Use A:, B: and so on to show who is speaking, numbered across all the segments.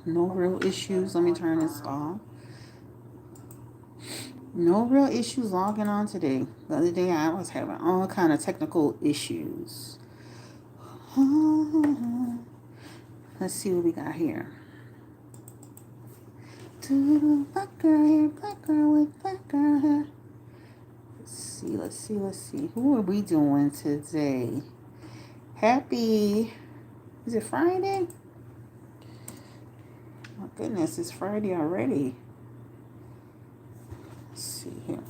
A: No real issues. Let me turn this off. No real issues logging on today. The other day I was having all kind of technical issues. Let's see what we got here. Black girl hair, black girl with black girl hair. Let's see. Who are we doing today? Happy, is it Friday? My goodness, it's Friday already. Let's see here.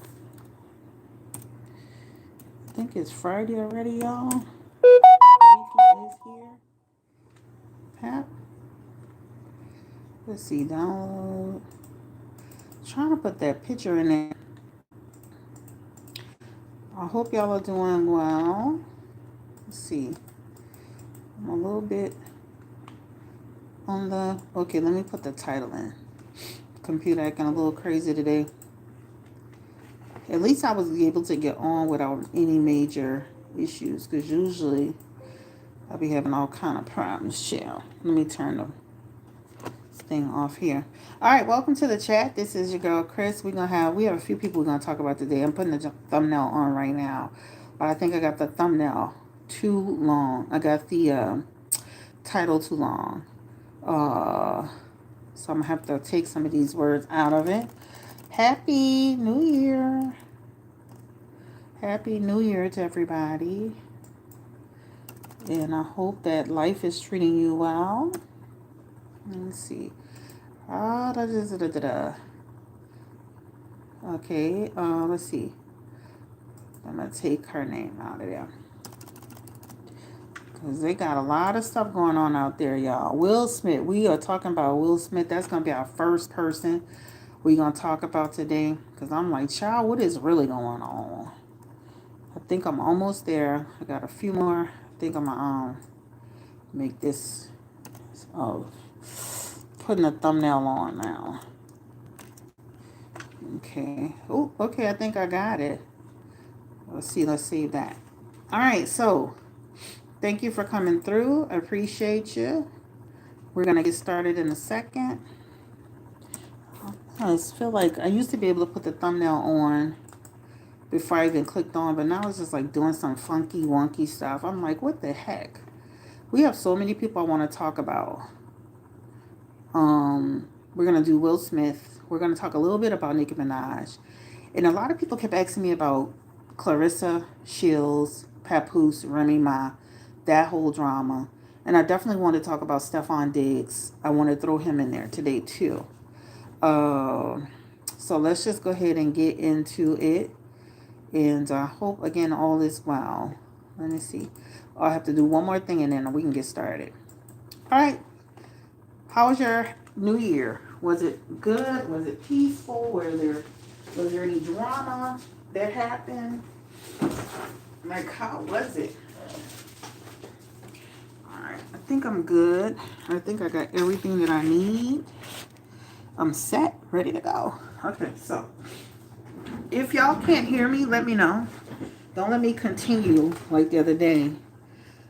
A: I think it's Friday already, y'all. Leafy is here. Pap. Let's see, download. Trying to put that picture in there. I hope y'all are doing well. Let's see. I'm a little bit on the... Okay, let me put the title in. Computer acting a little crazy today. At least I was able to get on without any major issues, because usually I'll be having all kind of problems. Chill. Let me turn the thing off here. All right, welcome to the chat. This is your girl Chris. We have a few people we're gonna talk about today. I'm putting the thumbnail on right now, but I think I got the thumbnail too long. I got the title too long. So I'm gonna have to take some of these words out of it. Happy New Year. Happy New Year to everybody. And I hope that life is treating you well. Let me see. Okay, let's see. I'm going to take her name out of there. Because they got a lot of stuff going on out there, y'all. Will Smith. We are talking about Will Smith. That's going to be our first person we're going to talk about today. Because I'm like, child, what is really going on? I think I'm almost there. I got a few more. I think I'm going to make this... putting a thumbnail on now. Okay. Oh, okay. I think I got it. Let's save that. All right. So, thank you for coming through. I appreciate you. We're going to get started in a second. I just feel like I used to be able to put the thumbnail on before I even clicked on, but now it's just like doing some funky, wonky stuff. I'm like, what the heck? We have so many people I want to talk about. We're going to do Will Smith. We're going to talk a little bit about Nicki Minaj. And a lot of people kept asking me about Clarissa, Shields, Papoose, Remy, that whole drama. And I definitely want to talk about Stefon Diggs. I want to throw him in there today too. So let's just go ahead and get into it. And I hope, again, all is well. Let me see. I have to do one more thing and then we can get started. All right. How was your New Year? Was it good? Was it peaceful? Was there any drama that happened? Like, how was it? All right. I think I'm good. I think I got everything that I need. I'm set, ready to go. Okay, so if y'all can't hear me, let me know. Don't let me continue like the other day.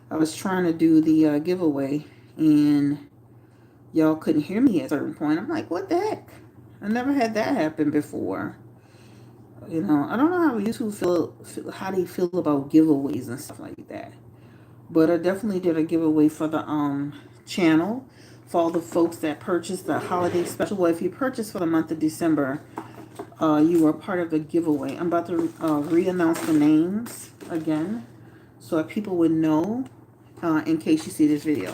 A: I was trying to do the giveaway and y'all couldn't hear me at a certain point. I'm like, what the heck? I never had that happen before. You know, I don't know how YouTube feel how they feel about giveaways and stuff like that. But I definitely did a giveaway for the channel for all the folks that purchased the holiday special. Well, if you purchased for the month of December, you were part of the giveaway. I'm about to re-announce the names again so that people would know in case you see this video.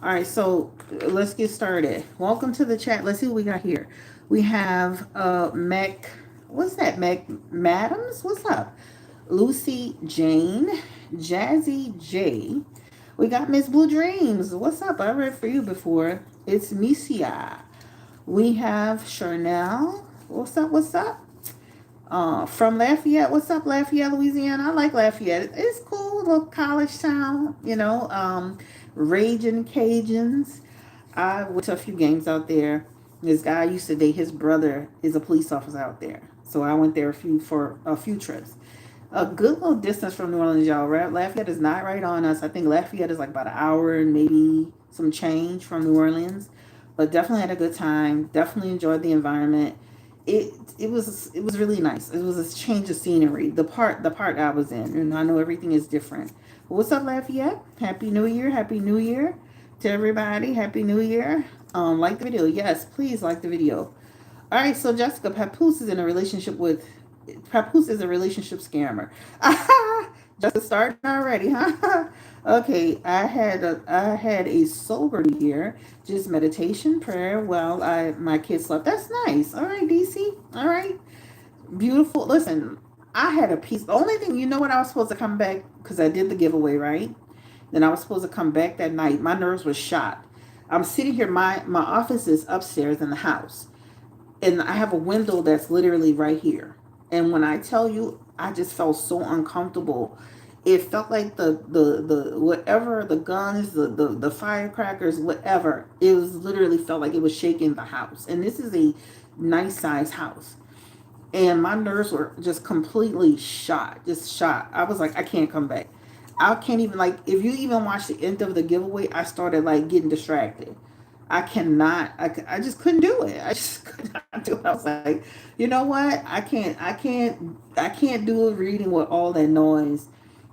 A: All right, so let's get started. Welcome to the chat. Let's see what we got here. We have Mac. What's that? Mac Madams? What's up? Lucy Jane, Jazzy J. We got Miss Blue Dreams. What's up? I read for you before. It's Misia. We have Charnel. What's up? What's up? From Lafayette. What's up, Lafayette, Louisiana? I like Lafayette. It's cool, little college town, you know. Raging Cajuns. I went to a few games out there. This guy used to date, his brother is a police officer out there. So I went there for a few trips. A good little distance from New Orleans, y'all. Lafayette is not right on us. I think Lafayette is like about an hour and maybe some change from New Orleans. but definitely had a good time. Definitely enjoyed the environment. It was really nice. It was a change of scenery. The part I was in, and I know everything is different. What's up, Lafayette? Happy New Year! Happy New Year to everybody! Happy New Year! Like the video, yes, please like the video. All right, so Jessica, Papoose is a relationship scammer. Just starting already, huh? Okay, I had a sober New Year, just meditation, prayer while my kids slept. That's nice. All right, DC. All right, beautiful. Listen, I had a piece. The only thing, you know what, I was supposed to come back because I did the giveaway, right? Then I was supposed to come back that night. My nerves were shot. I'm sitting here. My office is upstairs in the house, and I have a window that's literally right here. And when I tell you, I just felt so uncomfortable. It felt like the whatever, the guns, the firecrackers, whatever. It was literally felt like it was shaking the house. And this is a nice size house. And my nerves were just completely shot, just shot. I was like, I can't come back. I can't even, like, if you even watch the end of the giveaway, I started like getting distracted. I cannot, I just couldn't do it. I just could not do it. I was like, you know what? I can't do a reading with all that noise.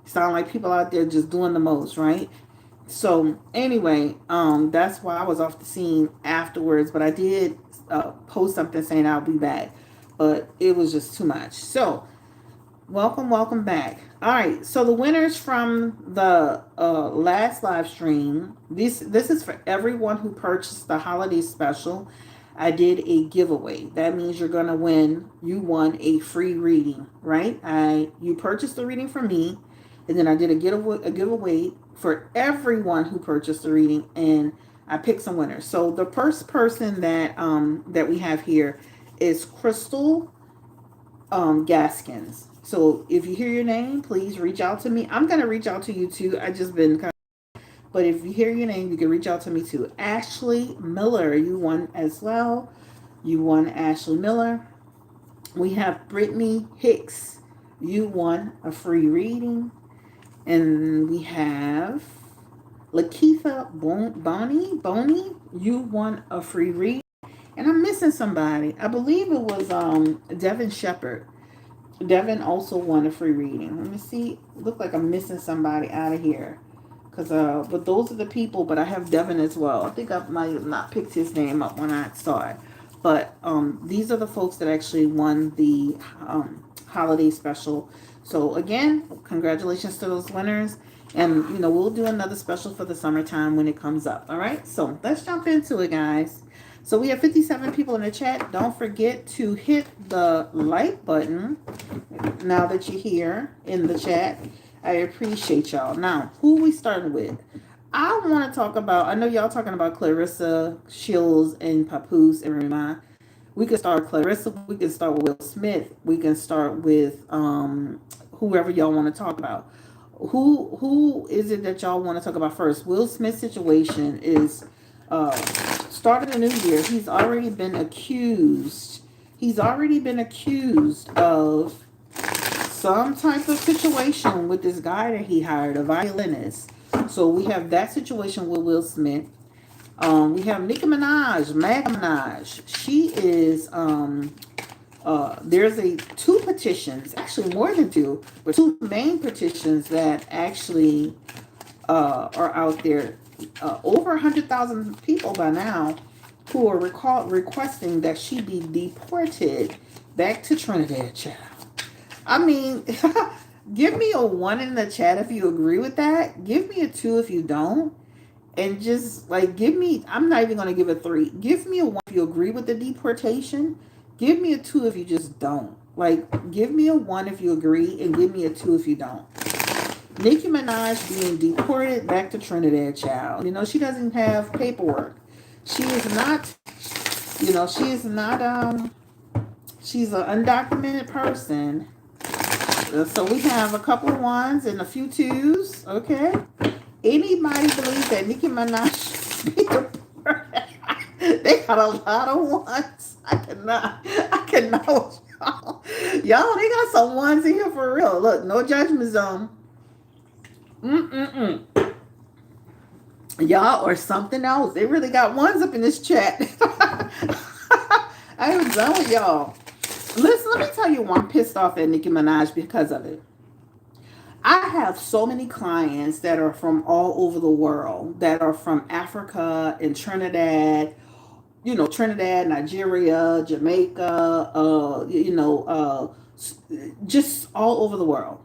A: Sound like people out there just doing the most, right? So anyway, that's why I was off the scene afterwards, but I did post something saying I'll be back, but it was just too much. So welcome back. All right, so the winners from the last live stream. This is for everyone who purchased the holiday special. I did a giveaway. That means you're gonna win. You won a free reading, right? You purchased the reading from me, and then I did a giveaway for everyone who purchased the reading, and I picked some winners. So the first person that we have here is Crystal Gaskins. So if you hear your name, please reach out to me. I'm gonna reach out to you too. I just been kind of, but if you hear your name, you can reach out to me too. Ashley Miller, you won as well. You won, Ashley Miller. We have Brittany Hicks. You won a free reading. And we have Lakeitha Boney. You won a free reading. And I'm missing somebody. I believe it was Devin Shepherd. Devin also won a free reading. Let me see. Look like I'm missing somebody out of here. But those are the people. But I have Devin as well. I think I might have not picked his name up when I saw it. But these are the folks that actually won the holiday special. So again, congratulations to those winners. And, we'll do another special for the summertime when it comes up. All right. So let's jump into it, guys. So we have 57 people in the chat. Don't forget to hit the like button now that you're here in the chat. I appreciate y'all. Now, who we starting with? I want to talk about, I know y'all talking about Clarissa, Shields, and Papoose, and Remy. We can start with Clarissa. We can start with Will Smith. We can start with whoever y'all want to talk about. Who is it that y'all want to talk about first? Will Smith's situation is started the new year. He's already been accused. He's already been accused of some type of situation with this guy that he hired, a violinist. So we have that situation with Will Smith. We have Nicki Minaj. She is there's two petitions, actually more than two, but two main petitions that actually are out there. Over 100,000 people by now who are requesting that she be deported back to Trinidad, child. I mean, give me a 1 in the chat if you agree with that. Give me a 2 if you don't. And just like I'm not even going to give a 3. Give me a 1 if you agree with the deportation. Give me a 2 if you just don't. Like, give me a 1 if you agree, and give me a 2 if you don't. Nicki Minaj being deported back to Trinidad, child. She doesn't have paperwork. She is not, she's an undocumented person. So we have a couple of 1s and a few 2s, okay? Anybody believe that Nicki Minaj be deported? They got a lot of 1s. I cannot, y'all, they got some 1s in here for real. Look, no judgment zone. Y'all are something else. They really got ones up in this chat. I am done with y'all. Listen, let me tell you why I'm pissed off at Nicki Minaj because of it. I have so many clients that are from all over the world, that are from Africa and Trinidad, Trinidad, Nigeria, Jamaica, just all over the world.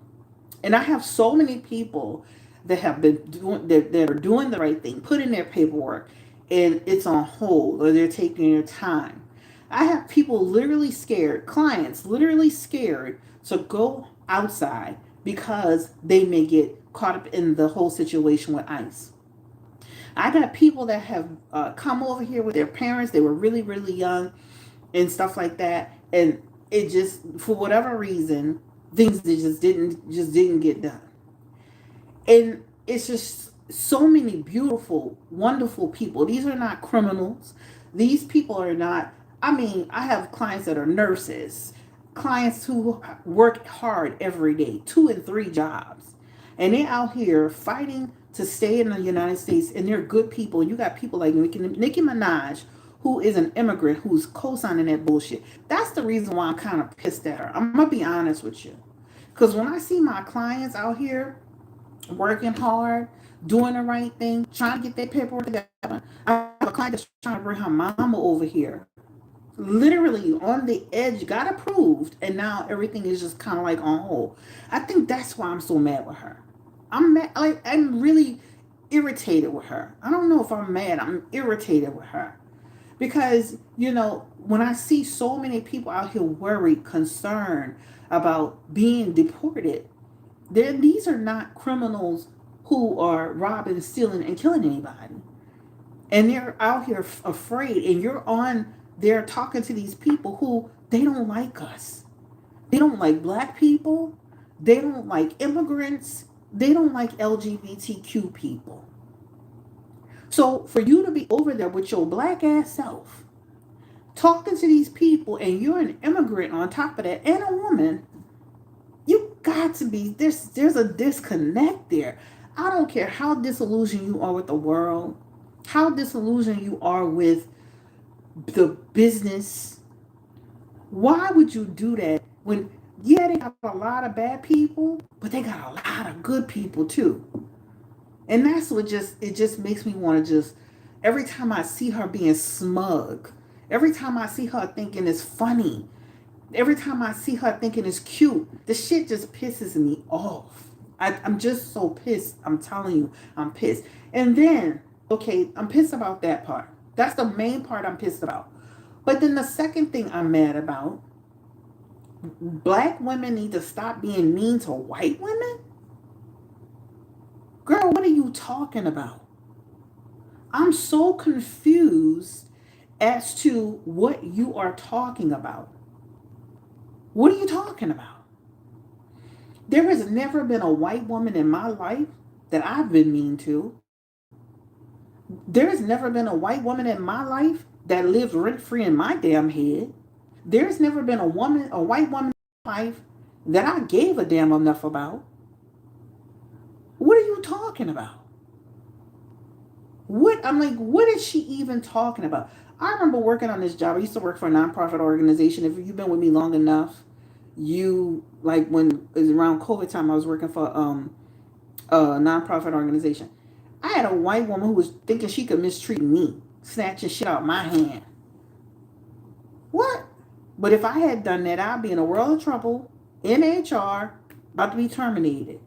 A: And I have so many people that have been doing that are doing the right thing, putting their paperwork, and it's on hold or they're taking their time. I have people literally scared, clients literally scared to go outside because they may get caught up in the whole situation with ICE. I got people that have come over here with their parents. They were really, really young and stuff like that. And it just, for whatever reason, things that just didn't get done. And it's just so many beautiful, wonderful people. These are not criminals. These people are not, I mean, I have clients that are nurses, clients who work hard every day, 2 and 3 jobs. And they're out here fighting to stay in the United States, and they're good people. And you got people like Nicki Minaj, who is an immigrant, who's co-signing that bullshit. That's the reason why I'm kind of pissed at her. I'm going to be honest with you. Because when I see my clients out here working hard, doing the right thing, trying to get their paperwork together. I have a client that's trying to bring her mama over here. Literally on the edge, got approved, and now everything is just kind of like on hold. I think that's why I'm so mad with her. I'm mad, like I'm really irritated with her. I don't know if I'm mad. I'm irritated with her because when I see so many people out here worried, concerned about being deported, these are not criminals who are robbing, stealing, and killing anybody. And they're out here afraid. And you're on there talking to these people who they don't like us. They don't like black people. They don't like immigrants. They don't like LGBTQ people. So for you to be over there with your black ass self, talking to these people, and you're an immigrant on top of that, and a woman, you got to be there's a disconnect there. I don't care how disillusioned you are with the world, how disillusioned you are with the business. Why would you do that when, yeah, they got a lot of bad people, but they got a lot of good people too? And that's what it just makes me want to just, every time I see her being smug, every time I see her thinking it's funny, every time I see her thinking it's cute, the shit just pisses me off. I'm just so pissed. I'm telling you, I'm pissed. And then, okay, I'm pissed about that part. That's the main part I'm pissed about. But then the second thing I'm mad about, black women need to stop being mean to white women? Girl, what are you talking about? I'm so confused as to what you are talking about. What are you talking about? There has never been a white woman in my life that I've been mean to. There has never been a white woman in my life that lives rent free in my damn head. There's never been a white woman in my life that I gave a damn enough about. What are you talking about? What is she even talking about? I remember working on this job. I used to work for a nonprofit organization. If you've been with me long enough, when it was around COVID time, I was working for a nonprofit organization. I had a white woman who was thinking she could mistreat me, snatching shit out my hand. What? But if I had done that, I'd be in a world of trouble, in HR, about to be terminated.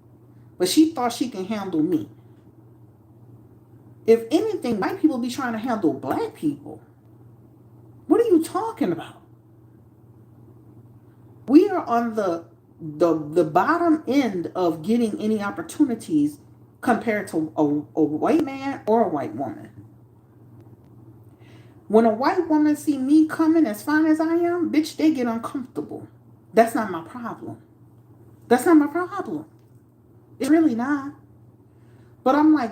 A: But she thought she can handle me. If anything, white people be trying to handle black people. What are you talking about? We are on the bottom end of getting any opportunities compared to a white man or a white woman. When a white woman see me coming as fine as I am, bitch, they get uncomfortable. That's not my problem. That's not my problem. It's really not. But I'm like,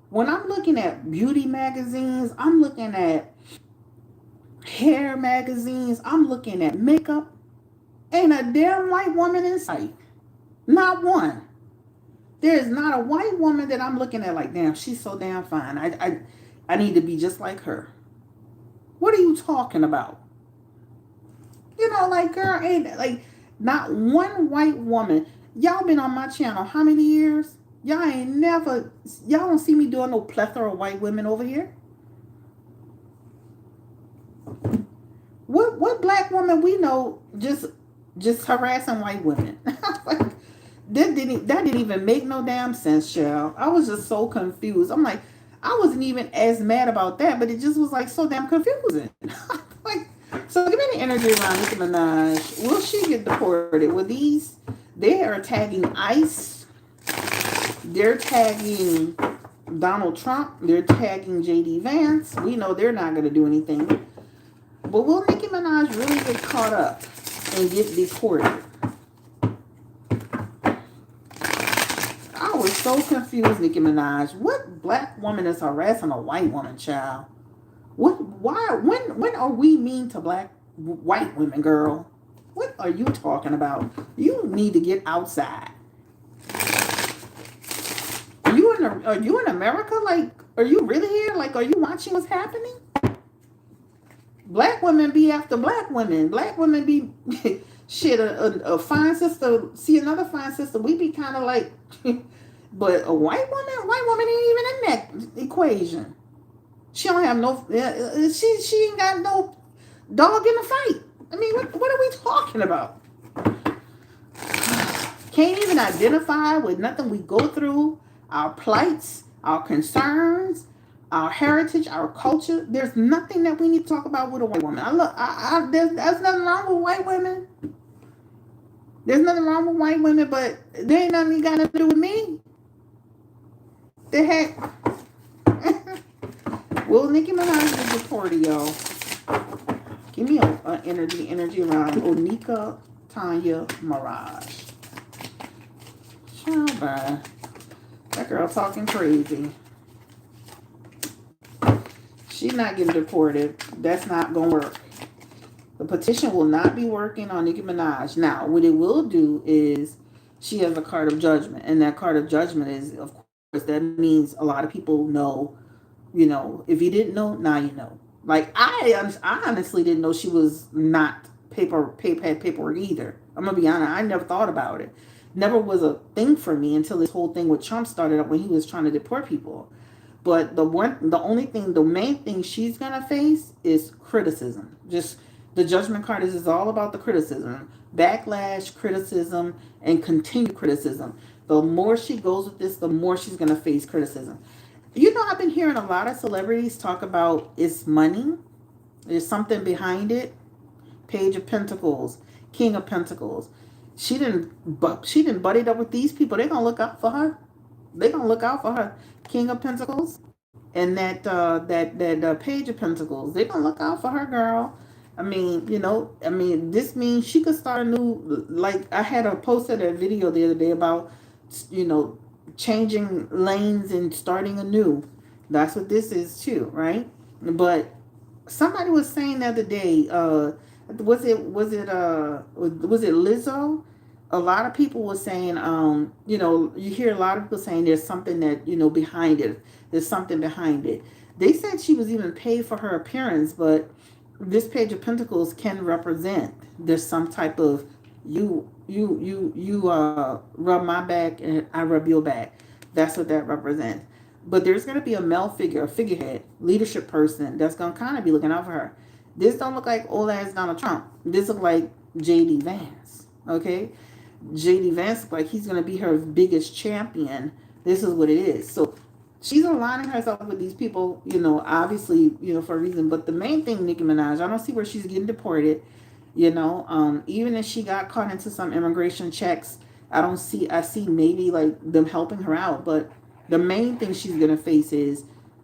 A: when I'm looking at beauty magazines, I'm looking at hair magazines, I'm looking at makeup, ain't a damn white woman in sight. Not one. There is not a white woman that I'm looking at like, damn, she's so damn fine. I need to be just like her. What are you talking about? You know, like, girl, ain't like not one white woman. Y'all been on my channel how many years? Y'all don't see me doing no plethora of white women over here. What black woman we know just harassing white women? Like, that didn't even make no damn sense, Cheryl. I was just so confused. I'm like, I wasn't even as mad about that, but it just was like so damn confusing. Like, so give me the energy around Nicki Minaj. Will she get deported? With these, they are tagging ICE. They're tagging Donald Trump. They're tagging JD Vance. We know they're not going to do anything. But will Nicki Minaj really get caught up and get deported? I was so confused, Nicki Minaj. What black woman is harassing a white woman, child? What? Why? When are we mean to white women, girl? What are you talking about? You need to get outside. Are you in America? Like, are you really here? Like, are you watching what's happening? Black women be after black women. Black women be shit. A fine sister see another fine sister. We be kind of like, but a white woman ain't even in that equation. She don't have no. She ain't got no dog in the fight. I mean, what are we talking about? Can't even identify with nothing we go through, our plights, our concerns, our heritage, our culture. There's nothing that we need to talk about with a white woman. There's nothing wrong with white women. There's nothing wrong with white women, but there ain't nothing got to do with me. The heck. Will Nicki Minaj be deported, y'all? Give me an energy around Onika Tanya Mirage. Child, bye. That girl talking crazy. She's not getting deported. That's not going to work. The petition will not be working on Nicki Minaj. Now, what it will do is she has a card of judgment. And that card of judgment is, of course, that means a lot of people know, you know, if you didn't know, now you know. Like, I honestly didn't know she was not had paperwork either. I'm going to be honest. I never thought about it. Never was a thing for me until this whole thing with Trump started up when he was trying to deport people. But the main thing she's gonna face is criticism. Just the judgment card is all about the criticism, backlash, criticism, and continued criticism. The more she goes with this, the more she's gonna face criticism. You know, I've been hearing a lot of celebrities talk about it's money. There's something behind it. Page of Pentacles, King of Pentacles. She didn't buddy up with these people. They're gonna look out for her. They're gonna look out for her. King of Pentacles and that Page of Pentacles. They're gonna look out for her, girl. I mean, you know, this means she could start a new. Like, I had posted a video the other day about, you know, changing lanes and starting anew. That's what this is too, right? But somebody was saying the other day, was it Lizzo? A lot of people were saying, you know, you hear a lot of people saying there's something that, you know, behind it. There's something behind it. They said she was even paid for her appearance, but this Page of Pentacles can represent there's some type of you rub my back and I rub your back. That's what that represents. But there's going to be a male figure, a figurehead, leadership person that's going to kind of be looking out for her. This don't look like old ass Donald Trump. This look like JD Vance. Okay? JD Vance look like he's going to be her biggest champion. This is what it is. So she's aligning herself with these people, you know, obviously, you know, for a reason. But the main thing, Nicki Minaj, I don't see where she's getting deported. You know, even if she got caught into some immigration checks, I see maybe like them helping her out. But the main thing she's going to face is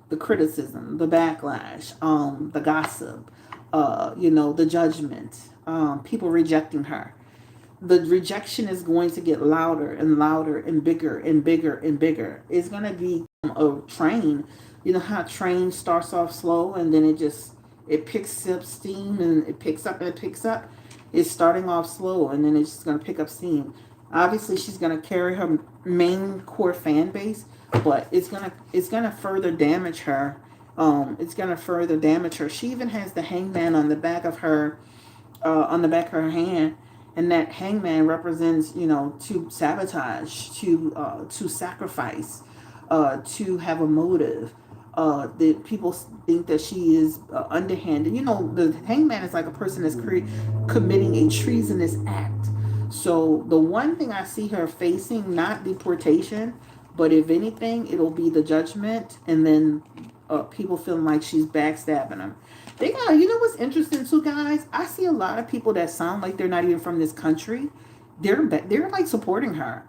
A: the criticism, the backlash, the gossip, you know, the judgment, people rejecting her. The rejection is going to get louder and louder and bigger and bigger and bigger. It's going to be a train. You know how a train starts off slow and then it picks up steam and it picks up and it picks up. It's starting off slow and then it's just going to pick up steam. Obviously, she's gonna carry her main core fan base, but it's gonna further damage her. It's gonna further damage her. She even has the hangman on the back of her, on the back of her hand, and that hangman represents, to sabotage, to sacrifice, to have a motive. That people think that she is underhanded. The hangman is like a person that's committing a treasonous act. So the one thing I see her facing, not deportation, but if anything, it'll be the judgment, and then people feeling like she's backstabbing them. They got, what's interesting too, guys? I see a lot of people that sound like they're not even from this country. They're like supporting her.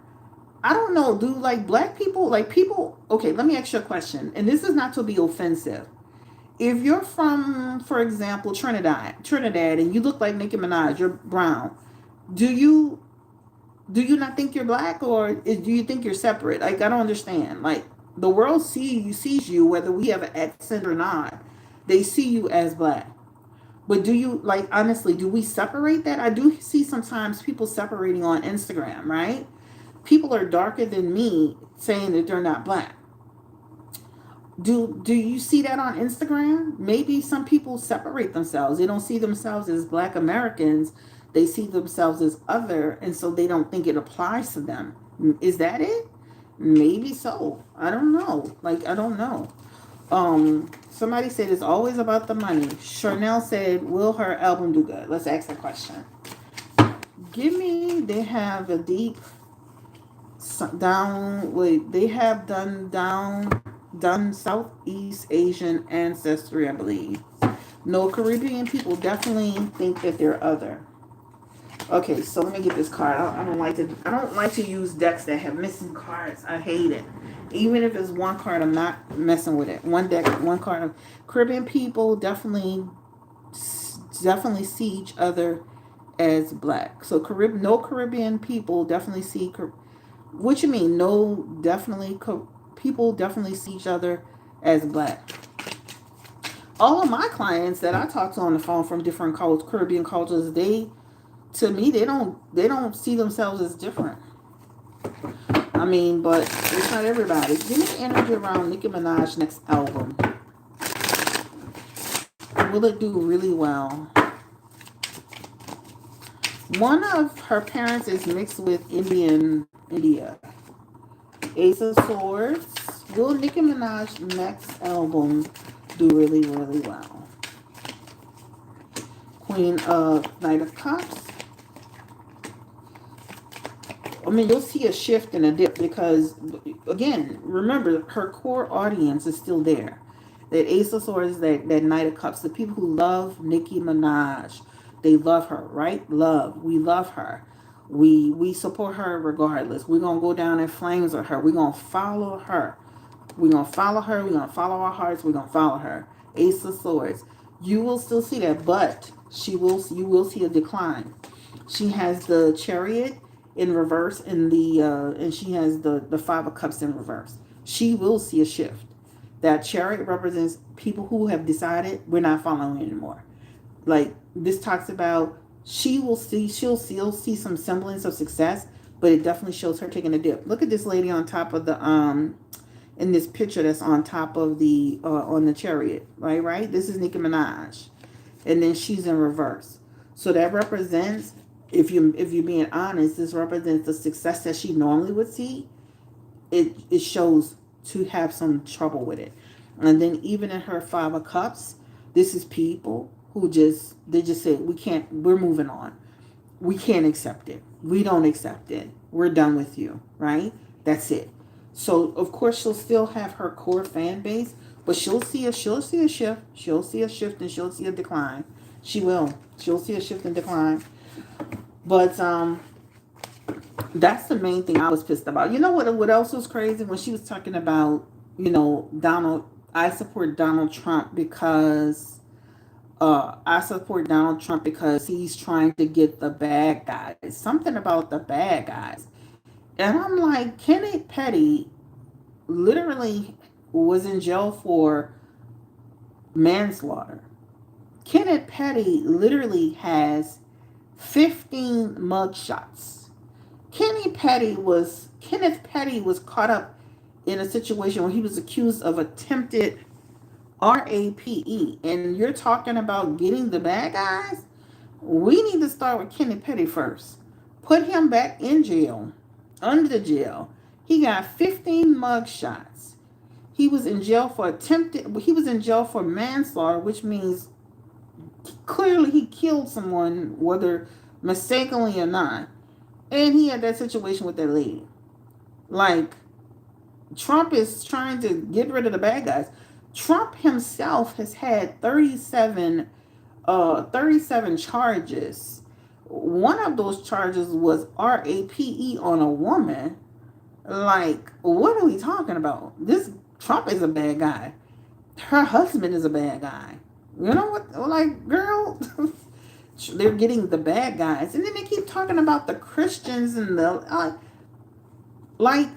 A: I don't know, do like black people, like people, okay, let me ask you a question. And this is not to be offensive. If you're from, for example, Trinidad, and you look like Nicki Minaj, you're brown, do you not think you're black, or do you think you're separate? Like, I don't understand. Like, the world sees you, whether we have an accent or not. They see you as black. But do you, like, honestly, do we separate that? I do see sometimes people separating on Instagram, right? People are darker than me saying that they're not black. Do you see that on Instagram? Maybe some people separate themselves. They don't see themselves as black Americans. They see themselves as other, and so they don't think it applies to them. Is that it? Maybe so. I don't know. Like, I don't know. Somebody said it's always about the money. Chanel said, will her album do good? Let's ask that question. They have a deep they have done Southeast Asian ancestry, I believe. No, Caribbean people definitely think that they're other. Okay, so let me get this card. I don't like to use decks that have missing cards. I hate it. Even if it's one card, I'm not messing with it. One deck, one card. Caribbean people definitely see each other as black. So no Caribbean people definitely see. What you mean? No, definitely people definitely see each other as black. All of my clients that I talk to on the phone from different Caribbean cultures, to me, they don't see themselves as different. I mean, but it's not everybody. Give me the energy around Nicki Minaj's next album. Will it do really well? One of her parents is mixed with India. Ace of Swords. Will Nicki Minaj's next album do really, really well? Queen of Knight of Cups. I mean, you'll see a shift and a dip because, again, remember, her core audience is still there. That Ace of Swords, that Knight of Cups, the people who love Nicki Minaj, they love her, right? We love her. We support her regardless. We're going to go down in flames with her. We're going to follow her. We're going to follow her. We're going to follow our hearts. We're going to follow her. Ace of Swords. You will still see that, but you will see a decline. She has the Chariot in reverse and she has the Five of Cups in reverse. She will see a shift. That Chariot represents people who have decided we're not following anymore. Like, this talks about she'll still see some semblance of success, but it definitely shows her taking a dip. Look at this lady on top of the in this picture that's on top of the on the Chariot, right? This is Nicki Minaj, and then she's in reverse. So that represents, if you're being honest, this represents the success that she normally would see. It shows to have some trouble with it. And then even in her Five of Cups, this is people who just say, we're moving on. We can't accept it. We don't accept it. We're done with you, right? That's it. So of course she'll still have her core fan base, but she'll see a shift. She'll see a shift and she'll see a decline. She will. She'll see a shift and decline. But that's the main thing I was pissed about. You know what else was crazy? When she was talking about, I support Donald Trump because he's trying to get the bad guys. Something about the bad guys. And I'm like, Kenneth Petty literally was in jail for manslaughter. Kenneth Petty literally has 15 mugshots. Kenneth Petty was caught up in a situation where he was accused of attempted RAPE. And you're talking about getting the bad guys? We need to start with Kenneth Petty first. Put him back in jail, under the jail. He got 15 mug shots. He was in jail for manslaughter, which means clearly he killed someone, whether mistakenly or not. And he had that situation with that lady. Like, Trump is trying to get rid of the bad guys. Trump himself has had 37 charges. One of those charges was RAPE on a woman. Like, what are we talking about? This Trump is a bad guy. Her husband is a bad guy. You know what? Like, girl, they're getting the bad guys. And then they keep talking about the Christians and the... like,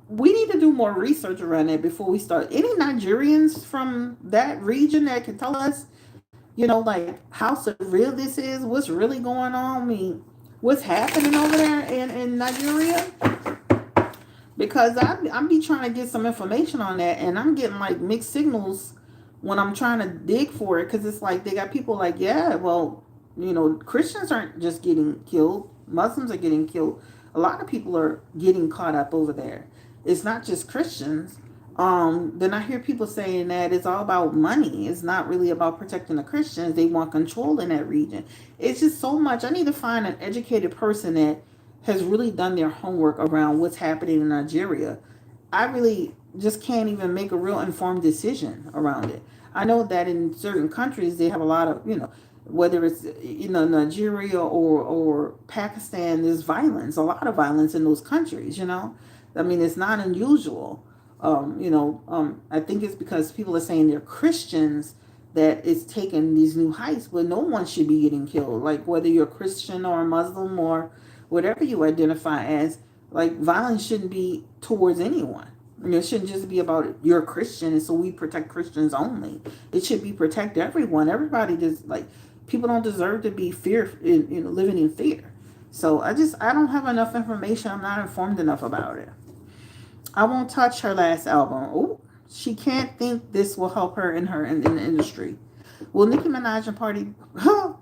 A: we need to do more research around that before we start. Any Nigerians from that region that can tell us, like, how surreal this is, what's really going on? I mean, what's happening over there in Nigeria? Because I'm be trying to get some information on that, and I'm getting, like, mixed signals when I'm trying to dig for it, because it's like they got people like, yeah, well, Christians aren't just getting killed. Muslims are getting killed. A lot of people are getting caught up over there. It's not just Christians. Then I hear people saying that it's all about money. It's not really about protecting the Christians. They want control in that region. It's just so much. I need to find an educated person that has really done their homework around what's happening in Nigeria. I really just can't even make a real informed decision around it. I know that in certain countries they have a lot of, whether it's Nigeria or Pakistan, there's violence, a lot of violence in those countries. I mean, it's not unusual. I think it's because people are saying they're Christians that it's taken these new heights, but no one should be getting killed. Like, whether you're a Christian or a Muslim or whatever you identify as, like, violence shouldn't be towards anyone. It shouldn't just be about you're a Christian and so we protect Christians only. It should be protect everyone. Everybody just, like, people don't deserve to be living in fear. So I don't have enough information. I'm not informed enough about it. I won't touch her last album. Oh, she can't think this will help her in the industry. Will Nicki Minaj and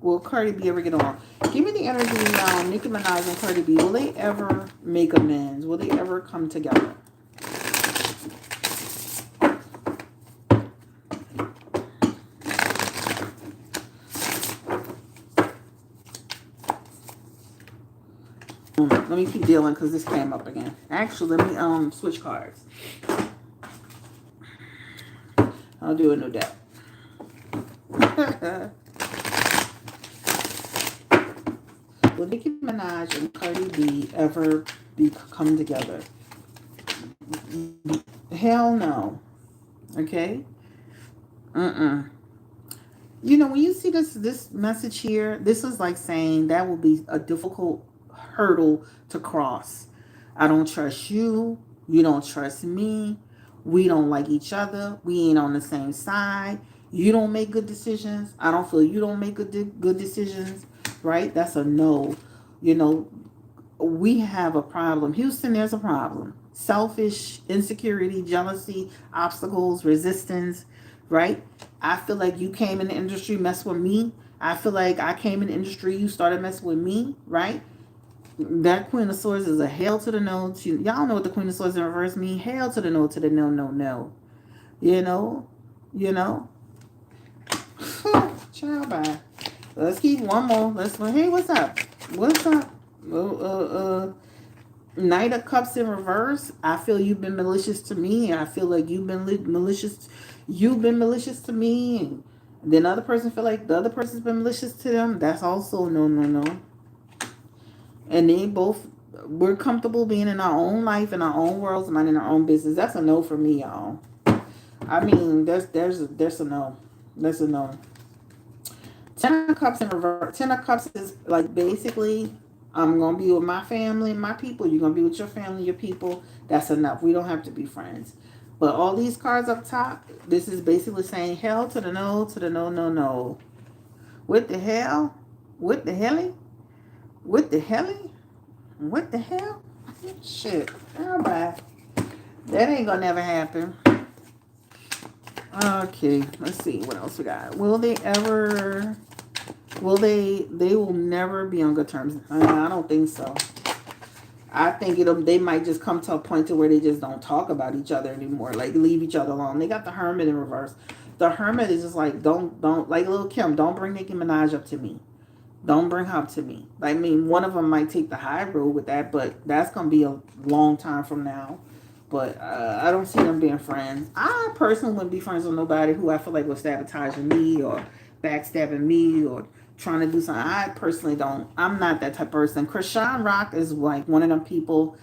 A: will Cardi B ever get on? Give me the energy now. Nicki Minaj and Cardi B, will they ever make amends? Will they ever come together? Let me keep dealing because this came up again. Actually, let me switch cards. I'll do a new deck. Will Nicki Minaj and Cardi B ever come together? Hell no. Okay? When you see this message here, this is like saying that will be a difficult hurdle to cross. I don't trust you. You don't trust me. We don't like each other. We ain't on the same side. You don't make good decisions. I don't feel you don't make good decisions. Right? That's a no. We have a problem. Houston, there's a problem. Selfish, insecurity, jealousy, obstacles, resistance. Right? I feel like you came in the industry, messed with me. I feel like I came in the industry, you started messing with me. Right? That Queen of Swords is a hell to the no. Y'all know what the Queen of Swords in reverse mean. Hell to the no, to the no, no, no. Child, bye. Let's keep one more. Hey, what's up? What's up? Knight of Cups in reverse. I feel you've been malicious to me. I feel like you've been malicious. You've been malicious to me. And then the other person feel like the other person's been malicious to them. That's also no, no, no. And we're comfortable being in our own life, in our own worlds, minding our own business. That's a no for me, y'all. I mean, there's a no. That's a no. 10 of Cups in reverse. 10 of Cups is like basically, I'm going to be with my family, my people. You're going to be with your family, your people. That's enough. We don't have to be friends. But all these cards up top, this is basically saying hell to the no, no, no. What the hell? What the helly? What the helly? What the hell? Shit. All right. That ain't gonna never happen. Okay, let's see what else we got. Will they ever? They will never be on good terms. I don't think so. I think they might just come to a point to where they just don't talk about each other anymore. Like leave each other alone. They got the hermit in reverse. The hermit is just like don't like Lil Kim. Don't bring Nicki Minaj up to me. Don't bring her up to me. I mean, one of them might take the high road with that, but that's gonna be a long time from now. But I don't see them being friends. I personally wouldn't be friends with nobody who I feel like was sabotaging me or backstabbing me or trying to do something. I personally don't. I'm not that type of person. Krishan Rock is like one of them people.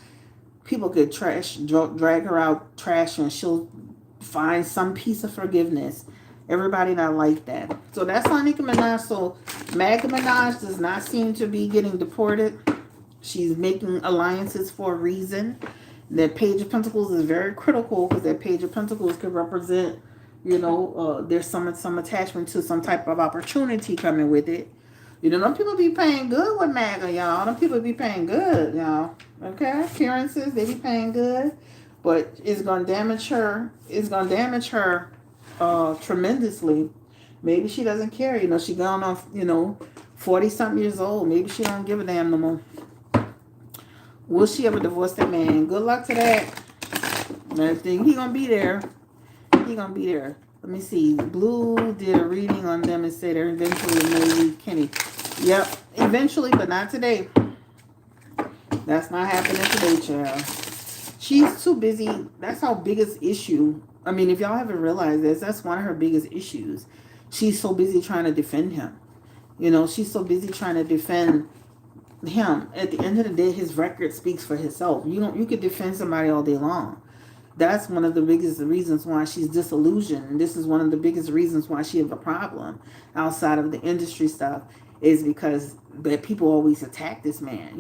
A: People could drag her out trash and she'll find some piece of forgiveness. Everybody not like that. So that's on Nicki Minaj. So Magda Minaj does not seem to be getting deported. She's making alliances for a reason. That Page of Pentacles is very critical because that Page of Pentacles could represent, there's some attachment to some type of opportunity coming with it. Them people be paying good with MAGA, y'all. Them people be paying good, y'all. Okay? Appearances, they be paying good. But it's going to damage her. It's going to damage her tremendously. Maybe she doesn't care. She gone off, 40-something years old. Maybe she don't give a damn no more. Will she ever divorce that man? Good luck to that. I think he gonna be there. He gonna be there. Let me see. Blue did a reading on them and said they're eventually maybe Kenny. Yep, eventually, but not today. That's not happening today, child. She's too busy. That's our biggest issue. I mean, if y'all haven't realized this, that's one of her biggest issues. She's so busy trying to defend him. She's so busy trying to defend him. At the end of the day, his record speaks for himself. You could defend somebody all day long. That's one of the biggest reasons why she's disillusioned. And this is one of the biggest reasons why she has a problem outside of the industry stuff, is because that people always attack this man.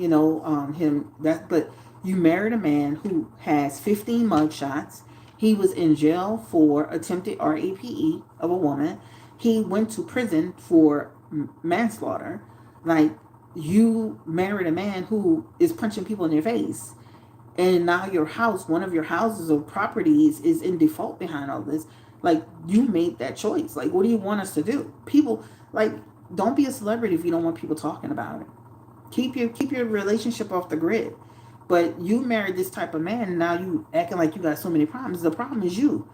A: But you married a man who has 15 mugshots. He was in jail for attempted RAPE of a woman. He went to prison for manslaughter. Like, you married a man who is punching people in their face. And now your house, one of your houses or properties is in default behind all this. Like, you made that choice. Like, what do you want us to do? People, like, don't be a celebrity if you don't want people talking about it. Keep your relationship off the grid. But you married this type of man, and now you acting like you got so many problems. The problem is you.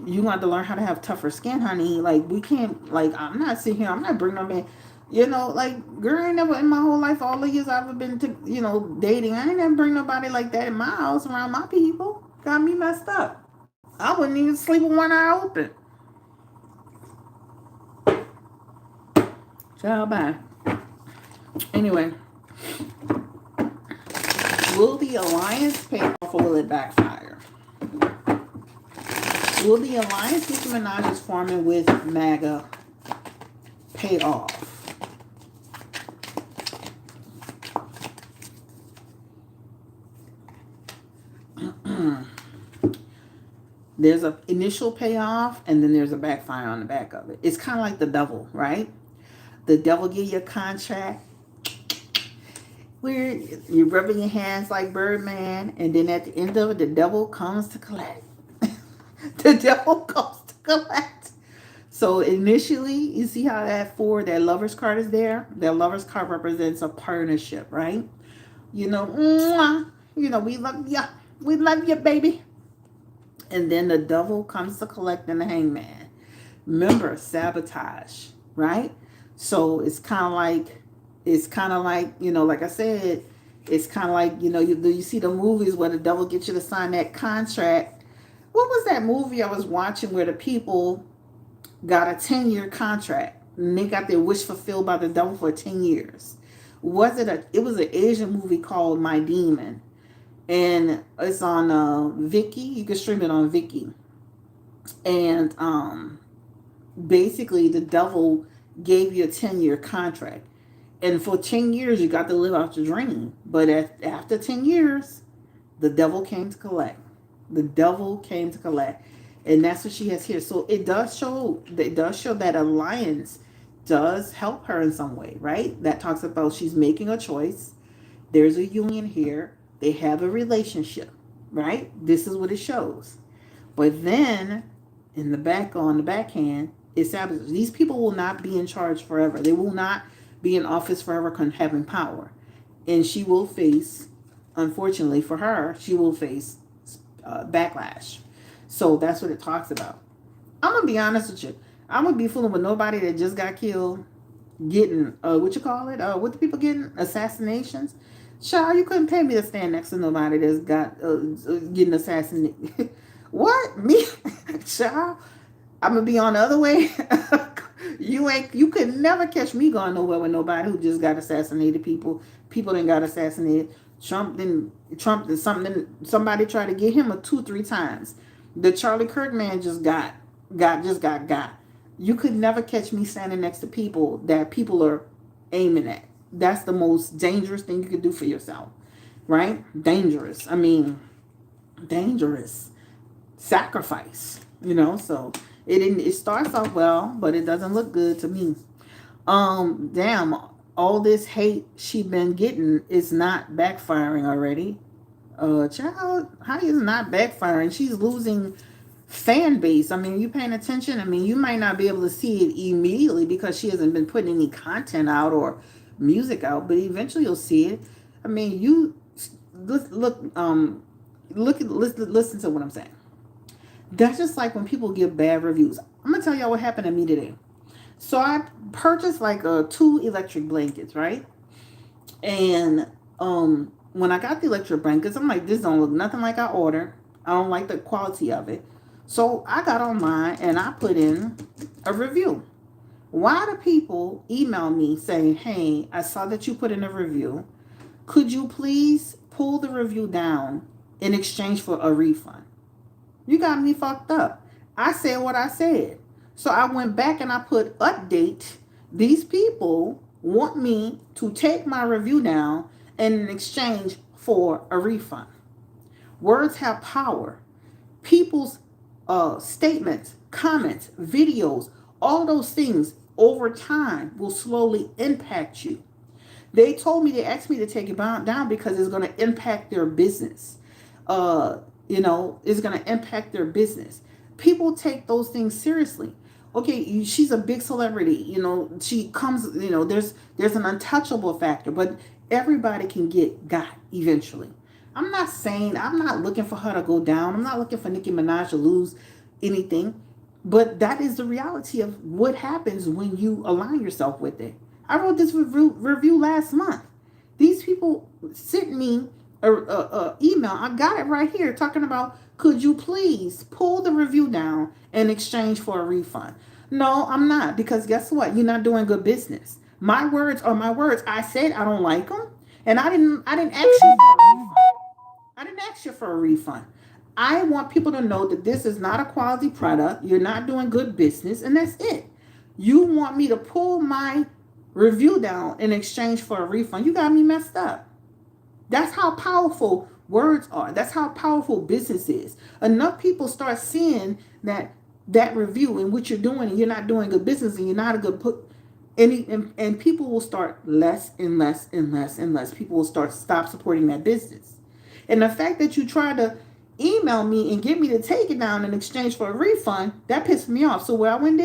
A: You want to learn how to have tougher skin, honey. Like, we can't, like, I'm not sitting here, I'm not bringing no man. Like, girl, I ain't never in my whole life, all the years I've ever been to, dating, I ain't never bring nobody like that in my house around my people. Got me messed up. I wouldn't even sleep with one eye open. Ciao, bye. Anyway, will the alliance pay off or will it backfire? Will the alliance Nicki Minaj is forming with MAGA pay off? There's an initial payoff and then there's a backfire on the back of it. It's kind of like the devil, right? The devil give you a contract where you're rubbing your hands like Birdman, and then at the end of it, the devil comes to collect. The devil comes to collect. So initially, you see how that lover's card is there? That lover's card represents a partnership, right? We love you. We love you, baby. And then the devil comes to collect in the hangman. Remember, sabotage, right? So it's kind of like, like I said, it's kind of like, you see the movies where the devil gets you to sign that contract. What was that movie I was watching where the people got a 10-year contract and they got their wish fulfilled by the devil for 10 years? It was an Asian movie called My Demon. And it's on Viki. You can stream it on Viki. And basically the devil gave you a 10-year contract. And for 10 years, you got to live out your dream. But after 10 years, the devil came to collect. The devil came to collect. And that's what she has here. So it does show that alliance does help her in some way, right? That talks about she's making a choice. There's a union here. They have a relationship, right? This is what it shows. But then, in the back, on the backhand, it establishes these people will not be in charge forever. They will not be in office forever, having power, and she will face, unfortunately for her, she will face backlash. So that's what it talks about. I'm gonna be honest with you. I'm gonna be fooling with nobody that just got killed, getting what you call it? What the people getting? Assassinations. Child, you couldn't pay me to stand next to nobody that's got getting assassinated. What? Me? Child, I'm gonna be on the other way. You could never catch me going nowhere with nobody who just got assassinated. People that got assassinated. Trump somebody tried to get him a 2-3 times. The Charlie Kirk man just got. You could never catch me standing next to people that people are aiming at. That's the most dangerous thing you could do for yourself, right? Dangerous. I mean, dangerous. Sacrifice, so it starts off well, but it doesn't look good to me. Damn, all this hate she been getting is not backfiring already. Child, how is it not backfiring? She's losing fan base. I mean, you paying attention? I mean, you might not be able to see it immediately because she hasn't been putting any content out or music out, but eventually you'll see it. I mean, you listen to what I'm saying. That's just like when people give bad reviews. I'm gonna tell y'all what happened to me today. So I purchased like 2 electric blankets, right? And when I got the electric blankets, I'm like, this don't look nothing like I ordered. I don't like the quality of it. So I got online and I put in a review. Why do people email me saying, hey, I saw that you put in a review. Could you please pull the review down in exchange for a refund? You got me fucked up. I said what I said. So I went back and I put update. These people want me to take my review down in exchange for a refund. Words have power. People's statements, comments, videos, all those things over time will slowly impact you. They asked me to take it down because it's going to impact their business. It's going to impact their business. People take those things seriously. Okay, she's a big celebrity. She comes, there's an untouchable factor, but everybody can got eventually. I'm not looking for her to go down. I'm not looking for Nicki Minaj to lose anything. But that is the reality of what happens when you align yourself with it. I wrote this review last month. These people sent me a email. I got it right here talking about, could you please pull the review down in exchange for a refund? No, I'm not, because guess what? You're not doing good business. My words are my words. I said I don't like them, and I didn't ask you for a refund. I didn't ask you for a refund. I want people to know that this is not a quality product. You're not doing good business, and that's it. You want me to pull my review down in exchange for a refund? You got me messed up. That's how powerful words are. That's how powerful business is. Enough people start seeing that review and what you're doing, and you're not doing good business, and you're not a good and people will start less and less and less and less. People will stop supporting that business. And the fact that you try to email me and get me to take it down in exchange for a refund, that pissed me off. So what I went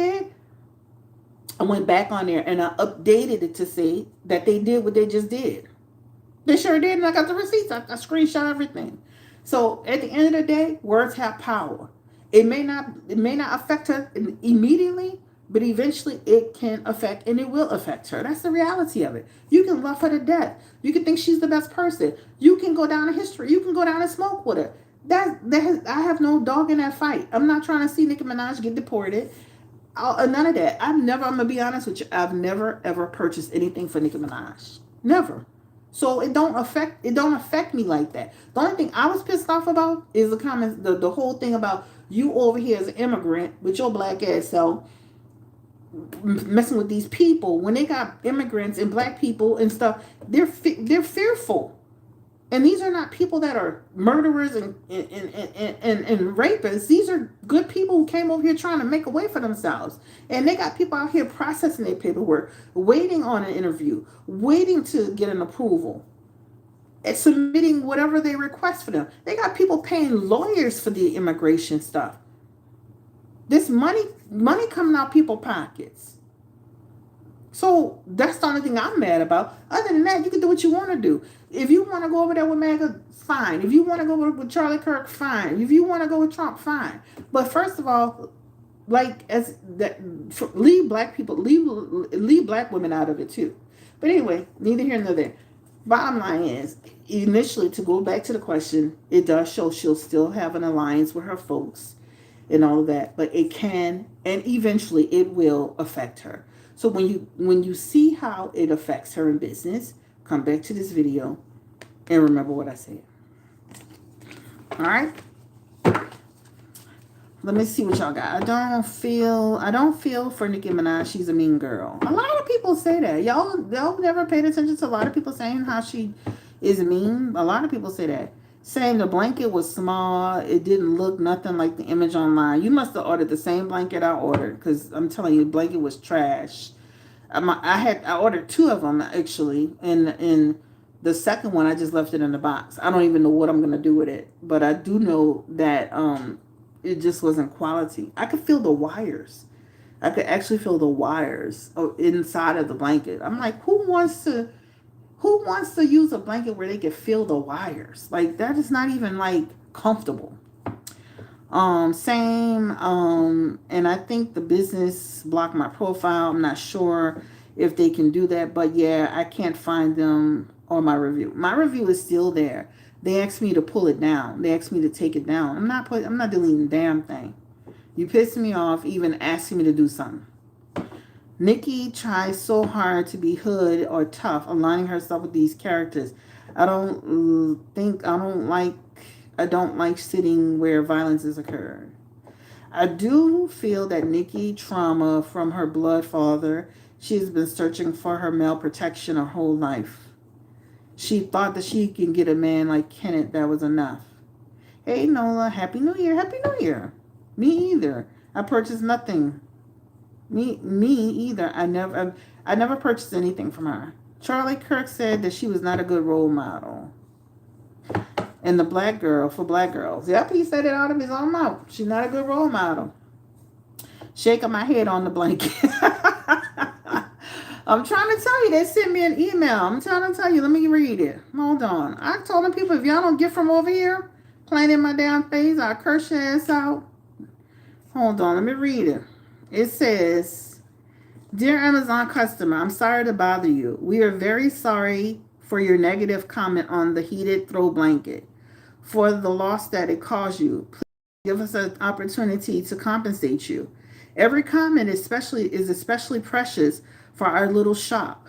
A: back on there and I updated it to say that they did what they just did. They sure did, and I got the receipts. I screenshot everything. So at the end of the day, words have power. It may not affect her immediately, but eventually it can affect, and it will affect her. That's the reality of it. You can love her to death. You can think she's the best person. You can go down in history. You can go down and smoke with her. I have no dog in that fight. I'm not trying to see Nicki Minaj get deported. None of that. I'm going to be honest with you. I've never, ever purchased anything for Nicki Minaj. Never. So it don't affect me like that. The only thing I was pissed off about is the comments, the whole thing about you over here as an immigrant with your black ass self messing with these people. When they got immigrants and black people and stuff, they're fearful. And these are not people that are murderers and rapists. These are good people who came over here trying to make a way for themselves. And they got people out here processing their paperwork, waiting on an interview, waiting to get an approval. submitting whatever they request for them. They got people paying lawyers for the immigration stuff. This money coming out people's pockets. So that's the only thing I'm mad about. Other than that, you can do what you want to do. If you want to go over there with MAGA, fine. If you want to go with Charlie Kirk, fine. If you want to go with Trump, fine. But first of all, like as that, leave black people, leave black women out of it too. But anyway, neither here nor there. Bottom line is, initially, to go back to the question, it does show she'll still have an alliance with her folks and all of that, but it can and eventually it will affect her. So when you see how it affects her in business, come back to this video and remember what I said. All right. Let me see what y'all got. I don't feel for Nicki Minaj. She's a mean girl. A lot of people say that. Y'all never paid attention to a lot of people saying how she is mean. A lot of people say that. Saying the blanket was small. It didn't look nothing like the image online. You must have ordered the same blanket I ordered, because I'm telling you, the blanket was trash. I ordered 2 of them actually, and the second one I just left it in the box. I don't even know what I'm gonna do with it, but I do know that it just wasn't quality. I could feel the wires. I could actually feel the wires inside of the blanket. I'm like, who wants to use a blanket where they can feel the wires? Like, that is not even like comfortable. Same. And I think the business blocked my profile. I'm not sure if they can do that, but yeah, I can't find them on my review. My review is still there. They asked me to pull it down. They asked me to take it down. I'm not deleting the damn thing. You pissed me off even asking me to do something. Nicki tries so hard to be hood or tough, aligning herself with these characters. I don't like sitting where violence has occurred. I do feel that Nicki trauma from her blood father. She's been searching for her male protection her whole life. She thought that she can get a man like Kenneth. That was enough. Hey, Nola. Happy New Year. Happy New Year. Me either. I purchased nothing. Me either. I never purchased anything from her. Charlie Kirk said that she was not a good role model. And the black girl for black girls. Yep, he said it out of his own mouth. She's not a good role model. Shaking my head on the blanket. I'm trying to tell you, they sent me an email. I'm trying to tell you, let me read it. Hold on. I told them people, if y'all don't get from over here, playing in my damn face, I'll curse your ass out. Hold on, let me read it. It says, Dear Amazon customer, I'm sorry to bother you. We are very sorry for your negative comment on the heated throw blanket, for the loss that it caused you. Please give us an opportunity to compensate you. Every comment is especially precious for our little shop.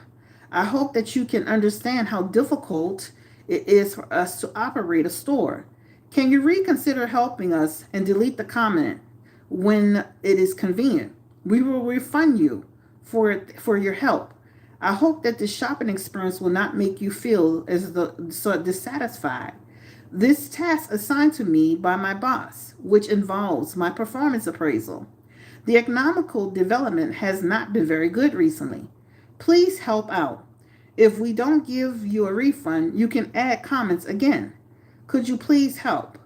A: I hope that you can understand how difficult it is for us to operate a store. Can you reconsider helping us and delete the comment when it is convenient? We will refund you for your help. I hope that the shopping experience will not make you feel so dissatisfied. This task assigned to me by my boss, which involves my performance appraisal. The economical development has not been very good recently. Please help out. If we don't give you a refund, you can add comments again. Could you please help?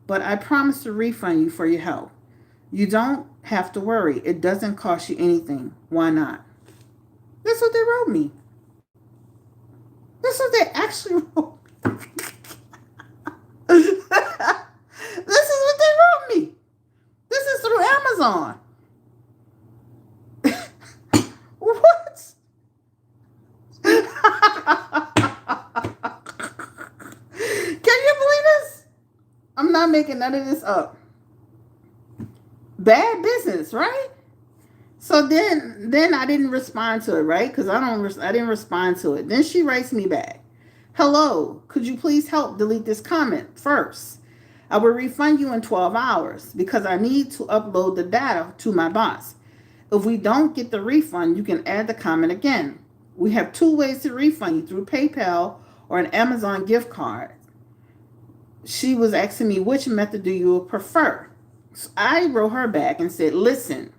A: But I promise to refund you for your help. You don't have to worry. It doesn't cost you anything. Why not? That's what they wrote me. That's what they actually wrote me. This is what they wrote me. This is through Amazon. What? Can you believe this? I'm not making none of this up. Bad business, right? So then I didn't respond to it, right? Because I didn't respond to it. Then she writes me back. Hello, could you please help delete this comment first? I will refund you in 12 hours because I need to upload the data to my boss. If we don't get the refund, you can add the comment again. We have 2 ways to refund you, through PayPal or an Amazon gift card. She was asking me, which method do you prefer? So I wrote her back and said, listen,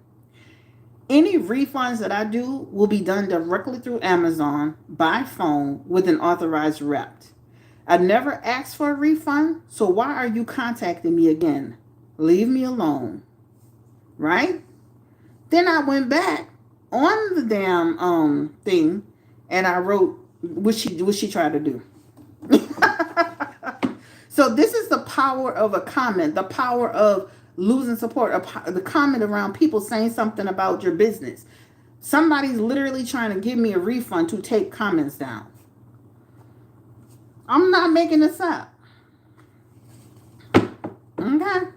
A: any refunds that I do will be done directly through Amazon by phone with an authorized rep. I never asked for a refund, so why are you contacting me again? Leave me alone. Right? Then I went back on the damn thing and I wrote what she tried to do. So this is the power of a comment, the power of losing support, the comment around people saying something about your business. Somebody's literally trying to give me a refund to take comments down. I'm not making this up. Okay.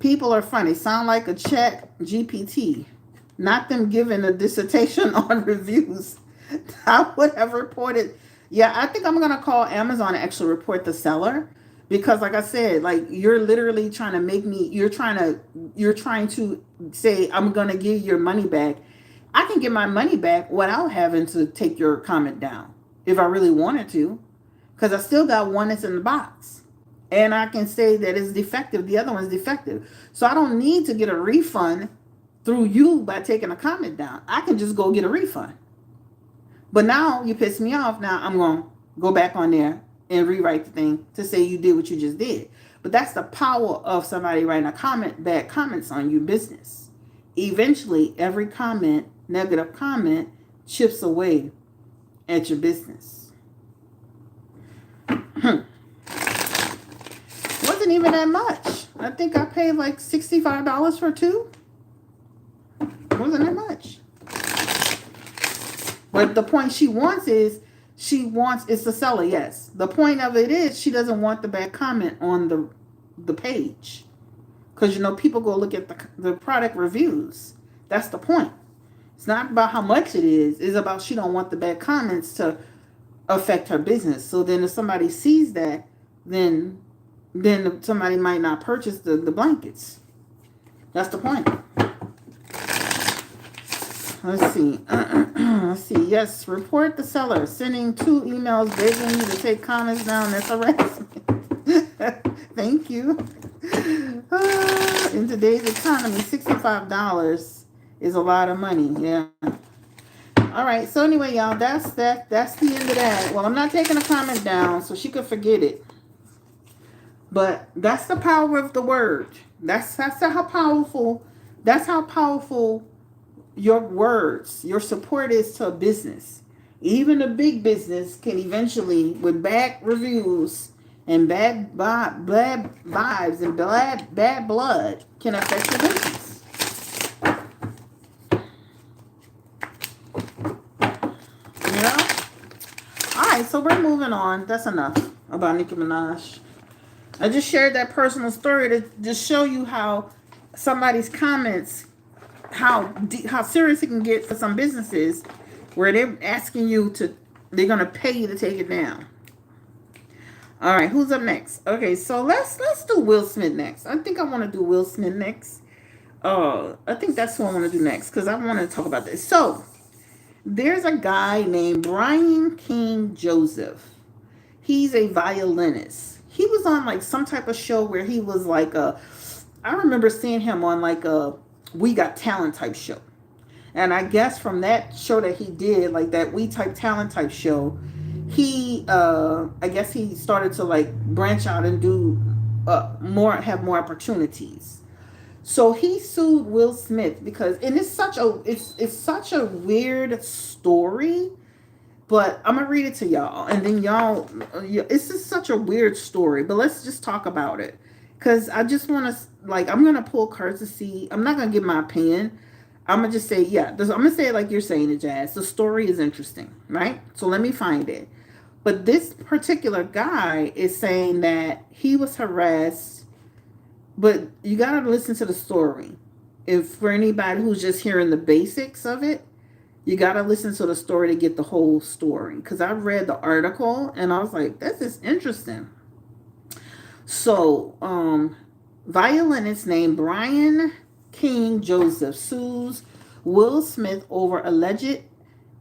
A: People are funny. Sound like a chat GPT. Not them giving a dissertation on reviews. I would have reported. Yeah, I think I'm going to call Amazon and actually report the seller. Because like I said, like you're literally trying to make me, you're trying to say, I'm going to give your money back. I can get my money back without having to take your comment down if I really wanted to. Because I still got one that's in the box. And I can say that it's defective. The other one's defective. So I don't need to get a refund through you by taking a comment down. I can just go get a refund. But now you piss me off. Now I'm going to go back on there and rewrite the thing to say you did what you just did. But that's the power of somebody writing bad comments on your business. Eventually, every comment, negative comment, chips away at your business. Wasn't even that much. I think I paid like $65 for two. Wasn't that much. But the point she wants is, it's the seller, yes. The point of it is she doesn't want the bad comment on the page. Because, people go look at the product reviews. That's the point. It's not about how much it is. It's about she don't want the bad comments to affect her business. So then if somebody sees that, then somebody might not purchase the blankets. That's the point. Let's see. Let's see. Yes, report the seller. Sending 2 emails begging you to take comments down. That's harassment. Thank you. In today's economy, $65 is a lot of money. Yeah. All right. So anyway, y'all, that's the end of that. Well, I'm not taking a comment down, so she could forget it. But that's the power of the word. That's how powerful. That's how powerful your words, your support is to a business. Even a big business can eventually, with bad reviews and bad vibes and bad blood, can affect your business. All right, so we're moving on. That's enough about Nicki Minaj. I just shared that personal story to just show you how somebody's comments, how serious it can get for some businesses where they're asking you they're going to pay you to take it down. All right, who's up next? Okay, so let's do Will Smith next. I think I want to do Will Smith next. I think that's who I want to do next because I want to talk about this. So there's a guy named Brian King Joseph. He's a violinist. He was on like some type of show where he was like I remember seeing him on like a We Got Talent type show. And I guess from that show that he did, like that We Type Talent type show, he I guess he started to like branch out and do have more opportunities. So he sued Will Smith because, and it's such a weird story. But I'm going to read it to y'all. And then y'all, it's just such a weird story. But let's just talk about it. Because I just want to, I'm going to pull cards to see. I'm not going to give my opinion. I'm going to just say, I'm going to say it like you're saying it, Jazz. The story is interesting, right? So let me find it. But this particular guy is saying that he was harassed. But you got to listen to the story. If for anybody who's just hearing the basics of it, you got to listen to the story to get the whole story. Because I read the article and I was like, this is interesting. So, violinist named Brian King Joseph sues Will Smith over alleged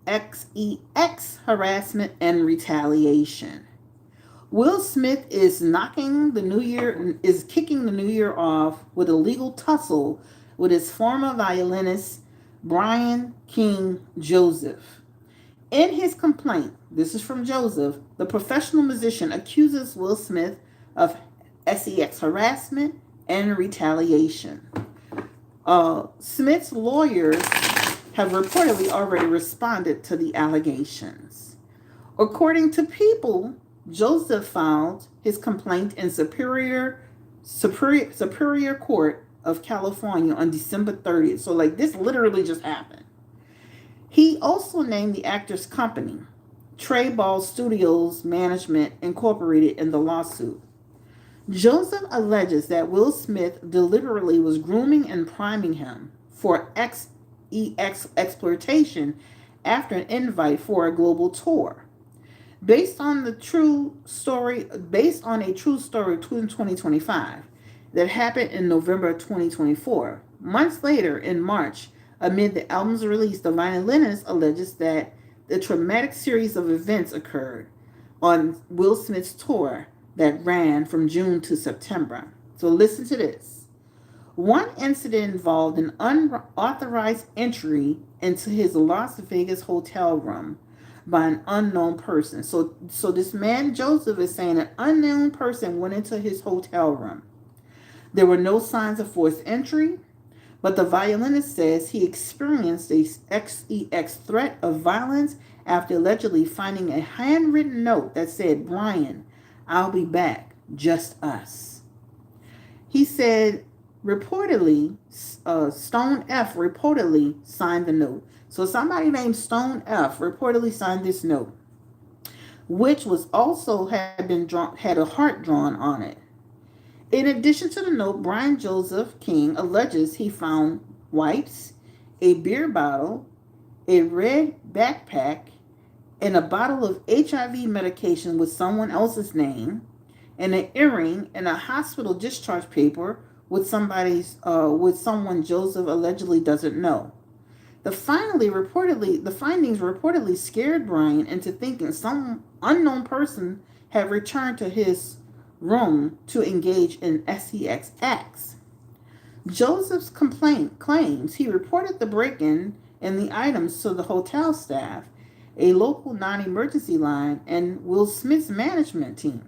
A: sex harassment and retaliation. Will Smith is kicking the new year off with a legal tussle with his former violinist Brian King Joseph. In his complaint, this is from Joseph, the professional musician accuses Will Smith of sex harassment and retaliation. Smith's lawyers have reportedly already responded to the allegations. According to People, Joseph filed his complaint in Superior Court of California on December 30th. So, like, this literally just happened. He also named the actor's company, Trey Ball Studios Management Incorporated, in the lawsuit. Joseph alleges that Will Smith deliberately was grooming and priming him for exploitation after an invite for a global tour. Based on a true story in 2025 that happened in November 2024. Months later, in March, amid the album's release, the violinist alleges that the traumatic series of events occurred on Will Smith's tour that ran from June to September. So listen to this. One incident involved an unauthorized entry into his Las Vegas hotel room by an unknown person. So this man Joseph is saying an unknown person went into his hotel room. There were no signs of forced entry, but the violinist says he experienced a sex threat of violence after allegedly finding a handwritten note that said, "Brian, I'll be back, just us." He said reportedly, Stone F reportedly signed the note. So somebody named Stone F reportedly signed this note, which was also had a heart drawn on it. In addition to the note, Brian Joseph King alleges he found wipes, a beer bottle, a red backpack, and a bottle of HIV medication with someone else's name, and an earring and a hospital discharge paper with someone Joseph allegedly doesn't know. The findings reportedly scared Brian into thinking some unknown person had returned to his room to engage in sex acts. Joseph's complaint claims he reported the break-in and the items to the hotel staff, a local non-emergency line, and Will Smith's management team.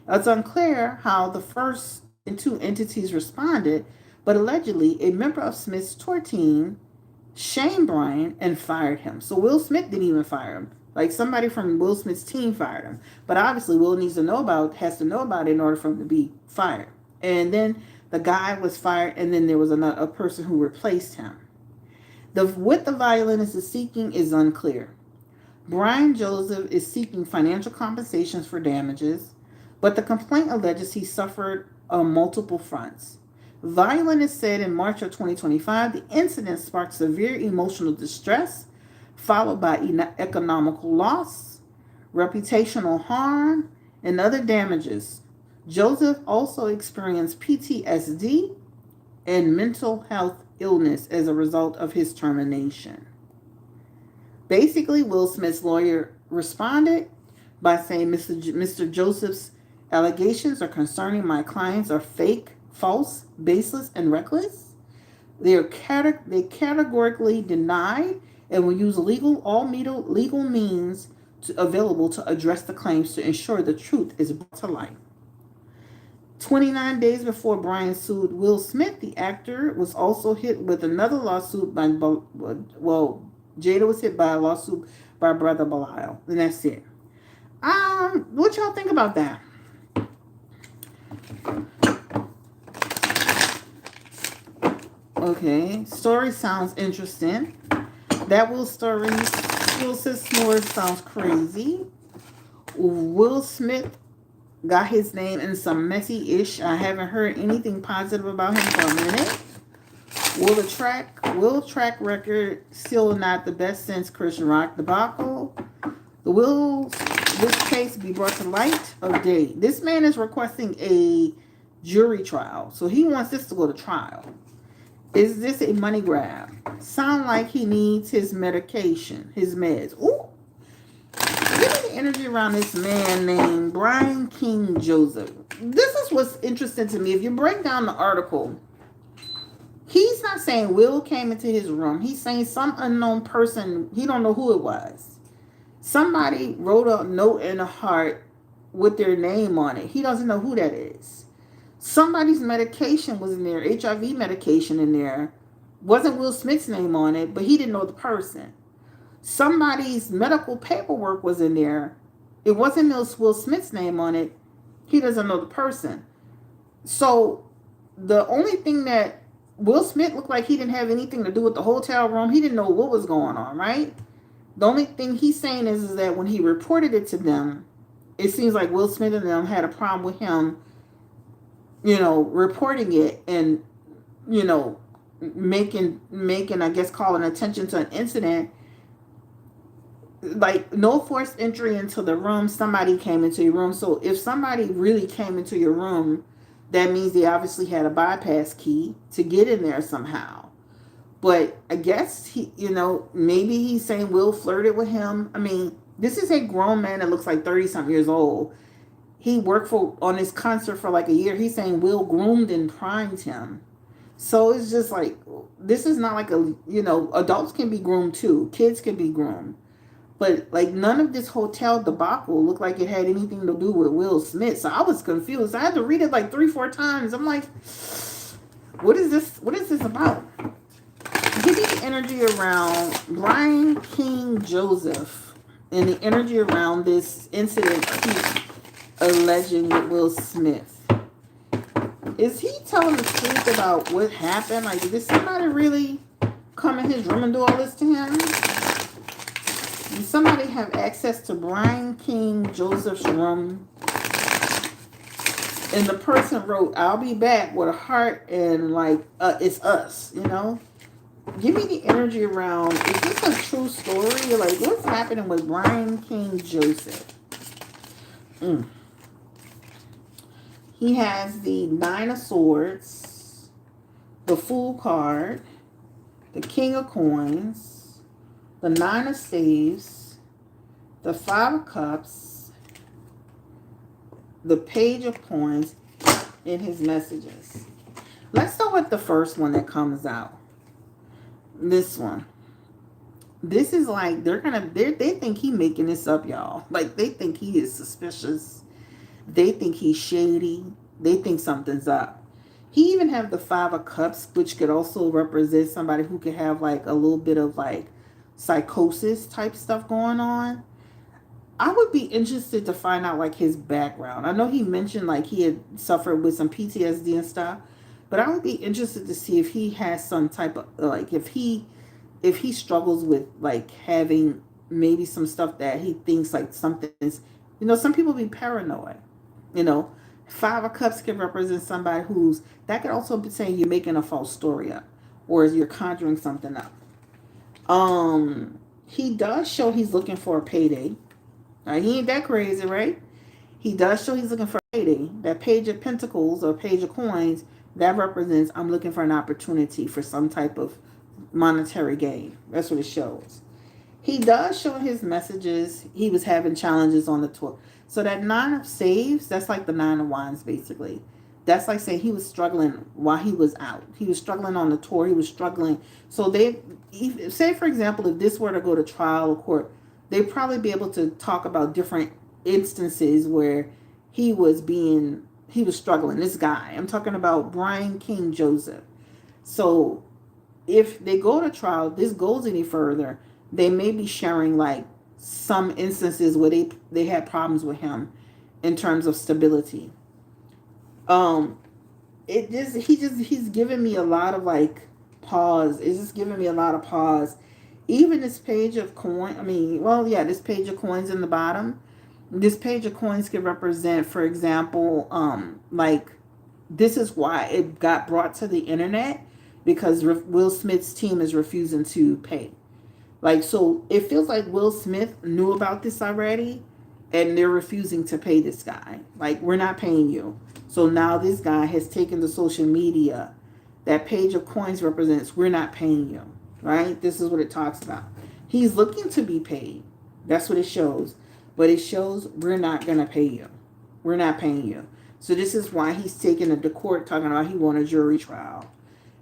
A: It's unclear how the first two entities responded, but allegedly a member of Smith's tour team shamed Brian and fired him. So Will Smith didn't even fire him. Like, somebody from Will Smith's team fired him. But obviously Will has to know about it in order for him to be fired. And then the guy was fired, and then there was a person who replaced him. What the violinist is seeking is unclear. Brian Joseph is seeking financial compensations for damages, but the complaint alleges he suffered on multiple fronts. Violinist said in March of 2025, the incident sparked severe emotional distress, followed by economical loss, reputational harm, and other damages. Joseph also experienced PTSD and mental health illness as a result of his termination. Basically, Will Smith's lawyer responded by saying, Mr. Joseph's allegations are concerning my clients are fake, false, baseless, and reckless. They categorically denied and will use all legal means available to address the claims to ensure the truth is brought to light. 29 days before Brian sued Will Smith, the actor was also hit with another lawsuit Jada was hit by a lawsuit by Brother Belial. And that's it. What y'all think about that? Okay, story sounds interesting. That Will Smith story sounds crazy. Will Smith got his name in some messy-ish. I haven't heard anything positive about him for a minute. Will track record still not the best since Chris Rock debacle. This case be brought to light of day. This man is requesting a jury trial, so he wants this to go to trial. Is this a money grab? Sound like he needs his medication, his meds. Ooh. Give me the energy around this man named Brian King Joseph. This is what's interesting to me. If you break down the article, he's not saying Will came into his room. He's saying some unknown person, he don't know who it was. Somebody wrote a note in a heart with their name on it. He doesn't know who that is. Somebody's medication was in there, HIV medication in there. Wasn't Will Smith's name on it, but he didn't know the person. Somebody's medical paperwork was in there. It wasn't Will Smith's name on it. He doesn't know the person. So the only thing that Will Smith looked like he didn't have anything to do with the hotel room. He didn't know what was going on, right? The only thing he's saying is that when he reported it to them, it seems like Will Smith and them had a problem with him, reporting it and, making, I guess, calling attention to an incident. Like, no forced entry into the room. Somebody came into your room. So if somebody really came into your room, that means they obviously had a bypass key to get in there somehow. But I guess he, maybe he's saying Will flirted with him. I mean, this is a grown man that looks like 30-something years old. He worked on his concert for like a year. He's saying Will groomed and primed him. So it's just like, this is not like adults can be groomed too. Kids can be groomed. But like, none of this hotel debacle looked like it had anything to do with Will Smith. So I was confused. I had to read it like 3-4 times. I'm like, what is this? What is this about? Give me the energy around Brian King Joseph and the energy around this incident he's alleging with Will Smith. Is he telling the truth about what happened? Like, did somebody really come in his room and do all this to him? Did somebody have access to Brian King Joseph's room? And the person wrote, "I'll be back," with a heart and like, it's us, Give me the energy around, is this a true story? Like, what's happening with Brian King Joseph? He has the 9 of Swords, the Fool card, the King of Coins, the 9 of Staves, the 5 of Cups, the Page of Coins in his messages. Let's start with the first one that comes out. This one. This is like, they think he making this up, y'all. Like, they think he is suspicious. They think he's shady. They think something's up. He even have the 5 of Cups, which could also represent somebody who could have like a little bit of like psychosis type stuff going on. I would be interested to find out like his background. I know he mentioned like he had suffered with some PTSD and stuff. But I would be interested to see if he has some type of, like, if he struggles with, like, having maybe some stuff that he thinks, like, something is, some people be paranoid, 5 of Cups can represent somebody that could also be saying you're making a false story up, or you're conjuring something up. He does show he's looking for a payday. He ain't that crazy, right? He does show he's looking for a payday. That Page of Pentacles or Page of Coins, that represents I'm looking for an opportunity for some type of monetary gain. That's what it shows. He does show in his messages he was having challenges on the tour. So that 9 of Staves, that's like the 9 of Wands basically. That's like saying he was struggling while he was out. He was struggling on the tour. He was struggling. So say for example, if this were to go to trial or court, they'd probably be able to talk about different instances where he was struggling. This guy, I'm talking about Brian King Joseph. So if they go to trial, this goes any further, they may be sharing like some instances where they had problems with him in terms of stability. He's giving me a lot of like pause. It's just giving me a lot of pause. Even this Page of this Page of Coins in the bottom. This Page of Coins could represent, for example, like, this is why it got brought to the internet, because Will Smith's team is refusing to pay. Like, so it feels like Will Smith knew about this already, and they're refusing to pay this guy. Like, we're not paying you. So now this guy has taken to social media. That Page of Coins represents we're not paying you, right? This is what it talks about. He's looking to be paid. That's what it shows. But it shows we're not going to pay you. We're not paying you. So this is why he's taking it to court, talking about he won a jury trial.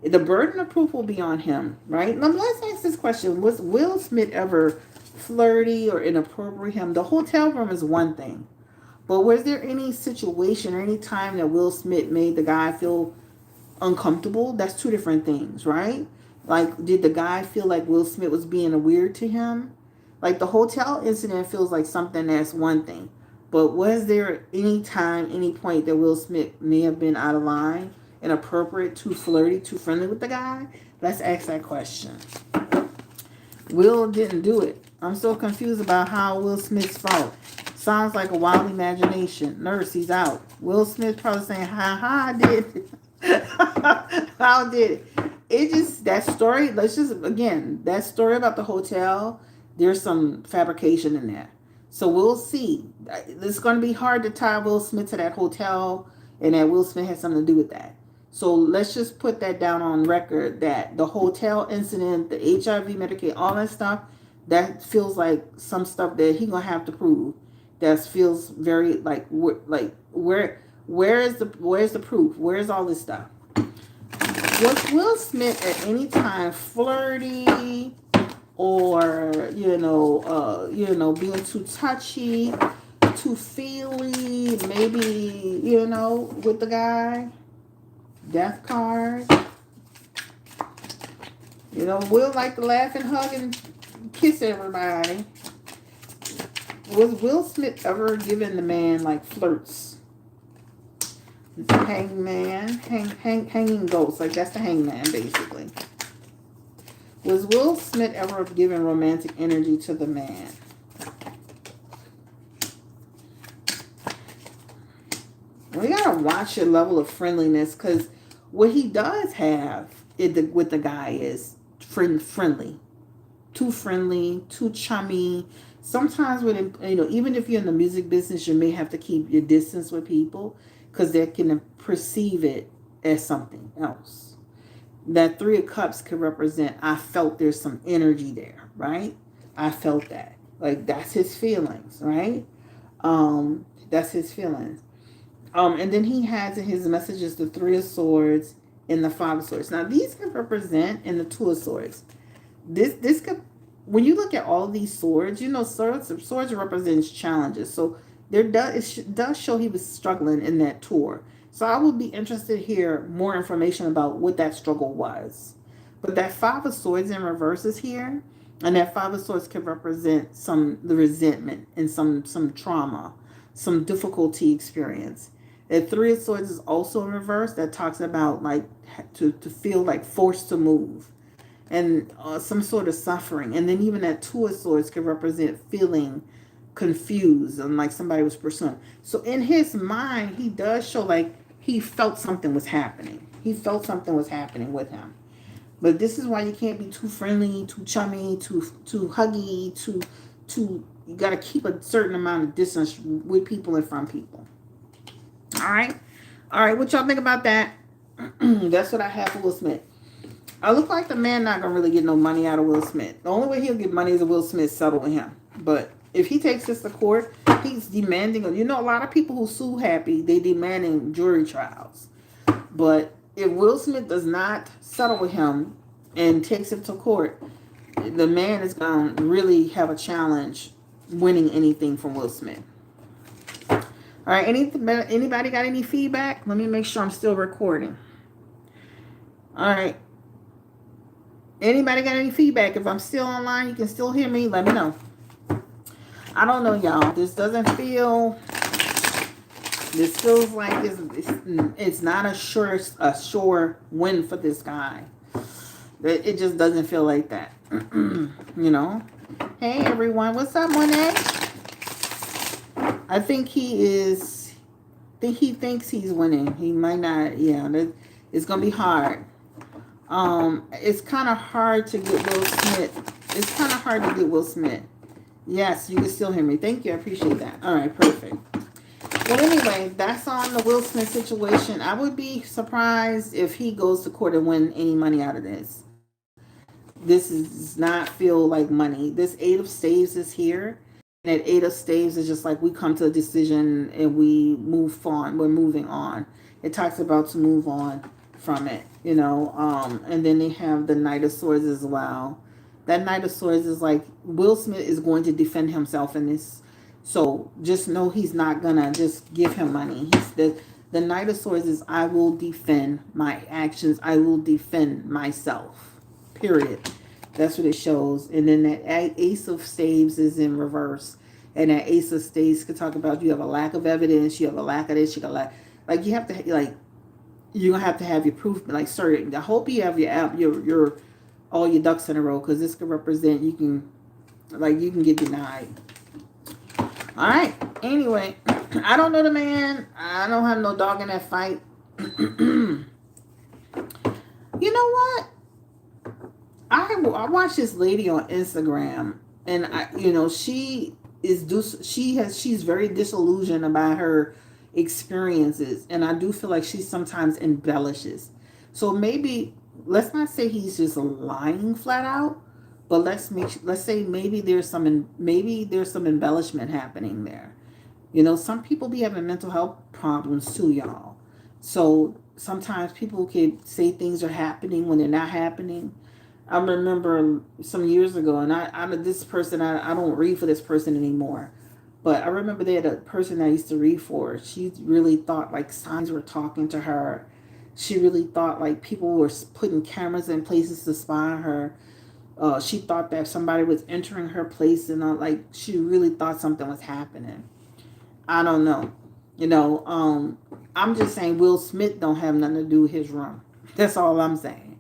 A: The burden of proof will be on him, right? Now let's ask this question. Was Will Smith ever flirty or inappropriate with him. The hotel room is one thing. But was there any situation or any time that Will Smith made the guy feel uncomfortable? That's two different things, right? Like, did the guy feel like Will Smith was being a weird to him? Like, the hotel incident feels like something that's one thing. But was there any time, any point that Will Smith may have been out of line, inappropriate, too flirty, too friendly with the guy? Let's ask that question. Will didn't do it. I'm so confused about how Will Smith's fault. Sounds like a wild imagination. Nurse, he's out. Will Smith probably saying, ha ha, I did it. How did it? It just, that story, let's just, again, that story about the hotel, there's some fabrication in there. So we'll see. It's going to be hard to tie Will Smith to that hotel and that Will Smith had something to do with that. So let's just put that down on record that the hotel incident, the HIV Medicaid, all that stuff, that feels like some stuff that he's going to have to prove. That feels very where's the proof? Where's all this stuff? Was Will Smith at any time flirty or being too touchy, too feely, maybe with the guy? Death card. Will like to laugh and hug and kiss everybody. Was Will Smith ever given the man like flirts? Hangman, hanging ghost, like that's the hangman basically. Was Will Smith ever given romantic energy to the man? We gotta watch your level of friendliness, because what he does have with the guy is friendly, too chummy. Sometimes when even if you're in the music business, you may have to keep your distance with people because they can perceive it as something else. That Three of Cups could represent, I felt there's some energy there, right? I felt that. Like, that's his feelings, right? That's his feelings. And then he has in his messages the Three of Swords and the Five of Swords. Now, these can represent in the Two of Swords. This could, when you look at all these swords, swords represents challenges. So it does show he was struggling in that tour. So I would be interested to hear more information about what that struggle was. But that Five of Swords in reverse is here. And that Five of Swords could represent the resentment and some trauma, some difficulty experience. That Three of Swords is also in reverse. That talks about like to feel like forced to move. And some sort of suffering. And then even that Two of Swords could represent feeling confused and like somebody was pursuing. So in his mind, he does show like he felt something was happening. He felt something was happening with him. But this is why you can't be too friendly, too chummy, too huggy, too you got to keep a certain amount of distance with people and from people. All right. What y'all think about that? That's what I have for Will Smith. I look like the man not going to really get no money out of Will Smith. The only way he'll get money is if Will Smith settle with him. But if he takes this to court, he's demanding, a lot of people who sue Happy, they demanding jury trials. But if Will Smith does not settle with him and takes it to court, the man is going to really have a challenge winning anything from Will Smith. All right, anybody got any feedback? Let me make sure I'm still recording. All right. Anybody got any feedback? If I'm still online, you can still hear me. Let me know. I don't know, y'all. This feels like it's not a sure win for this guy. It just doesn't feel like that. Hey, everyone. What's up, Monet? I think he thinks he's winning. He might not. Yeah, it's going to be hard. It's kind of hard to get Will Smith. Yes, you can still hear me. Thank you. I appreciate that. All right, perfect. Well, anyway, that's on the Will Smith situation. I would be surprised if he goes to court and win any money out of this. This does not feel like money. This Eight of Staves is here. And that Eight of Staves is just like we come to a decision and we move on. We're moving on. It talks about to move on from it, and then they have the Knight of Swords as well. That Knight of Swords is like Will Smith is going to defend himself in this. So just know he's not gonna just give him money. He's the Knight of Swords is I will defend my actions. I will defend myself. Period. That's what it shows. And then that Ace of Staves is in reverse. And that Ace of Staves could talk about you have a lack of evidence. You have a lack of this. You got like you have to like you're gonna have to have your proof. Like, sir, I hope you have your all your ducks in a row, because this could represent you can get denied. All right. Anyway, I don't know the man. I don't have no dog in that fight. You know what? I watched this lady on Instagram, and she's very disillusioned about her experiences, and I do feel like she sometimes embellishes. So maybe let's not say he's just lying flat out, but let's say maybe there's some embellishment happening there. Some people be having mental health problems too, y'all. So sometimes people can say things are happening when they're not happening. I remember some years ago, and I'm this person, I don't read for this person anymore. But I remember they had a person I used to read for. She really thought like signs were talking to her. She really thought like people were putting cameras in places to spy on her. She thought that somebody was entering her place, and like she really thought something was happening. I don't know. I'm just saying Will Smith don't have nothing to do with his room. That's all I'm saying.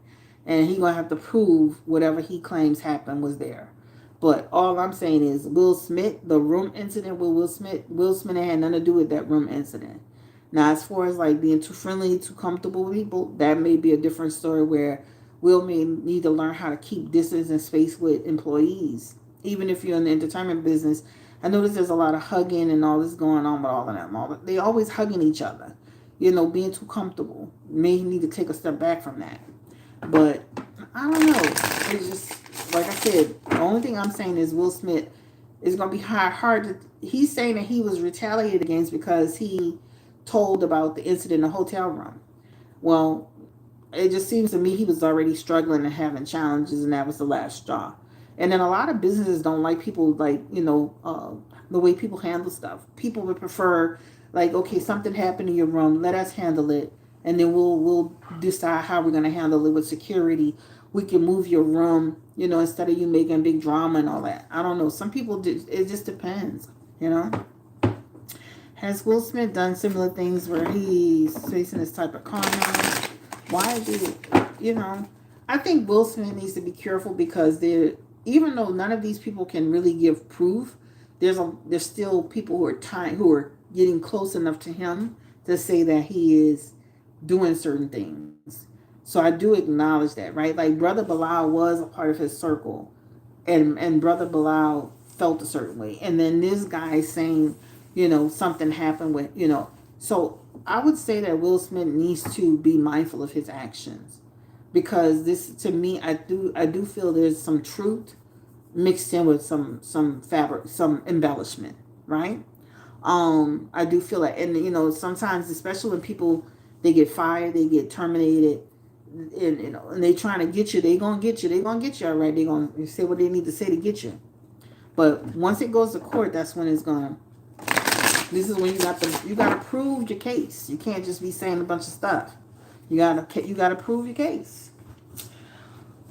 A: And he gonna have to prove whatever he claims happened was there. But all I'm saying is Will Smith, the room incident with Will Smith had nothing to do with that room incident. Now, as far as like being too friendly, too comfortable with people, that may be a different story where Will may need to learn how to keep distance and space with employees. Even if you're in the entertainment business, I notice there's a lot of hugging and all this going on with all of them. They always hugging each other. Being too comfortable. May need to take a step back from that. But I don't know. It's just, like I said, the only thing I'm saying is Will Smith is going to be hard to... He's saying that he was retaliated against because he told about the incident in the hotel room. Well, it just seems to me he was already struggling and having challenges, and that was the last straw. And then a lot of businesses don't like people the way people handle stuff. People would prefer like, okay, something happened in your room, let us handle it, and then we'll decide how we're going to handle it with security. We can move your room, instead of you making big drama and all that. I don't know. Some people do. It just depends, Has Will Smith done similar things where he's facing this type of karma? Why I think Will Smith needs to be careful because even though none of these people can really give proof, there's still people who are getting close enough to him to say that he is doing certain things. So I do acknowledge that, right? Like Brother Bilal was a part of his circle, and Brother Bilal felt a certain way, and then this guy saying, something happened with, So I would say that Will Smith needs to be mindful of his actions, because this, to me, I do feel there's some truth mixed in with some fabric, some embellishment, right? I do feel like, and sometimes, especially when people, they get fired, they get terminated, and they trying to get you, they gonna get you, all right. They gonna say what they need to say to get you. But once it goes to court, that's when it's gonna. This is when you gotta prove your case. You can't just be saying a bunch of stuff. You gotta prove your case.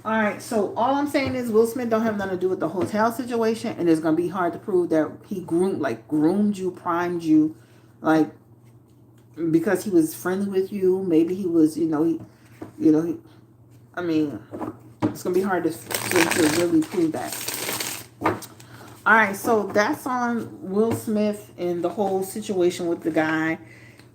A: All right, so all I'm saying is Will Smith don't have nothing to do with the hotel situation, and it's gonna be hard to prove that he groomed you, primed you, like because he was friendly with you. Maybe he was, I mean, it's gonna be hard to really prove that. All right, so that's on Will Smith and the whole situation with the guy.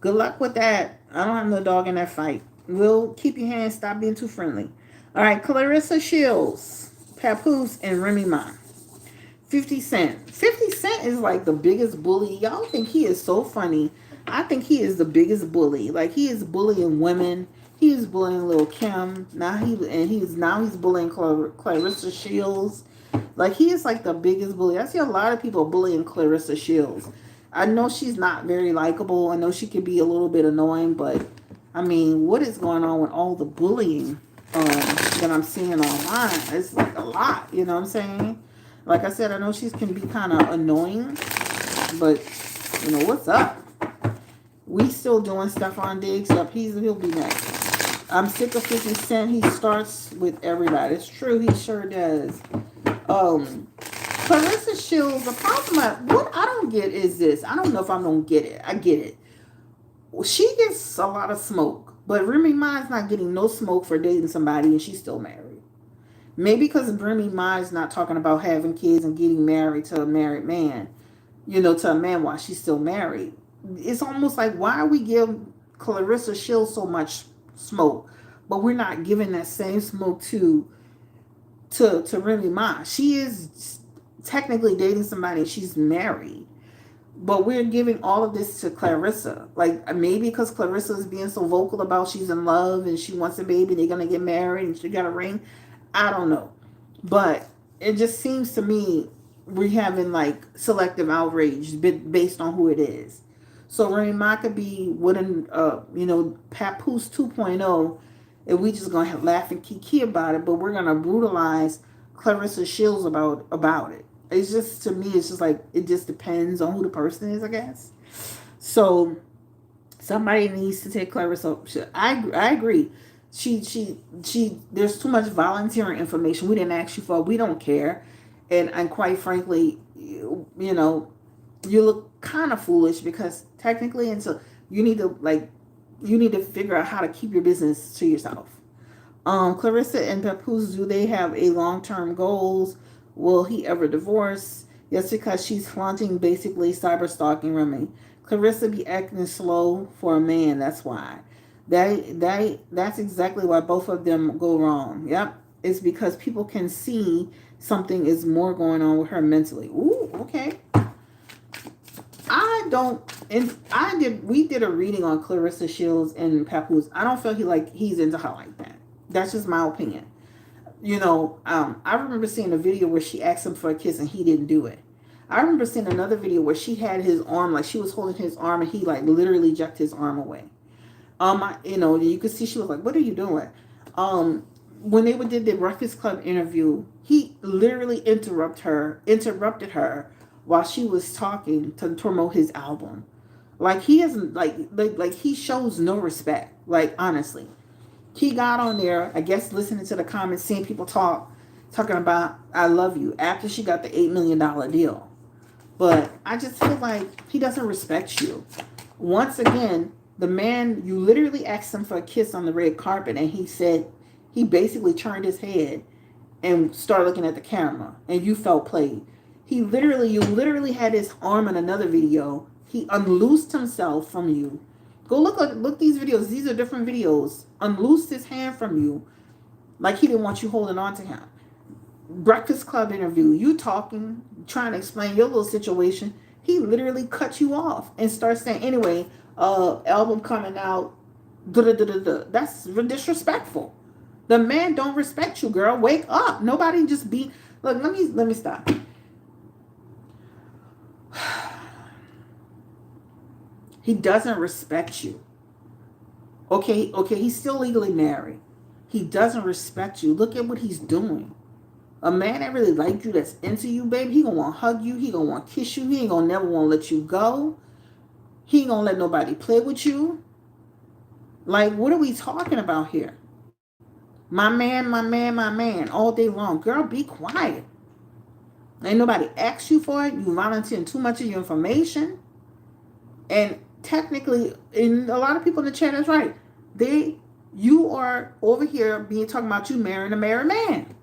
A: Good luck with that. I don't have no dog in that fight. Will, keep your hands. Stop being too friendly. All right, Clarissa Shields, Papoose, and Remy Ma. 50 Cent. 50 Cent is like the biggest bully. Y'all think he is so funny. I think he is the biggest bully. Like, he is bullying women. He is bullying Lil Kim. Now he's bullying Clarissa Shields. Like, he is like the biggest bully. I see a lot of people bullying Clarissa Shields. I know she's not very likable. I know she can be a little bit annoying, but I mean, what is going on with all the bullying? that I'm seeing online. It's like a lot, you know what I'm saying? Like I said, I know she can be kind of annoying, but you know what's up? We still doing Stefon Diggs up. He'll be next. I'm sick of 50 Cent. He starts with everybody. It's true. He sure does. Clarissa Shields. The problem, what I don't get is this. I don't know if I don't get it. I get it. She gets a lot of smoke, but Remy Ma's not getting no smoke for dating somebody, and she's still married. Maybe because Remy Ma's not talking about having kids and getting married to a married man. You know, to a man while she's still married. It's almost like, why we give Clarissa Shields so much smoke, but we're not giving that same smoke to Remy Ma. She is technically dating somebody, she's married, but we're giving all of this to Clarissa. Like, maybe because Clarissa is being so vocal about she's in love and she wants a baby, they're gonna get married and she got a ring. I don't know, but it just seems to me we're having like selective outrage based on who it is. So Remy Ma could be with Papoose 2.0, and we just gonna laugh and kiki about it, but we're gonna brutalize Clarissa Shields about it. It's just, to me, it's just like, it just depends on who the person is, I guess. So somebody needs to take Clarissa. I agree. She. There's too much volunteering information we didn't ask you for. We don't care, and quite frankly, you look kind of foolish because technically, and so you need to figure out how to keep your business to yourself. Clarissa and Papoose, do they have a long-term goals? Will he ever divorce? Yes, because she's flaunting, basically cyber stalking Remy. Clarissa be acting slow for a man. That's why. That's exactly why both of them go wrong. Yep, it's because people can see something is more going on with her mentally. Ooh, okay. We did a reading on Clarissa Shields and Papoose. I don't feel he's into her like that. That's just my opinion. I remember seeing a video where she asked him for a kiss and he didn't do it. I remember seeing another video where she had his arm, like she was holding his arm and he like literally jerked his arm away. You could see she was like, "What are you doing?" When they did the Breakfast Club interview, he literally interrupted her while she was talking to promote his album. Like, he isn't like he shows no respect. Like, honestly. He got on there, I guess, listening to the comments, seeing people talking about "I love you" after she got the $8 million deal. But I just feel like he doesn't respect you. Once again, the man, you literally asked him for a kiss on the red carpet, and he basically turned his head and started looking at the camera, and you felt played. You literally had his arm in another video. He unloosed himself from you. Go look these videos. These are different videos. Unloosed his hand from you, like he didn't want you holding on to him. Breakfast Club interview. You talking, trying to explain your little situation. He literally cut you off and starts saying, "Anyway, album coming out. That's disrespectful. The man don't respect you, girl. Wake up. Nobody just be. Look, let me stop. He doesn't respect you. Okay, he's still legally married. He doesn't respect you. Look at what he's doing. A man that really like you, that's into you, baby, he gonna want to hug you. He gonna want to kiss you. He ain't gonna never want to let you go. He ain't gonna let nobody play with you. Like, what are we talking about here? My man, all day long. Girl, be quiet. Ain't nobody asked you for it. You volunteering too much of your information. And technically, and a lot of people in the chat is right. You are over here talking about you marrying a married man.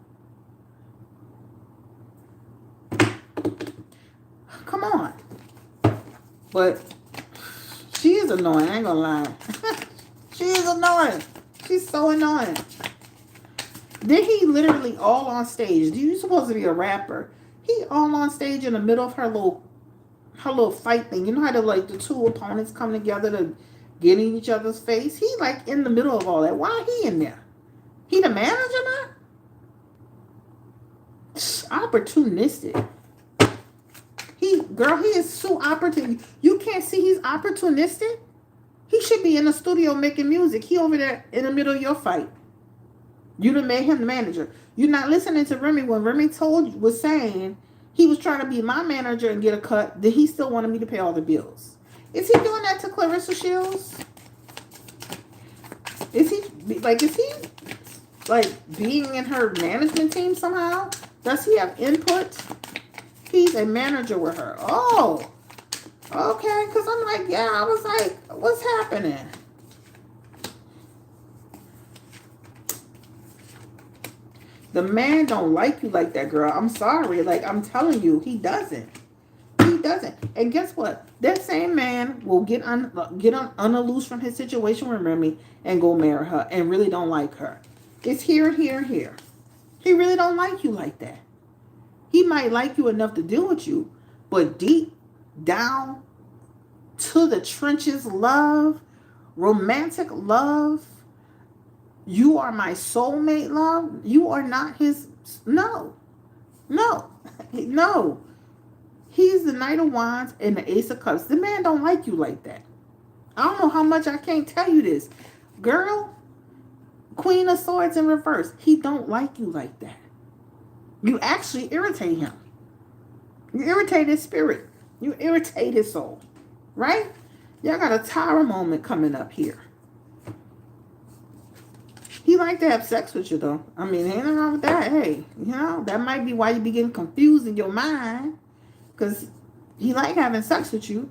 A: Come on. But she is annoying, I ain't gonna lie. She is annoying. She's so annoying. Then he literally all on stage. You supposed to be a rapper. He all on stage in the middle of her little fight thing. You know how the two opponents come together to get in each other's face? He like in the middle of all that. Why he in there? He the manager now? Opportunistic. He is so opportunistic. You can't see he's opportunistic? He should be in the studio making music. He over there in the middle of your fight. You done made him the manager. You're not listening to Remy when Remy was saying he was trying to be my manager and get a cut. Then he still wanted me to pay all the bills. Is he doing that to Clarissa Shields? Is he like being in her management team somehow? Does he have input? He's a manager with her. Oh, okay. Because I'm like, yeah, I was like, what's happening? The man don't like you like that, girl. I'm sorry. Like, I'm telling you, he doesn't. He doesn't. And guess what? That same man will get unloose from his situation with Remy and go marry her and really don't like her. It's here, here, here. He really don't like you like that. He might like you enough to deal with you, but deep down to the trenches love, romantic love, you are my soulmate love, you are not his. No. He's the Knight of Wands and the Ace of Cups. The man don't like you like that. I don't know how much I can't tell you this. Girl, Queen of Swords in reverse. He don't like you like that. You actually irritate him. You irritate his spirit. You irritate his soul. Right? Y'all got a tower moment coming up here. He like to have sex with you, though. I mean, ain't nothing wrong with that. Hey, you know, that might be why you be getting confused in your mind. Because he like having sex with you.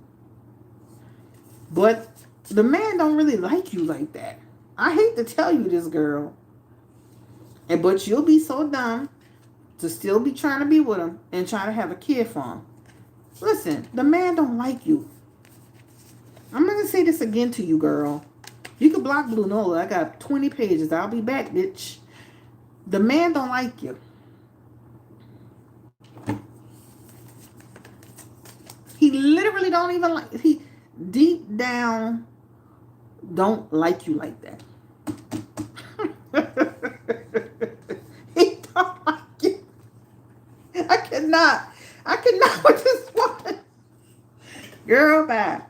A: But the man don't really like you like that. I hate to tell you this, girl. But you'll be so dumb to still be trying to be with him and try to have a kid for him. Listen, the man don't like you. I'm going to say this again to you, girl. You can block Blue Nola. I got 20 pages. I'll be back, bitch. The man don't like you. He literally don't even like, he deep down don't like you like that. He don't like you. I cannot with this woman. Girl, bye.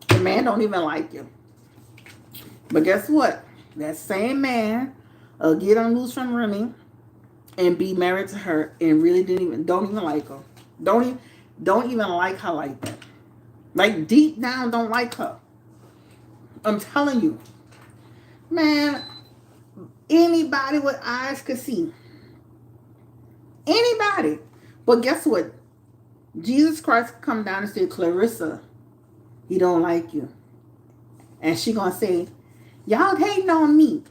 A: The man don't even like you. But guess what? That same man will get on loose from Remy and be married to her and really don't even like her. Don't even like her like that. Like deep down don't like her. I'm telling you. Man, anybody with eyes could see. Anybody. But guess what? Jesus Christ come down and say, Clarissa, he don't like you. And she gonna say, y'all hating on me.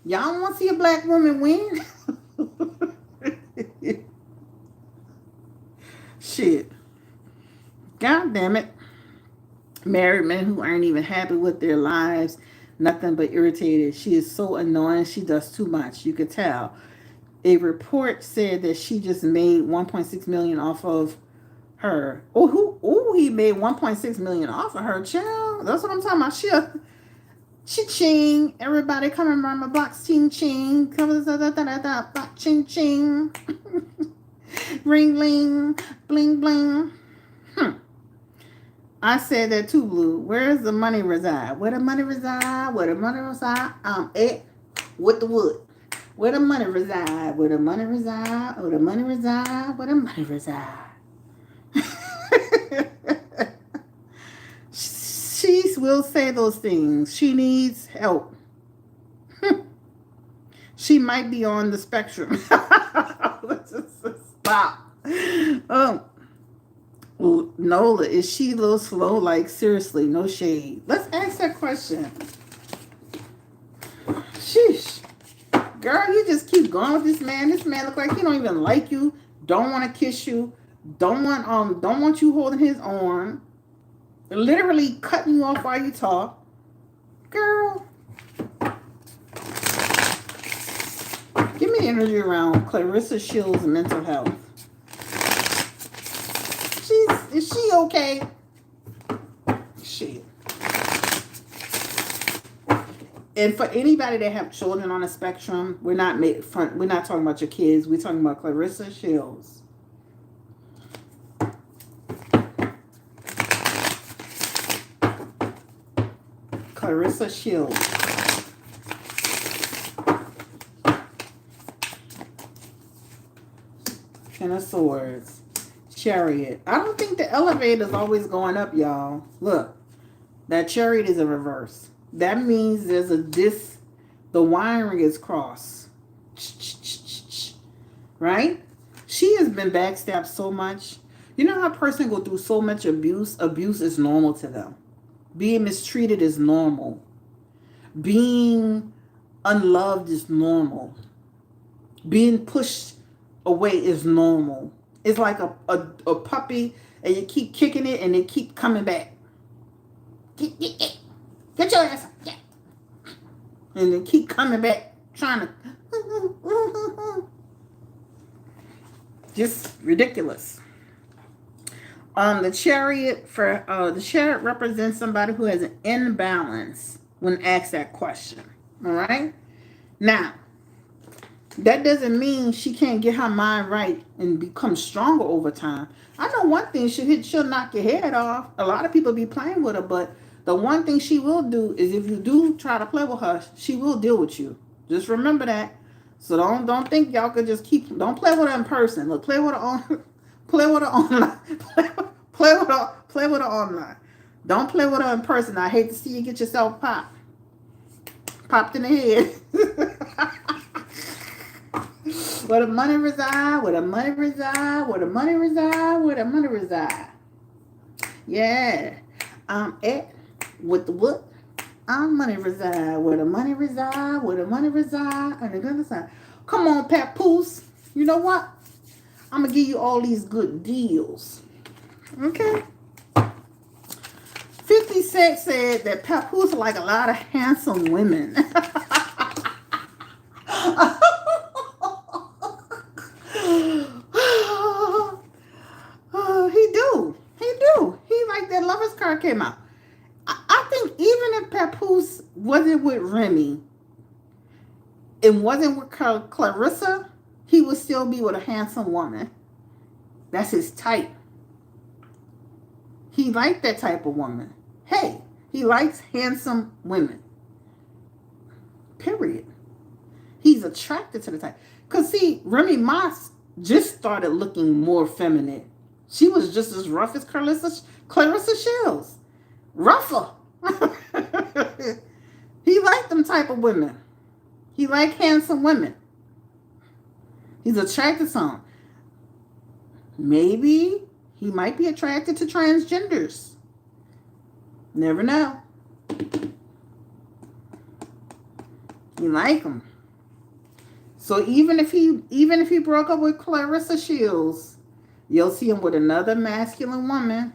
A: Y'all want to see a black woman win? Shit. God damn it. Married men who aren't even happy with their lives. Nothing but irritated. She is so annoying. She does too much. You could tell. A report said that she just made $1.6 million off of her. He made $1.6 million off of her, child. That's what I'm talking about. Ching. Everybody coming around my box. Ching ching. Ching ching. Ring ling. Bling bling. I said that too, Blue. Where's the money reside? Where the money reside? Where the money reside? I'm at with the wood. Where the money reside? Where the money reside? Where the money reside? Where the money reside? She will say those things. She needs help. She might be on the spectrum. Let's just stop. Nola, is she a little slow? Like, seriously, no shade. Let's ask that question. Sheesh. Girl, you just keep going with this man. This man look like he don't even like you. Don't want to kiss you. Don't want you holding his arm. Literally cutting you off while you talk. Girl. Give me energy around Clarissa Shields' mental health. Is she okay? Shit. And for anybody that have children on the spectrum, we're not talking about your kids. We're talking about Clarissa Shields. Clarissa Shields. Ten of Swords. Chariot. I don't think the elevator is always going up, y'all. Look. That chariot is in reverse. That means there's a the wiring is crossed. Right? She has been backstabbed so much. You know how a person go through so much abuse? Abuse is normal to them. Being mistreated is normal. Being unloved is normal. Being pushed away is normal. It's like a puppy and you keep kicking it and they keep coming back. Get your ass up. Yeah. And they keep coming back trying to just ridiculous. The chariot represents somebody who has an imbalance when asked that question. All right? Now, that doesn't mean she can't get her mind right and become stronger over time. I know one thing, she'll knock your head off. A lot of people be playing with her, but the one thing she will do is if you do try to play with her, she will deal with you. Just remember that. So don't think y'all could just don't play with her in person. Look, play with her online. play with her online. Don't play with her in person. I hate to see you get yourself popped in the head. Where the money reside, where the money reside, where the money reside, where the money reside. Yeah. I'm at with the what? I'm money reside, where the money reside, where the money reside, on the other side. Come on, Papoose. You know what? I'm going to give you all these good deals. Okay? 50 Cent said that Papoose like a lot of handsome women. He like that Lovers card came out. I think even if Papoose wasn't with Remy and wasn't with Clarissa, he would still be with a handsome woman. That's his type. He liked that type of woman. Hey, he likes handsome women. Period. He's attracted to the type. Because see, Remy Moss just started looking more feminine. She was just as rough as Clarissa Shields. Rougher. He liked them type of women. He liked handsome women. He's attracted to them. Maybe he might be attracted to transgenders. Never know. You like them. So even if he broke up with Clarissa Shields, you'll see him with another masculine woman.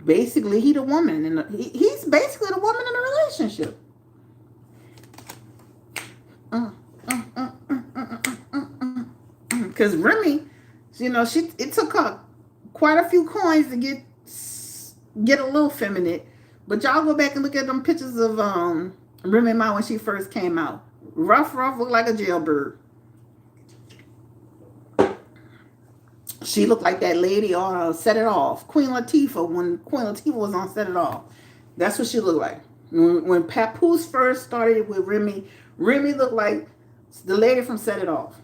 A: Basically, he's the woman, and he's basically the woman in the relationship. Because Remy, you know, it took her quite a few coins to get a little feminine. But y'all go back and look at them pictures of Remy Ma when she first came out. Rough, looked like a jailbird. She looked like that lady on Set It Off. Queen Latifah, when Queen Latifah was on Set It Off. That's what she looked like. When Papoose first started with Remy looked like the lady from Set It Off.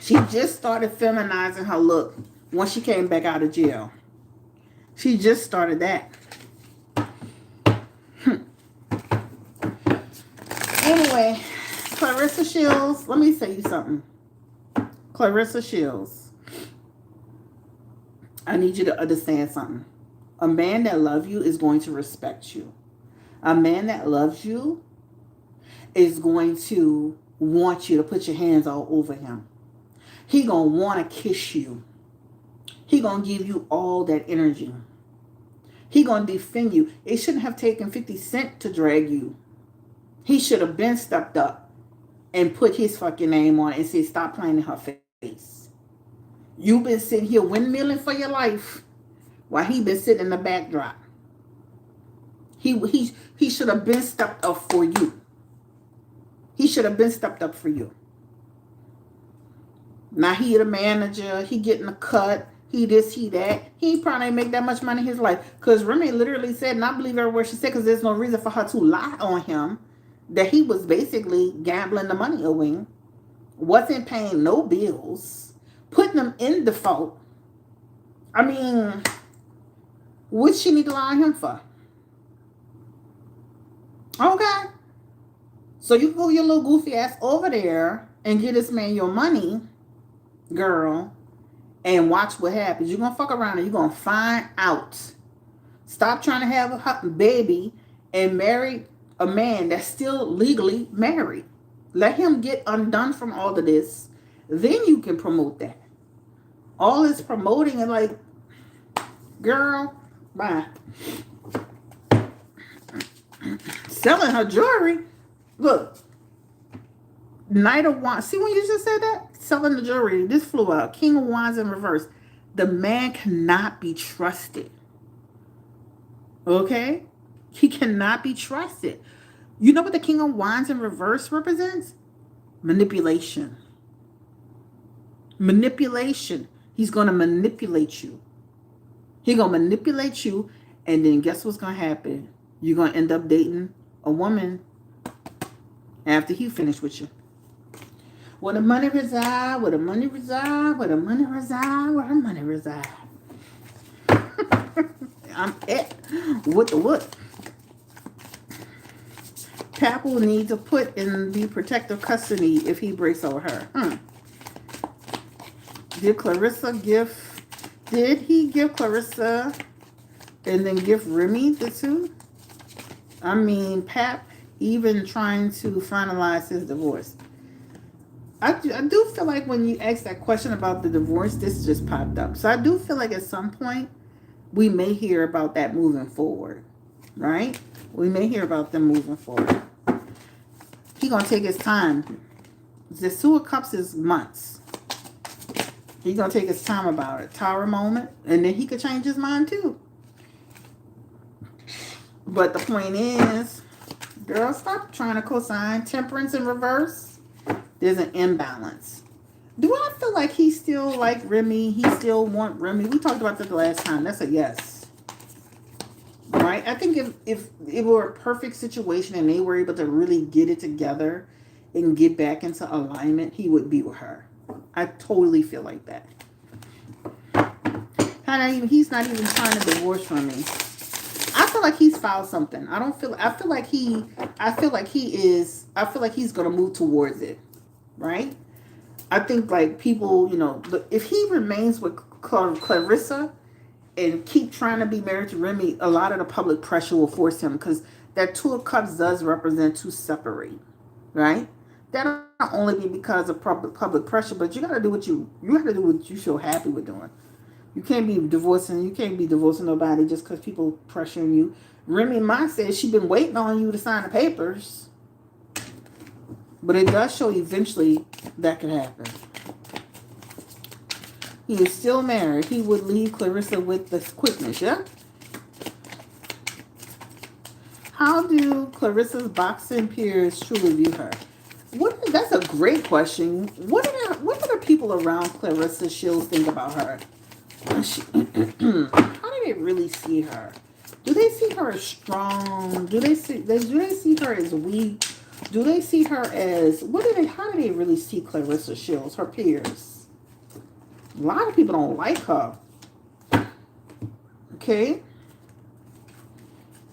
A: She just started feminizing her look once she came back out of jail. She just started that. Anyway, Clarissa Shields, let me say you something. Clarissa Shields. I need you to understand something. A man that loves you is going to respect you. A man that loves you is going to want you to put your hands all over him. He going to want to kiss you. He going to give you all that energy. He going to defend you. It shouldn't have taken 50 Cent to drag you. He should have been stepped up and put his fucking name on it and said, stop playing in her face. You've been sitting here windmilling for your life while he been sitting in the backdrop. He should have been stepped up for you. He should have been stepped up for you. Now he the manager. He getting a cut. He this, he that. He probably ain't make that much money in his life. Because Remy literally said, and I believe every word she said, because there's no reason for her to lie on him, that he was basically gambling the money away, wasn't paying no bills, putting them in default. I mean, what she need to lie on him for? Okay. So you go your little goofy ass over there and get this man your money, girl, and watch what happens. You're going to fuck around and you're going to find out. Stop trying to have a baby and marry a man that's still legally married. Let him get undone from all of this. Then you can promote that. All this promoting and like, girl, bye. Selling her jewelry. Look. Knight of Wands. See when you just said that? Selling the jewelry. This flew out. King of Wands in reverse. The man cannot be trusted. Okay? He cannot be trusted. You know what the King of Wands in reverse represents? Manipulation. Manipulation. He's going to manipulate you. He's going to manipulate you, and then guess what's going to happen? You're going to end up dating a woman after he finished with you. Where the money reside, where the money reside, where the money reside, where the money reside. I'm it. What the what? Pap will need to put in the protective custody if he breaks over her. Did Clarissa give... Did he give Clarissa and then give Remy the two? I mean, Pap even trying to finalize his divorce. I do feel like when you ask that question about the divorce, this just popped up. So I do feel like at some point we may hear about that moving forward, right? We may hear about them moving forward. He gonna take his time. The Two of Cups is months. He gonna take his time about it. Tower moment, and then he could change his mind too. But the point is, girl, stop trying to co-sign. Temperance in reverse. There's an imbalance. Do I feel like he still like Remy? He still want Remy? We talked about that the last time. That's a yes. Right? I think if it were a perfect situation and they were able to really get it together and get back into alignment, he would be with her. I totally feel like that. He's not even trying to divorce from me. I feel like he's filed something. I feel like he's gonna move towards it. Right? I think like people, you know, if he remains with Clarissa and keep trying to be married to Remy, a lot of the public pressure will force him, because that Two of Cups does represent to separate, right? That'll not only be because of public pressure, but you gotta do what you gotta do what you feel happy with doing. You can't be divorcing nobody just because people pressuring you. Remy Ma says she's been waiting on you to sign the papers. But it does show eventually that could happen. He is still married. He would leave Clarissa with the quickness, yeah? How do Clarissa's boxing peers truly view her? That's a great question. What do the people around Clarissa Shields think about her? How do they really see her? Do they see her as strong? Do they see her as weak? Do they see her as... How do they really see Clarissa Shields, her peers? A lot of people don't like her. Okay?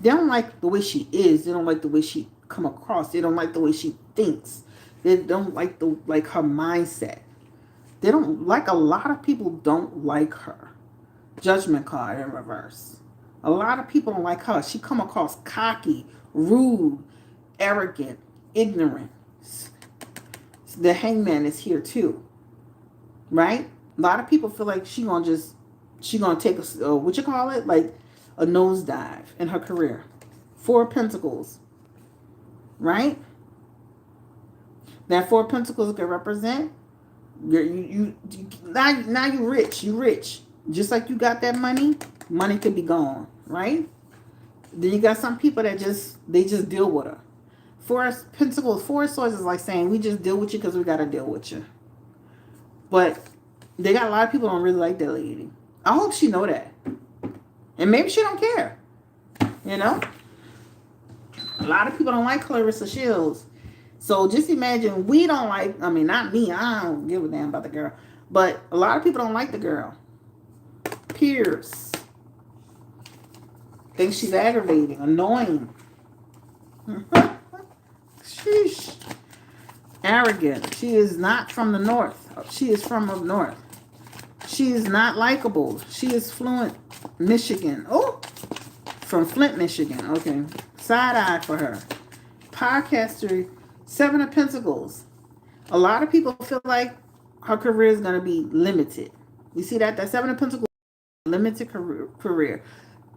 A: They don't like the way she is. They don't like the way she come across. They don't like the way she thinks. They don't like her mindset. They don't like... A lot of people don't like her. Judgment card in reverse. A lot of people don't like her. She come across cocky, rude, arrogant, ignorant. The Hangman is here too, right? A lot of people feel like she gonna take a what you call it, like a nosedive in her career. Four of Pentacles, right? That Four of Pentacles can represent you now you rich. You rich, just like you got that money. Money could be gone, right? Then you got some people that just deal with her. Four of Pentacles, Four of Swords is like saying, we just deal with you because we got to deal with you. But they got a lot of people don't really like that lady. I hope she know that. And maybe she don't care. You know? A lot of people don't like Clarissa Shields. So just imagine we don't like, I mean, not me. I don't give a damn about the girl. But a lot of people don't like the girl. Pierce. Think she's aggravating, annoying. Sheesh. Arrogant. She is not from the north. She is from up north. She is not likable. She is fluent Michigan. Oh, from Flint, Michigan. Okay. Side eye for her. Podcaster, 7 of Pentacles. A lot of people feel like her career is going to be limited. You see that? That 7 of Pentacles, limited career.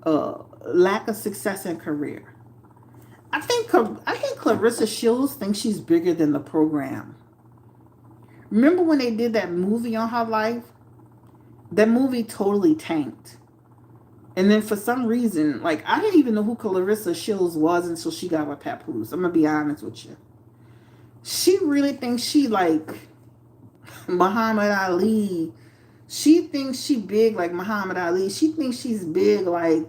A: Lack of success in career. I think Clarissa Shields thinks she's bigger than the program. Remember when they did that movie on her life? That movie totally tanked. And then for some reason, like, I didn't even know who Clarissa Shields was until she got with Papoose. I'm going to be honest with you. She really thinks she like Muhammad Ali. She thinks she big like Muhammad Ali. She thinks she's big like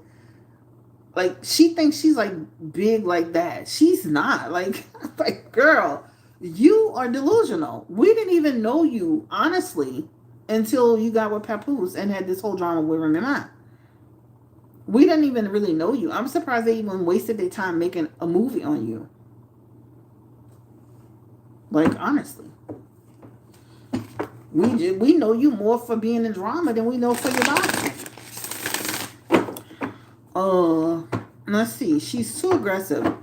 A: she thinks she's like big like that. She's not. Like girl, you are delusional. We didn't even know you, honestly, until you got with Papoose and had this whole drama with Remy. We didn't even really know you. I'm surprised they even wasted their time making a movie on you. Like, honestly. We know you more for being in drama than we know for your body. Let's see. She's too aggressive.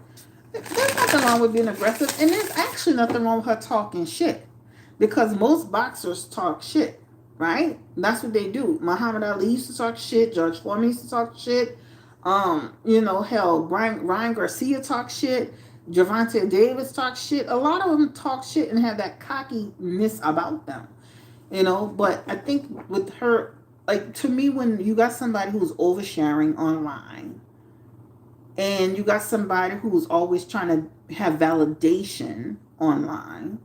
A: There's nothing wrong with being aggressive. And there's actually nothing wrong with her talking shit. Because most boxers talk shit. Right? That's what they do. Muhammad Ali used to talk shit. George Foreman used to talk shit. Hell, Ryan Garcia talk shit. Gervonta Davis talk shit. A lot of them talk shit and have that cockiness about them. But I think with her, like, to me, when you got somebody who's oversharing online and you got somebody who's always trying to have validation online,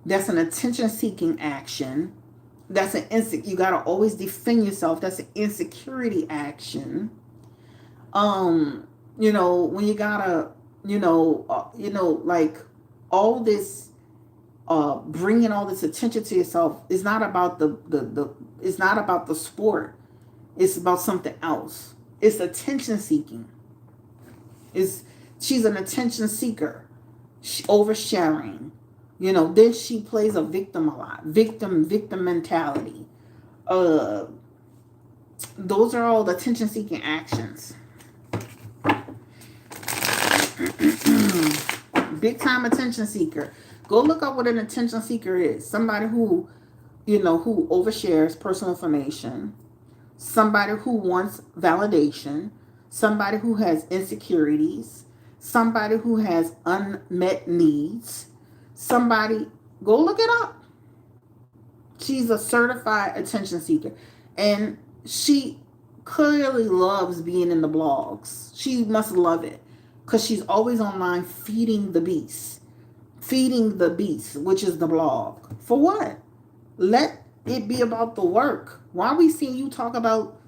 A: that's an attention-seeking action. That's you got to always defend yourself. That's an insecurity action. When you gotta, like all this, bringing all this attention to yourself is not about it's not about the sport. It's about something else. It's attention seeking. She's an attention seeker. Oversharing. Then she plays a victim a lot. Victim mentality. Those are all the attention-seeking actions. Big time attention seeker. Go look up what an attention seeker is. Somebody who, who overshares personal information. Somebody who wants validation. Somebody who has insecurities. Somebody who has unmet needs. Somebody, go look it up. She's a certified attention seeker. And she clearly loves being in the blogs. She must love it. Because she's always online feeding the beast. Feeding the beast, which is the blog. For what? Let it be about the work. Why are we seeing you talk about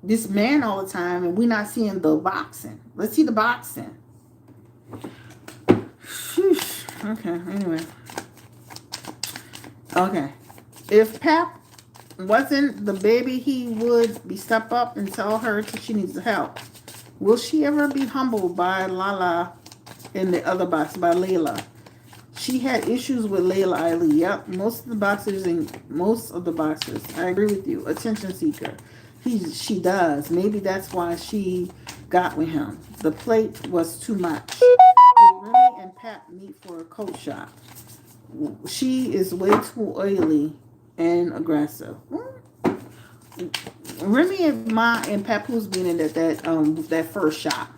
A: this man all the time and we're not seeing the boxing? Let's see the boxing. Okay, anyway. Okay. If Pap wasn't the baby he would be step up and tell her that she needs help. Will she ever be humbled by Lala in the other box, by Layla? She had issues with Layla Ali. Yep, most of the boxers. I agree with you. Attention seeker. She does. Maybe that's why she got with him. The plate was too much. Remy and Pat meet for a coat shop. She is way too oily and aggressive. Remy and Papoose being in that first shop.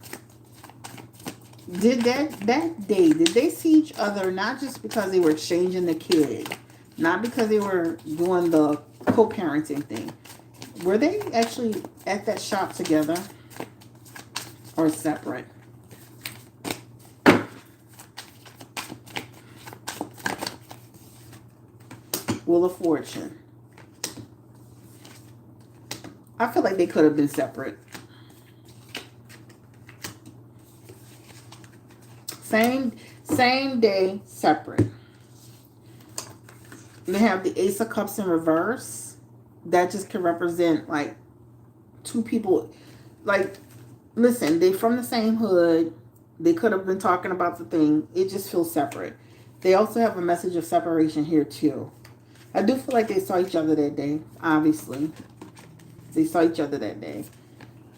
A: Did they see each other not just because they were exchanging the kid, not because they were doing the co-parenting thing? Were they actually at that shop together or separate? Wheel of Fortune. I feel like they could have been separate. Same day, separate. They have the Ace of Cups in reverse. That just can represent like two people. Like, listen, they from the same hood. They could have been talking about the thing. It just feels separate. They also have a message of separation here too. I do feel like they saw each other that day. Obviously, they saw each other that day.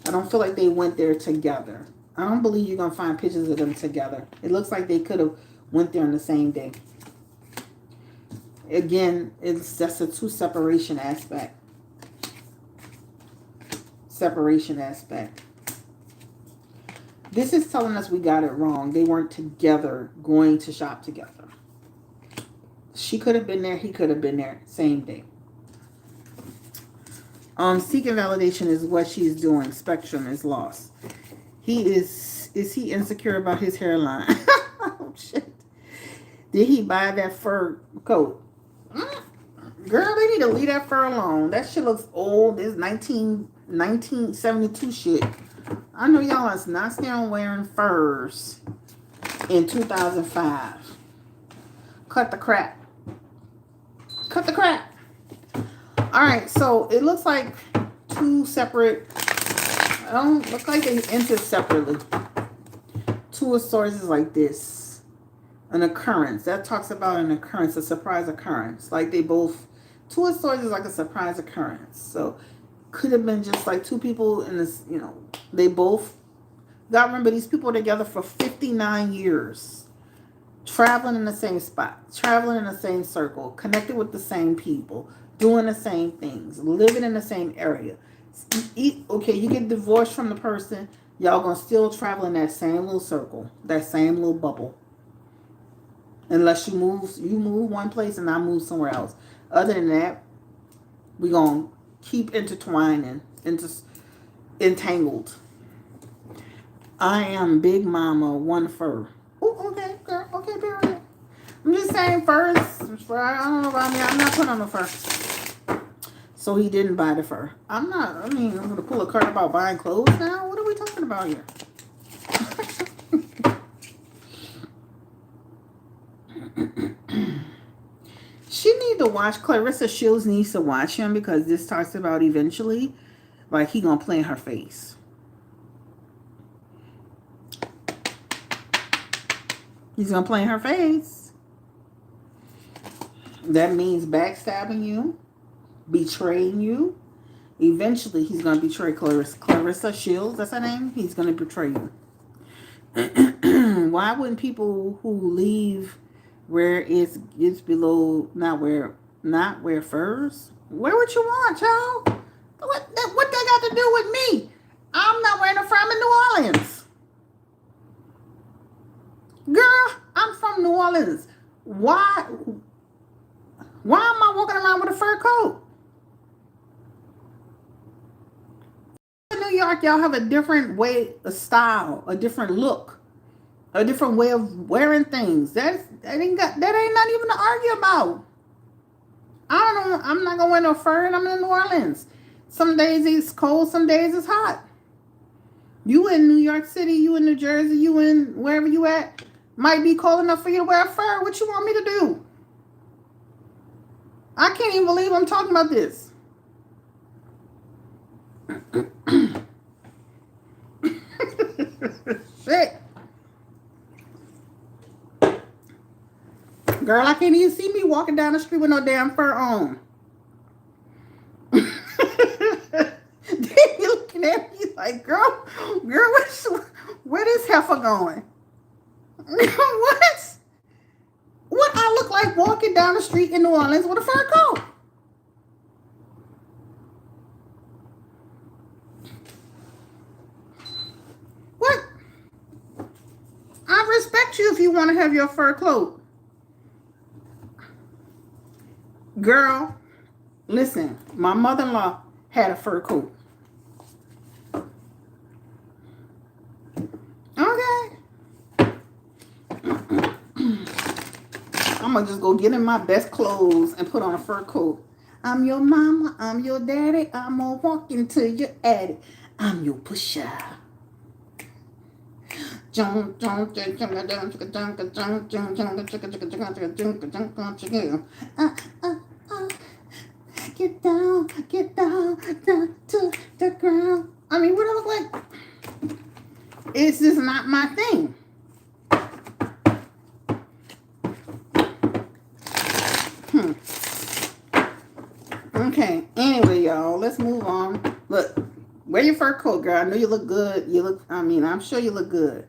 A: I don't feel like they went there together. I don't believe you're going to find pictures of them together. It looks like they could have went there on the same day. Again, that's a two separation aspect. Separation aspect. This is telling us we got it wrong. They weren't together going to shop together. She could have been there. He could have been there. Same day. Seeking validation is what she's doing. Spectrum is lost. Is he insecure about his hairline? Oh, shit. Did he buy that fur coat? Girl, they need to leave that fur alone. That shit looks old. It's 1972 shit. I know y'all is not still wearing furs in 2005. Cut the crap. Cut the crap. Alright, so it looks like two separate. I don't look like they entered separately. Two of Swords is like this. An occurrence. That talks about an occurrence, a surprise occurrence. Like they both. Two of Swords is like a surprise occurrence. So could have been just like two people in this, you know, they both. God, remember these people together for 59 years. Traveling in the same spot. Traveling in the same circle. Connected with the same people. Doing the same things. Living in the same area. Okay, you get divorced from the person. Y'all gonna still travel in that same little circle. That same little bubble. Unless you move one place and I move somewhere else. Other than that, we gonna keep intertwining, entangled. I am Big Mama, one fur. Oh, okay, girl. Okay, period. I'm just saying furs. I don't know about me. I'm not putting on the fur. So he didn't buy the fur. I'm going to pull a card about buying clothes now. What are we talking about here? She need to watch. Clarissa Shields needs to watch him because this talks about eventually, like he gonna play in her face. He's gonna play in her face. That means backstabbing you, betraying you. Eventually, he's gonna betray Clarissa. Clarissa Shields, that's her name. He's gonna betray you. Why wouldn't people who leave where it's below not wear furs? Where would you want, child? What that got to do with me? I'm not wearing a fur. I'm in New Orleans. Girl, I'm from New Orleans. Why am I walking around with a fur coat? In New York, y'all have a different way of style, a different look, a different way of wearing things. That ain't not even to argue about. I don't know. I'm not gonna wear no fur, and I'm in New Orleans. Some days it's cold, some days it's hot. You in New York City, you in New Jersey, you in wherever you at, might be cold enough for you to wear a fur. What you want me to do? I can't even believe I'm talking about this. Shit. Girl, I can't even see me walking down the street with no damn fur on. They looking at me like, girl, where this heifer going? What? What I look like walking down the street in New Orleans with a fur coat? What? I respect you if you want to have your fur coat. Girl, listen, my mother-in-law had a fur coat. Okay. I'm going to just go get in my best clothes and put on a fur coat. I'm your mama, I'm your daddy, I'm gonna walk into your attic. I'm your pusher. Get down to the ground. I mean, what I look like? It's just not my thing. Okay. Anyway, y'all, let's move on. Look, wear your fur coat, girl. I know you look good. I'm sure you look good.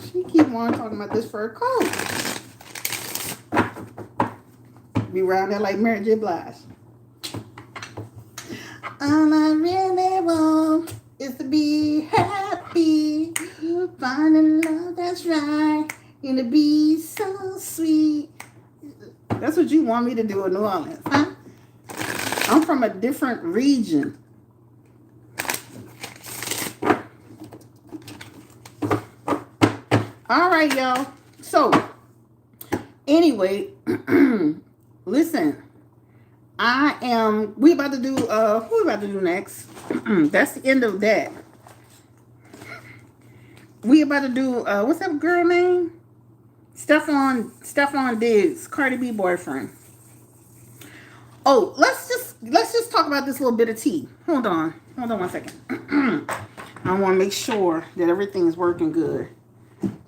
A: She keep on talking about this fur coat. Be around there like Mary J. Blige. All I really want is to be happy, finding love that's right, and to be so sweet. That's what you want me to do in New Orleans, huh? I'm from a different region. All right, y'all. So, anyway, listen. We about to do, who we about to do next? That's the end of that. We about to do, what's that girl name? Stefon Diggs, Cardi B boyfriend. Oh, let's just talk about this little bit of tea. Hold on 1 second. I want to make sure that everything's working good.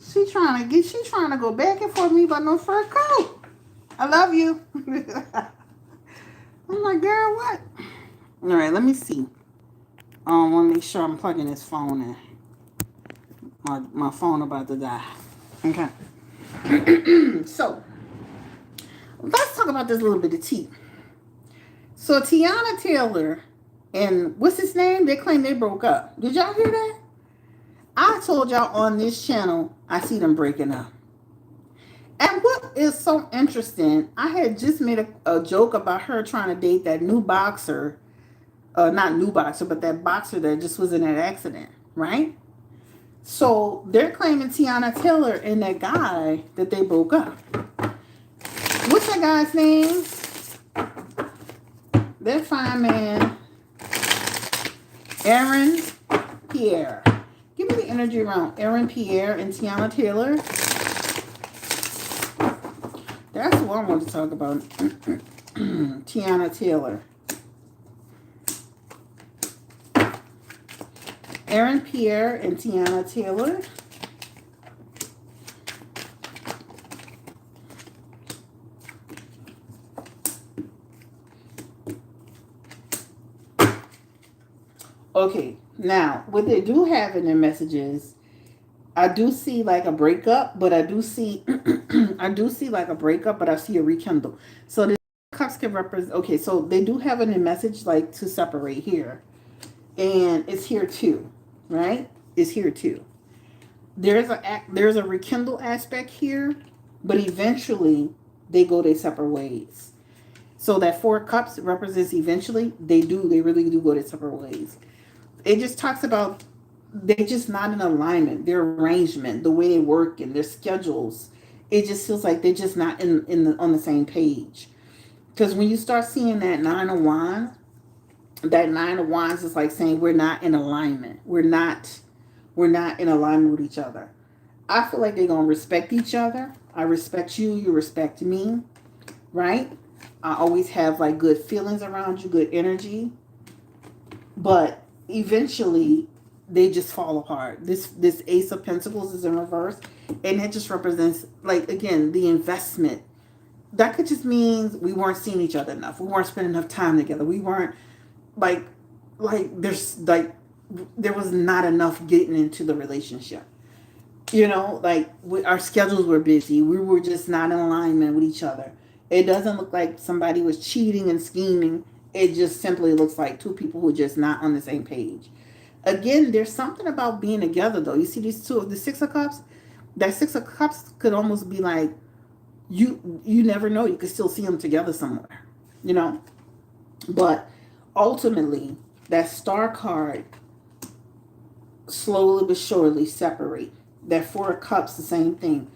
A: She's trying to go back and forth with me about no fur coat. I love you. I'm like, girl, what? All right, let me see. I want to make sure I'm plugging this phone in. My phone about to die. Okay. So, let's talk about this little bit of tea. So, Tiana Taylor and what's his name? They claim they broke up. Did y'all hear that? I told y'all on this channel, I see them breaking up. And what is so interesting, I had just made a joke about her trying to date that new boxer. Not new boxer, but that boxer that just was in an accident, right? So they're claiming Tiana Taylor and that guy that they broke up. What's that guy's name? That fine man. Aaron Pierre. Give me the energy around Aaron Pierre and Tiana Taylor. That's what I want to talk about. Tiana Taylor. Aaron Pierre and Tiana Taylor. Okay, now what they do have in their messages, I do see like a breakup, but I do see like a breakup, but I see a rekindle. So the cups can represent. Okay, so they do have in a message like to separate here, and it's here too, right? It's here too. There's a rekindle aspect here, but eventually they go their separate ways. So that 4 cups represents eventually they really do go their separate ways. It just talks about they're just not in alignment. Their arrangement, the way they work and their schedules, it just feels like they're just not on the same page. Because when you start seeing that 9 of Wands, that 9 of Wands is like saying we're not in alignment. We're not in alignment with each other. I feel like they're gonna respect each other. I respect you, you respect me, right? I always have like good feelings around you, good energy. But eventually they just fall apart. This Ace of Pentacles is in reverse, and it just represents, like, again, the investment. That could just mean we weren't seeing each other enough. We weren't spending enough time together. We weren't like there was not enough getting into the relationship. Our schedules were busy. We were just not in alignment with each other. It doesn't look like somebody was cheating and scheming. It just simply looks like 2 people who are just not on the same page. Again, there's something about being together, though. You see these two of the 6 of Cups? That 6 of Cups could almost be like, you never know. You could still see them together somewhere, But ultimately, that Star card slowly but surely separate. That Four of Cups, the same thing.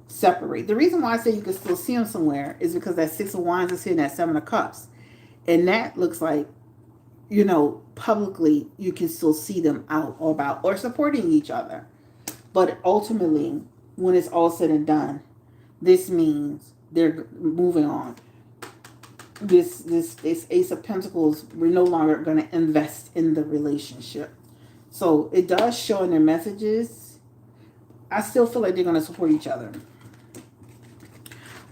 A: Separate. The reason why I say you can still see them somewhere is because that Six of Wands is hitting that Seven of Cups. And that looks like, publicly you can still see them out or about or supporting each other. But ultimately, when it's all said and done, this means they're moving on. This Ace of Pentacles, we're no longer going to invest in the relationship. So it does show in their messages. I still feel like they're going to support each other.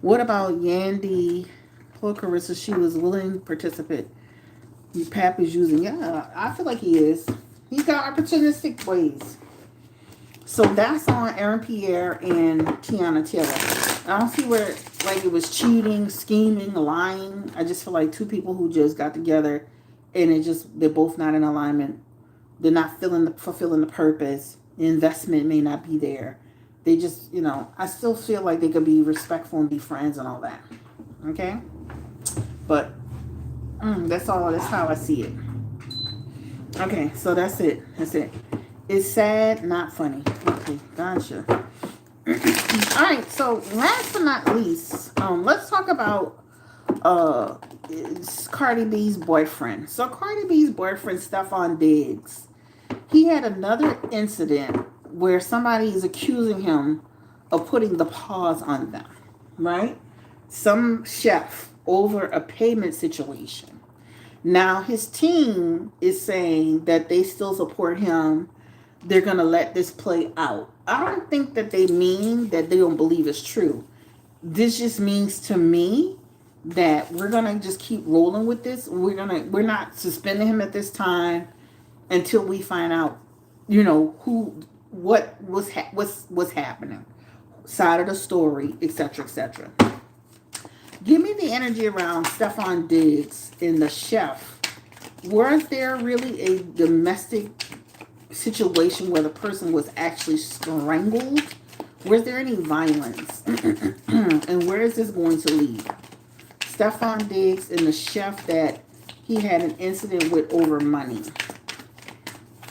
A: What about Yandy? Poor Clarissa, she was willing participant. Pap is using, yeah, I feel like he is. He's got opportunistic ways. So that's on Aaron Pierre and Tiana Taylor. I don't see where, like, it was cheating, scheming, lying. I just feel like two people who just got together and they're both not in alignment. They're not fulfilling the purpose. The investment may not be there. They just, I still feel like they could be respectful and be friends and all that. Okay? But that's all. That's how I see it. Okay, so that's it. It's sad, not funny. Okay, gotcha. All right, so last but not least, let's talk about Cardi B's boyfriend. So Cardi B's boyfriend, Stefon Diggs, he had another incident where somebody is accusing him of putting the pause on them, right? Some chef over a payment situation. Now his team is saying that they still support him. They're going to let this play out. I don't think that they mean that they don't believe it's true. This just means to me that we're going to just keep rolling with this. We're not suspending him at this time until we find out, what's happening, side of the story, etc., etc. Give me the energy around Stefon Diggs and the chef. Was there really a domestic situation where the person was actually strangled? Was there any violence? And where is this going to lead? Stefon Diggs and the chef that he had an incident with over money.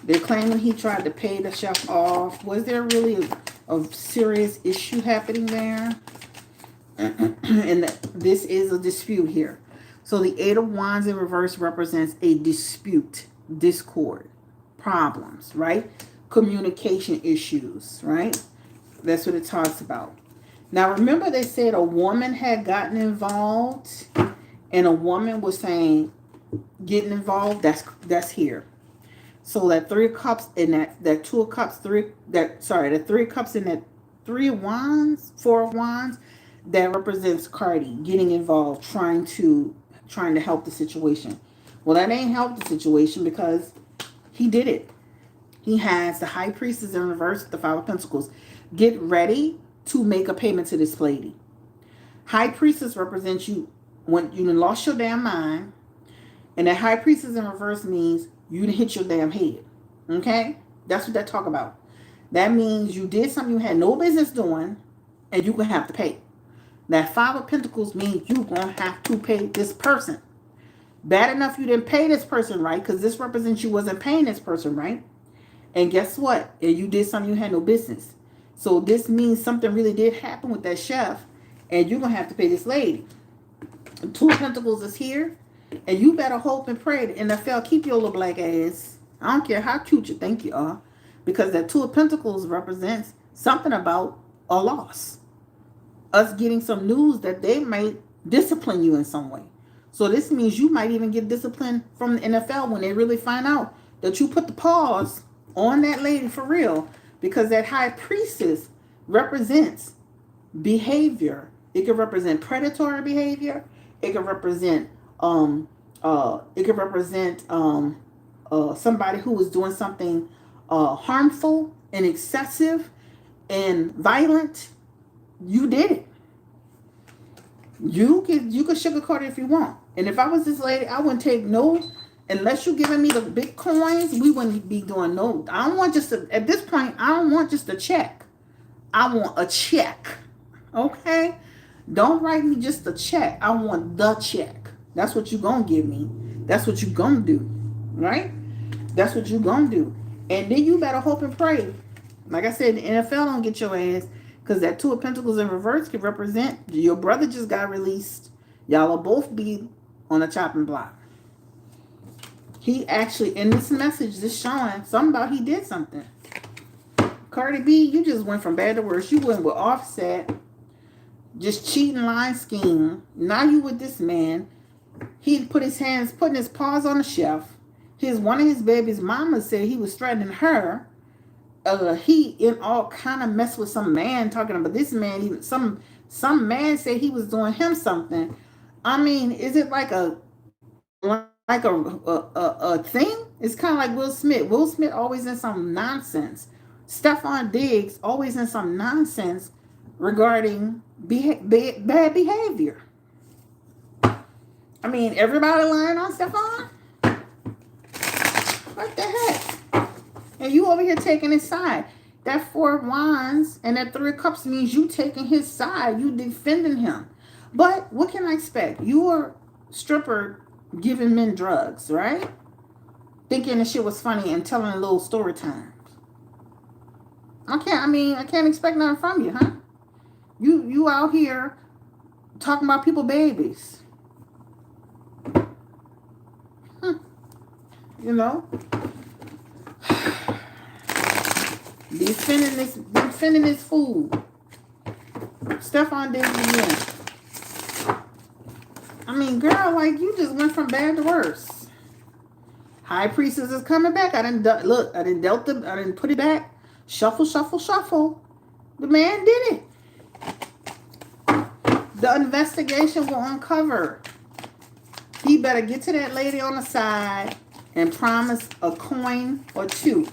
A: They're claiming he tried to pay the chef off. Was there really a serious issue happening there? And this is a dispute here. So the Eight of Wands in reverse represents a dispute, discord, problems, right? Communication issues, right? That's what it talks about. Now remember they said a woman had gotten involved and a woman was saying getting involved, that's here. So that Three of Cups and that Two of Cups, the Three of Cups and that Three of Wands, Four of Wands, that represents Cardi getting involved, trying to help the situation. Well, that ain't help the situation because he did it. He has the High Priestess in reverse with the Five of Pentacles. Get ready to make a payment to this lady. High Priestess represents you when you lost your damn mind. And that High Priestess in reverse means you done hit your damn head. Okay? That's what that talk about. That means you did something you had no business doing and you're going to have to pay. That Five of Pentacles means you're going to have to pay this person. Bad enough you didn't pay this person right because this represents you wasn't paying this person right. And guess what? And you did something you had no business. So this means something really did happen with that chef and you're going to have to pay this lady. Two of Pentacles is here. And you better hope and pray that NFL keep your little black ass. I don't care how cute you think you are. Because that Two of Pentacles represents something about a loss. Us getting some news that they might discipline you in some way. So this means you might even get disciplined from the NFL when they really find out that you put the pause on that lady for real. Because that High Priestess represents behavior. It could represent predatory behavior. It could represent somebody who was doing something harmful and excessive and violent. You did it. You could sugarcoat it if you want. And if I was this lady, I wouldn't take no, unless you're giving me the big coins, we wouldn't be doing no. I don't want just at this point, I don't want just a check. I want a check. Okay? Don't write me just a check. I want the check. That's what you gonna give me. That's what you gonna do. Right? That's what you gonna do. And then you better hope and pray Like I said, the NFL don't get your ass because that Two of Pentacles in reverse could represent your brother just got released. Y'all will both be on a chopping block. He actually, in this message, this showing something about he did something. Cardi B, you just went from bad to worse. You went with Offset, just cheating, lying, scheme. Now you with this man. He put his hands, putting his paws on the shelf. One of his baby's mama said he was threatening her. He in all kind of mess with some man talking about this man. Even some man said he was doing him something. I mean, is it like a thing? It's kind of like Will Smith. Will Smith always in some nonsense. Stefon Diggs always in some nonsense regarding bad behavior. I mean, everybody lying on Stefon? What the heck? And you over here taking his side. That Four of Wands and that Three of Cups means you taking his side. You defending him. But what can I expect? You are a stripper giving men drugs, right? Thinking the shit was funny and telling a little story times. I can't expect nothing from you, huh? You out here talking about people babies. You know? Defending this fool. Stefon Diggs again. I mean, girl, like you just went from bad to worse. High Priestess is coming back. I didn't put it back. Shuffle, shuffle, shuffle. The man did it. The investigation will uncover. He better get to that lady on the side and promise a coin or two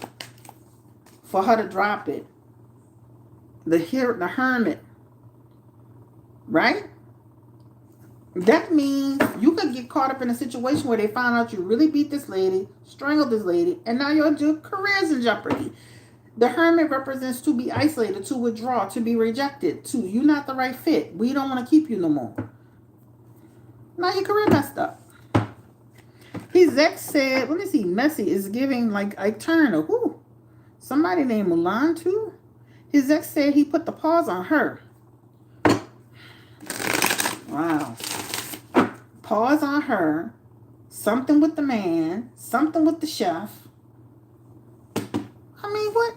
A: for her to drop it. The hermit. Right? That means you could get caught up in a situation where they find out you really beat this lady, strangled this lady, and now your career's in jeopardy. The hermit represents to be isolated, to withdraw, to be rejected, to you're not the right fit. We don't want to keep you no more. Now your career messed up. His ex said, let me see, Messy is giving like Ike Turner. Who? Somebody named Mulan too? His ex said he put the paws on her. Wow. Paws on her. Something with the man. Something with the chef. I mean, what?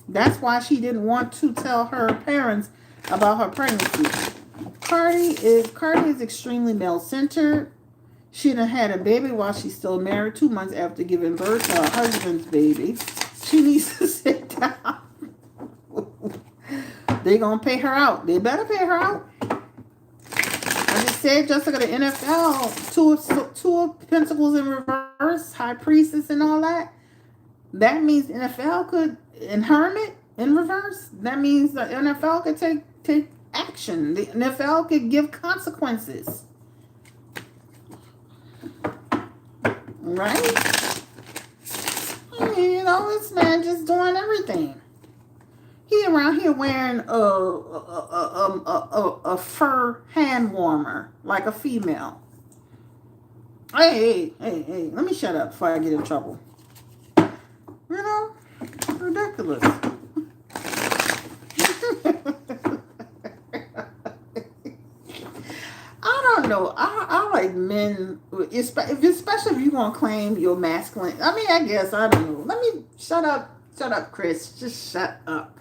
A: That's why she didn't want to tell her parents about her pregnancy. Cardi is extremely male-centered. She done had a baby while she's still married 2 months after giving birth to her husband's baby. She needs to sit down. They gonna pay her out. They better pay her out. I just said, Jessica, the NFL, two of Pentacles in reverse, High Priestess and all that. That means NFL could, in Hermit, in reverse, that means the NFL could take action. The NFL could give consequences. Right? I mean, you know, this man just doing everything. He around here wearing a fur hand warmer, like a female. Hey, let me shut up before I get in trouble. You know, ridiculous. I don't know. I like men, especially if you want to claim you're masculine. I mean, I guess, I don't know. Let me shut up, Chris. Just shut up.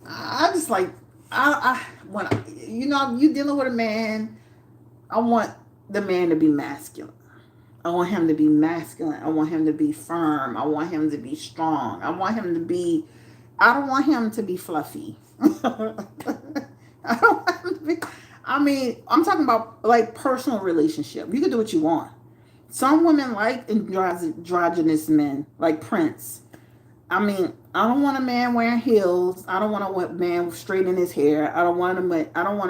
A: I just like, when you dealing with a man, I want the man to be masculine. I want him to be masculine. I want him to be firm. I want him to be strong. I don't want him to be fluffy. I don't want him to be, I mean, I'm talking about like personal relationship. You can do what you want. Some women like androgynous men, like Prince. I mean, I don't want a man wearing heels. I don't want a man straightening his hair. I don't want a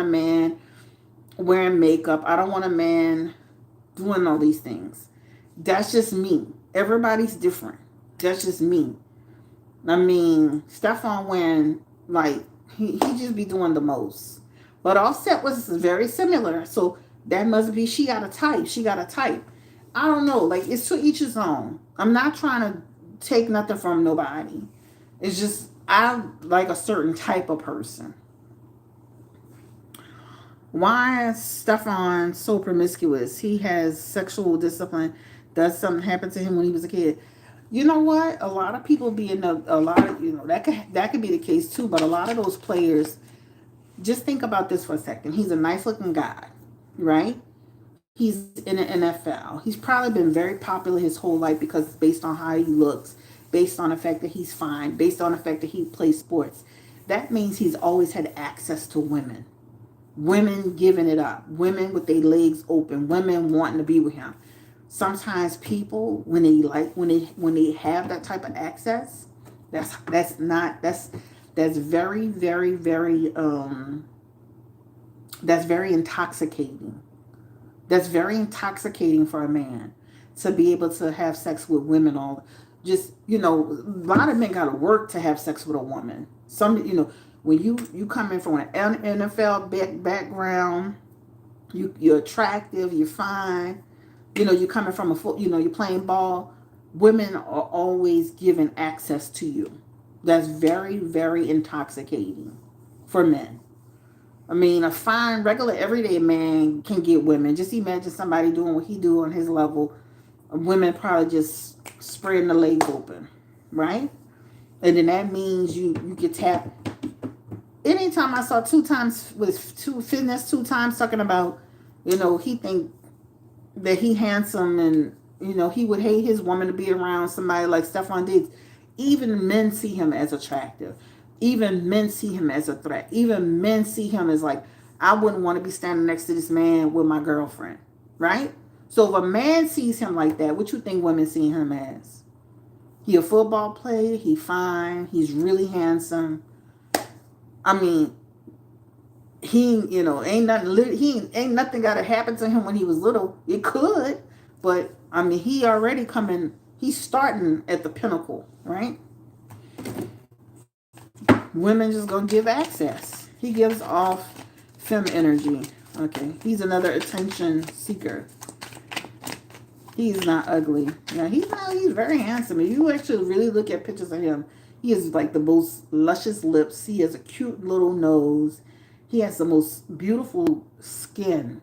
A: man wearing makeup. I don't want a man doing all these things. That's just me. Everybody's different. That's just me. I mean, Stefon wearing, like, he just be doing the most. But Offset was very similar. So that must be she got a type. I don't know. Like, it's to each his own. I'm not trying to take nothing from nobody. It's just, I like a certain type of person. Why is Stefon so promiscuous? He has sexual discipline. Does something happen to him when he was a kid? You know what? A lot of people be in a lot of, that could be the case too. But a lot of those players, just think about this for a second. He's a nice looking guy, right? He's in the NFL. He's probably been very popular his whole life because based on how he looks, based on the fact that he's fine, based on the fact that he plays sports. That means he's always had access to women. Women giving it up, women with their legs open, women wanting to be with him. Sometimes people, when they have that type of access, that's not that's very very very that's very intoxicating. That's very intoxicating for a man to be able to have sex with women. All just a lot of men got to work to have sex with a woman. Some when you come in from an NFL background, you're attractive, you're fine. You're coming from a foot. You're playing ball. Women are always given access to you. That's very very intoxicating for men. I mean, a fine, regular, everyday man can get women. Just imagine somebody doing what he do on his level. Women probably just spreading the legs open, right? And then that means you get tapped. Anytime I saw 2 times with two fitness 2 times talking about, he think that he handsome and he would hate his woman to be around somebody like Stefon Diggs. Even men see him as attractive. Even men see him as a threat. Even men see him as like, I wouldn't want to be standing next to this man with my girlfriend, right? So if a man sees him like that, what you think women see him as? He a football player. He fine. He's really handsome. I mean, ain't nothing got to happen to him when he was little. It could, but I mean, he's starting at the pinnacle, right? Women just gonna give access. He gives off femme energy. Okay, he's another attention seeker. He's not ugly. Yeah, he's very handsome. If you actually really look at pictures of him, he has like the most luscious lips. He has a cute little nose. He has the most beautiful skin.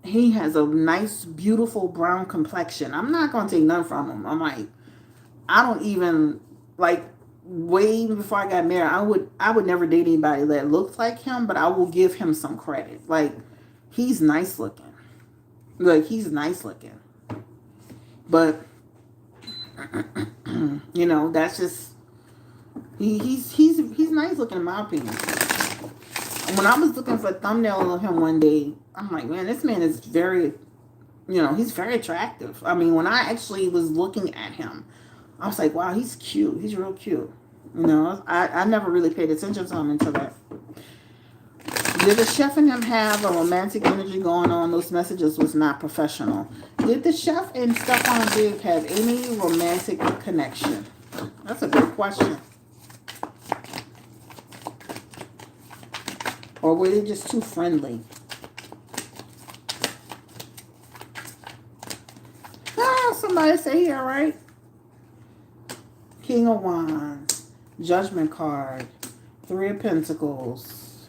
A: He has a nice, beautiful brown complexion. I'm not gonna take none from him. I'm like, I don't even like. Way even before I got married, I would never date anybody that looks like him, but I will give him some credit. Like, he's nice looking. But that's just he's nice looking in my opinion. When I was looking for a thumbnail of him one day, I'm like, man, this man is very, he's very attractive. I mean, when I actually was looking at him, I was like, wow, he's cute. He's real cute. I never really paid attention to him until that. Did the chef and him have a romantic energy going on? Those messages was not professional. Did the chef and Stefon Diggs have any romantic connection? That's a good question. Or were they just too friendly? Somebody say he all right. King of Wands, Judgment card, 3 of Pentacles,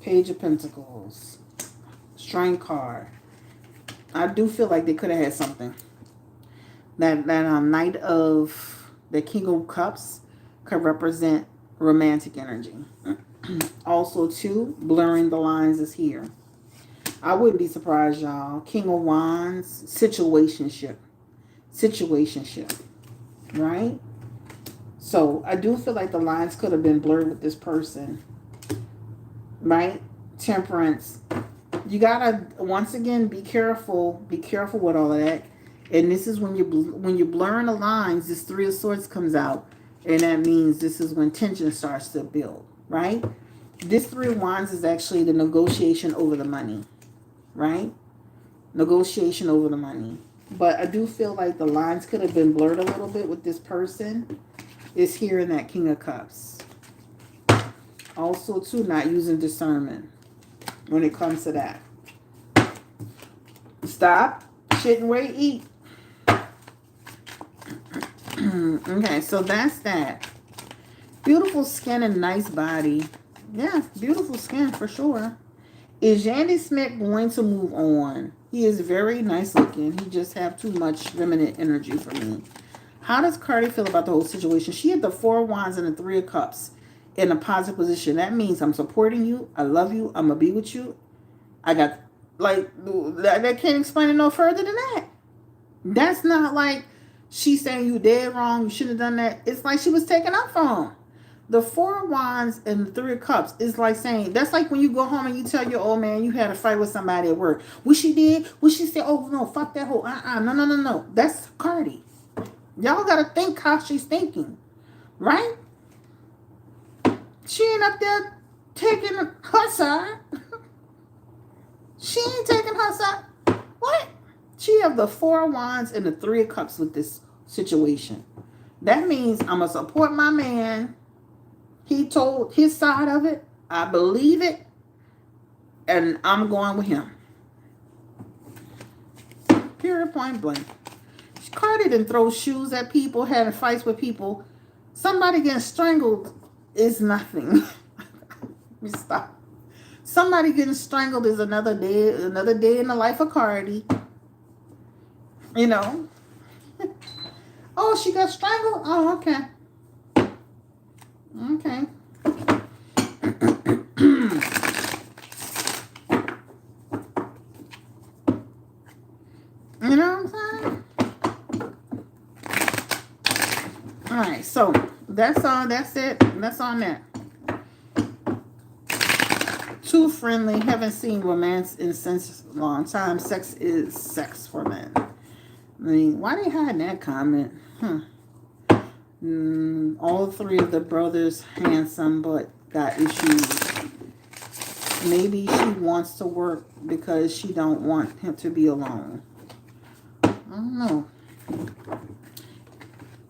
A: Page of Pentacles, Strength card. I do feel like they could have had something. That Knight of the King of Cups could represent romantic energy. Also, too, blurring the lines is here. I wouldn't be surprised, y'all. King of Wands, situationship, right? So I do feel like the lines could have been blurred with this person, right? Temperance. You gotta once again be careful. Be careful with all of that. And this is when you're blurring the lines. This 3 of Swords comes out, and that means this is when tension starts to build, right? This 3 of Wands is actually the negotiation over the money, right? Negotiation over the money. But I do feel like the lines could have been blurred a little bit with this person. Is here in that King of Cups. Also, too, not using discernment when it comes to that. Stop, shit, and wait, eat. Okay, so that's that. Beautiful skin and nice body. Yeah, beautiful skin for sure. Is Yandy Smith going to move on? He is very nice looking. He just have too much feminine energy for me. How does Cardi feel about the whole situation? She had the 4 of Wands and the 3 of Cups in a positive position. That means I'm supporting you. I love you. I'm going to be with you. I got, like, that can't explain it no further than that. That's not like she's saying you dead wrong. You shouldn't have done that. It's like she was taking up for him. The 4 of Wands and the 3 of Cups is like saying, that's like when you go home and you tell your old man you had a fight with somebody at work. What she did, what she said, oh no, fuck that whole, no. That's Cardi. Y'all gotta think how she's thinking, right? She ain't up there taking her side. She ain't taking her side. What? She have the 4 of Wands and the 3 of Cups with this situation. That means I'm gonna support my man. He told his side of it. I believe it. And I'm going with him. Period, point blank. Cardi didn't throw shoes at people, having fights with people. Somebody getting strangled is nothing. Let me stop. Somebody getting strangled is another day in the life of Cardi. You know. Oh, she got strangled? Oh, okay. Okay. You know what I'm saying? Alright, so that's all. That's it. That's on that. Too friendly. Haven't seen romance in since a long time. Sex is sex for men. I mean, why they hiding that comment? All 3 of the brothers handsome, but got issues. Maybe she wants to work because she don't want him to be alone. I don't know.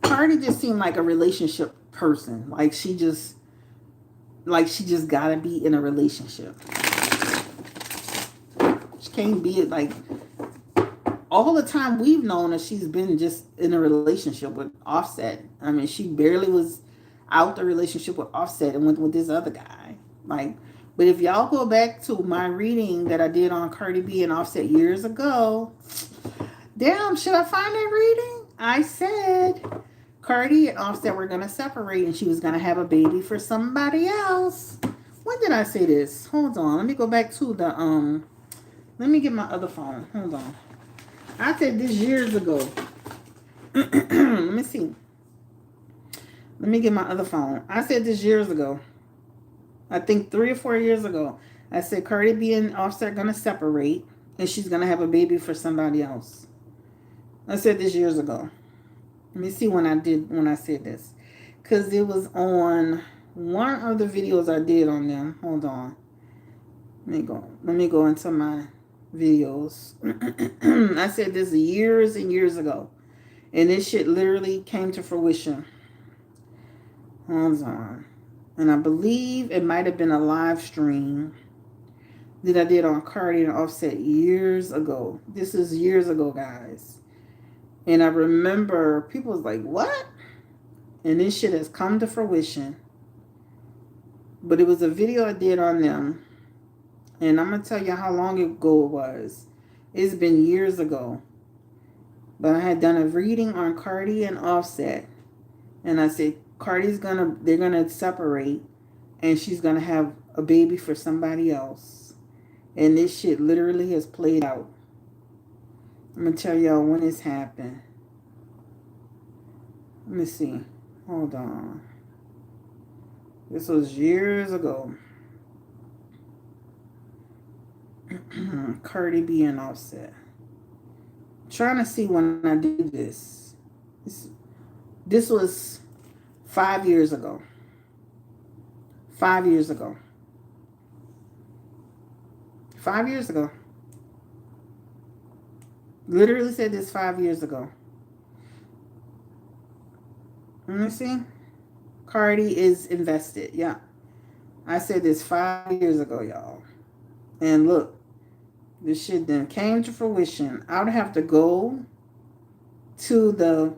A: Cardi just seemed like a relationship person. Like she just gotta be in a relationship. She can't be like all the time we've known her, she's been just in a relationship with Offset. I mean, she barely was out the relationship with Offset and went with this other guy. Like, but if y'all go back to my reading that I did on Cardi B and Offset years ago, damn, should I find that reading? I said Cardi and Offset were gonna separate and she was gonna have a baby for somebody else. When did I say this? Hold on, let me go back to the let me get my other phone. Hold on. I said this years ago. Let me see. Let me get my other phone. I said this years ago. I think 3 or 4 years ago. I said Cardi B and Offset are going to separate. And she's going to have a baby for somebody else. I said this years ago. Let me see when I said this. Because it was on one of the videos I did on them. Hold on. Let me go into my videos. I said this years and years ago. And this shit literally came to fruition. Hold on. And I believe it might have been a live stream that I did on Cardi and Offset years ago. This is years ago, guys. And I remember people was like, what? And this shit has come to fruition. But it was a video I did on them. And I'm going to tell you how long ago it was. It's been years ago. But I had done a reading on Cardi and Offset. And I said, they're going to separate. And she's going to have a baby for somebody else. And this shit literally has played out. I'm going to tell y'all when it's happened. Let me see. Hold on. This was years ago. Cardi B and Offset. Trying to see when I did this. This was 5 years ago. 5 years ago. 5 years ago. Literally said this 5 years ago. Let me see. Cardi is invested. Yeah. I said this 5 years ago, y'all. And look. This shit then came to fruition. I would have to go to the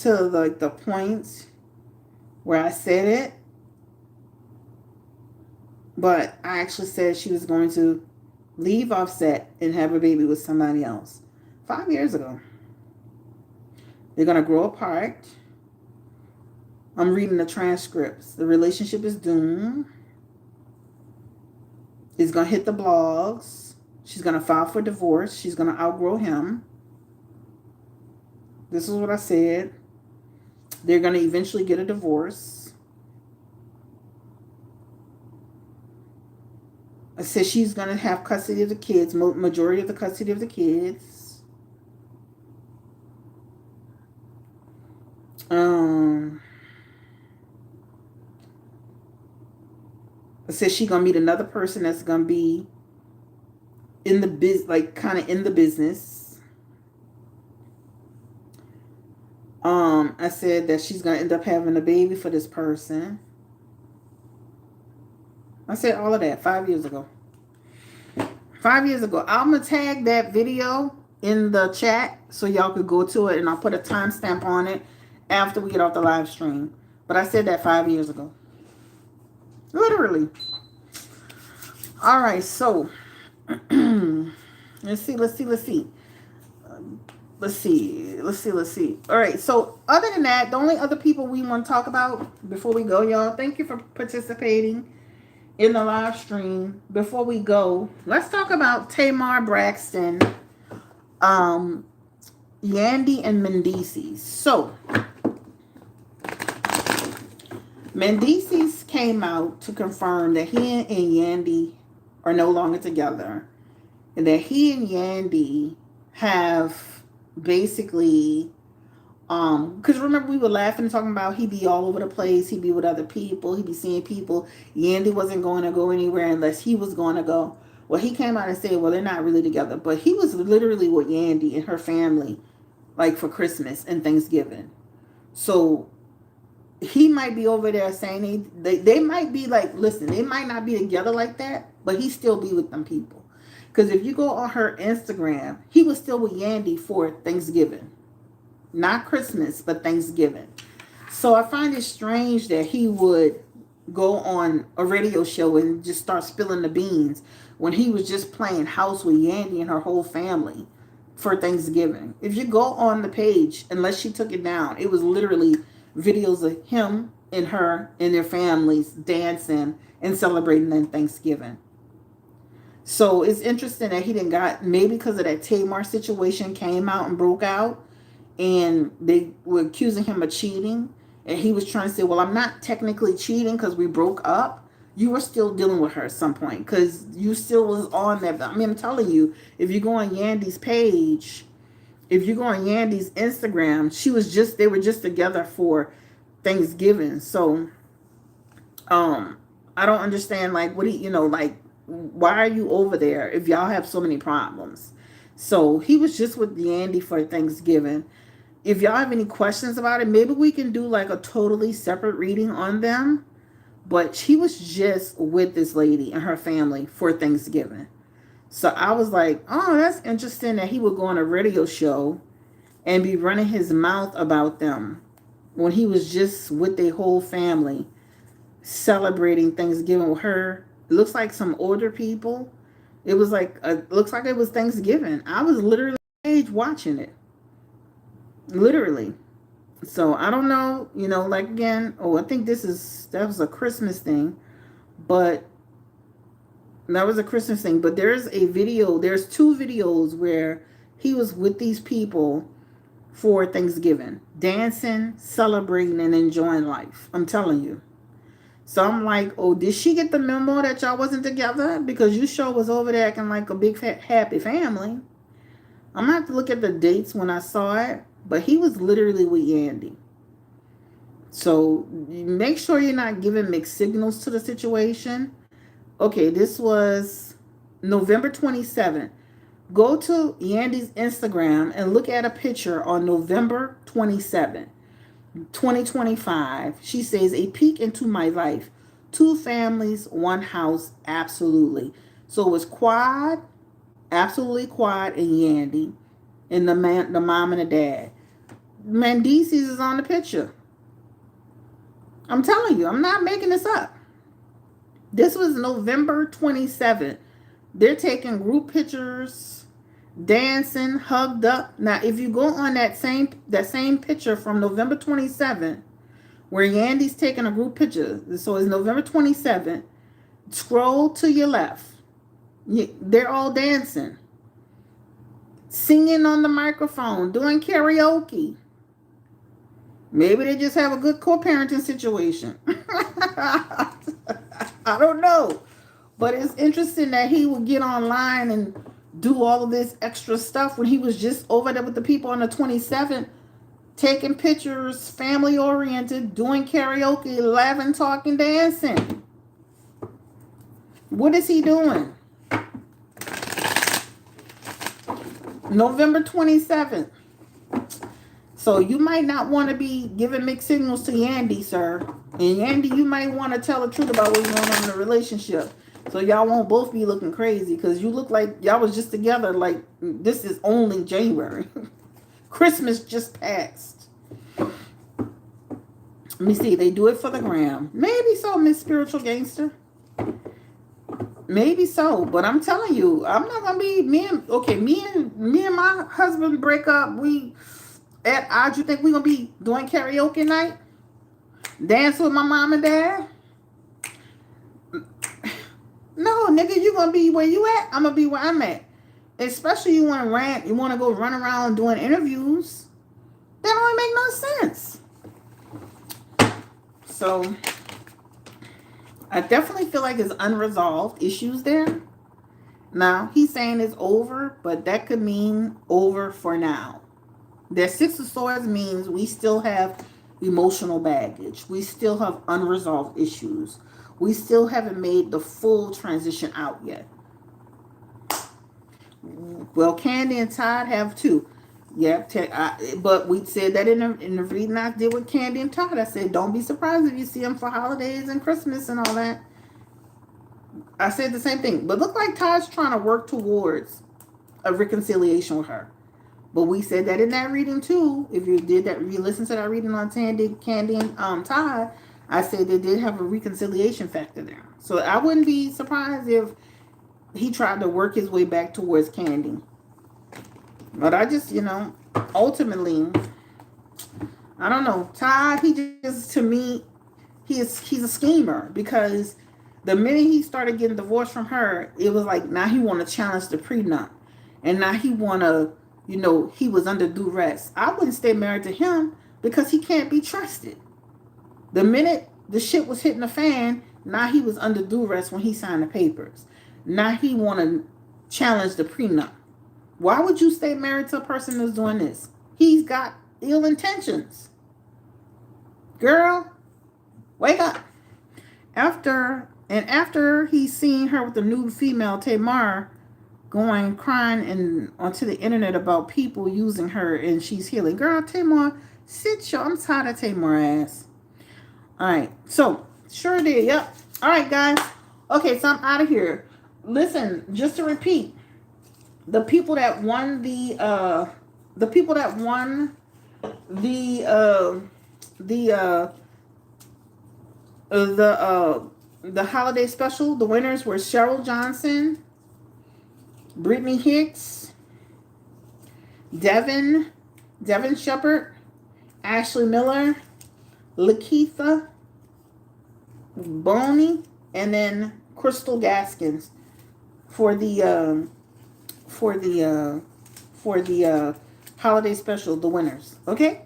A: to like the point where I said it, but I actually said she was going to leave Offset and have a baby with somebody else 5 years ago. They're going to grow apart. I'm reading the transcripts. The relationship is doomed. It's going to hit the blogs. She's going to file for divorce. She's going to outgrow him. This is what I said. They're going to eventually get a divorce. I said she's going to have custody of the kids, majority of the custody of the kids. I said she's going to meet another person that's going to be in the like kind of in the business. I said that she's going to end up having a baby for this person. I said all of that 5 years ago. 5 years ago. I'm going to tag that video in the chat so y'all could go to it, and I'll put a timestamp on it after we get off the live stream. But I said that 5 years ago. Literally. All right, so let's see. All right, so other than that, the only other people we want to talk about before we go, y'all, thank you for participating in the live stream. Before we go, let's talk about Tamar Braxton, Yandy, and Mendices. So, Mendices came out to confirm that he and Yandy are no longer together, and that he and Yandy have basically, because remember we were laughing and talking about he'd be all over the place, he'd be with other people, he'd be seeing people. Yandy wasn't going to go anywhere unless he was going to go. Well, he came out and said, well, they're not really together, but he was literally with Yandy and her family, like for Christmas and Thanksgiving. So he might be over there saying they might be like, listen, they might not be together like that, but he still be with them people. Because if you go on her Instagram, he was still with Yandy for Thanksgiving. Not Christmas, but Thanksgiving. So I find it strange that he would go on a radio show and just start spilling the beans when he was just playing house with Yandy and her whole family for Thanksgiving. If you go on the page, unless she took it down, it was literally videos of him and her and their families dancing and celebrating in Thanksgiving. So it's interesting that he didn't got, maybe because of that Tamar situation came out and broke out, and they were accusing him of cheating, and he was trying to say, well, I'm not technically cheating because we broke up. You were still dealing with her at some point because you still was on that. I mean, I'm telling you, if you go on Yandy's page, if you go on Yandy's Instagram, they were just together for Thanksgiving. So I don't understand, like, what do you know, like, why are you over there if y'all have so many problems? So he was just with Yandy for Thanksgiving. If y'all have any questions about it, maybe we can do like a totally separate reading on them. But he was just with this lady and her family for Thanksgiving. So I was like, oh, that's interesting that he would go on a radio show and be running his mouth about them when he was just with their whole family celebrating Thanksgiving with her. It looks like some older people. It was like, looks like it was Thanksgiving. I was literally watching it. Literally. So I don't know, like, again, I think that was a Christmas thing, but there's a there's two videos where he was with these people for Thanksgiving, dancing, celebrating, and enjoying life. I'm telling you. So I'm like, oh, did she get the memo that y'all wasn't together? Because you sure was over there acting like a big fat happy family. I'm gonna have to look at the dates when I saw it, but he was literally with Yandy. So make sure you're not giving mixed signals to the situation. Okay, this was November 27th. Go to Yandy's Instagram and look at a picture on November 27th, 2025. She says, a peek into my life. 2 families, 1 house, absolutely. So it was Quad, absolutely Quad, and Yandy, and the mom and the dad. Mendices is on the picture. I'm telling you, I'm not making this up. This was November 27th. They're taking group pictures, dancing, hugged up. Now, if you go on that same picture from November 27th, where Yandy's taking a group picture, so it's November 27th, scroll to your left. They're all dancing, singing on the microphone, doing karaoke. Maybe they just have a good co-parenting situation. I don't know. But it's interesting that he would get online and do all of this extra stuff when he was just over there with the people on the 27th, taking pictures, family oriented, doing karaoke, laughing, talking, dancing. What is he doing? November 27th. So you might not want to be giving mixed signals to Yandy, sir. And Yandy, you might want to tell the truth about what's going on in the relationship. So y'all won't both be looking crazy, because you look like y'all was just together like this is only January. Christmas just passed. Let me see. They do it for the gram. Maybe so, Miss Spiritual Gangster. Maybe so, but I'm telling you, I'm not gonna be me and my husband break up. You think we're gonna be doing karaoke night? Dance with my mom and dad? No, nigga, you gonna be where you at? I'm gonna be where I'm at. Especially you wanna go run around doing interviews. That don't make no sense. So I definitely feel like there's unresolved issues there. Now, he's saying it's over, but that could mean over for now. That Six of Swords means we still have emotional baggage. We still have unresolved issues. We still haven't made the full transition out yet. Well, Candy and Todd have too. Yeah, but we said that in the reading I did with Candy and Todd. I said, don't be surprised if you see them for holidays and Christmas and all that. I said the same thing. But look like Todd's trying to work towards a reconciliation with her. But we said that in that reading too. If you did that, if you listened to that reading on Candy and Todd, I said they did have a reconciliation factor there. So I wouldn't be surprised if he tried to work his way back towards Candy. But I just, ultimately, I don't know. Todd, he just, to me, he's a schemer, because the minute he started getting divorced from her, it was like now he want to challenge the prenup. And now he want to, he was under duress. I wouldn't stay married to him because he can't be trusted. The minute the shit was hitting the fan, now he was under duress when he signed the papers. Now he want to challenge the prenup. Why would you stay married to a person who's doing this? He's got ill intentions. Girl, wake up. After he's seen her with the nude female, Tamar, going crying and onto the internet about people using her and she's healing. Girl, Tamar, I'm tired of Tamar ass. All right, so sure did. Yep. All right, guys. Okay, so I'm out of here. Listen, just to repeat, the people that won the holiday special, the winners were Cheryl Johnson, Brittany Hicks, Devin Shepard, Ashley Miller, Lakeitha Boney, and then Crystal Gaskins for the holiday special, the winners. Okay?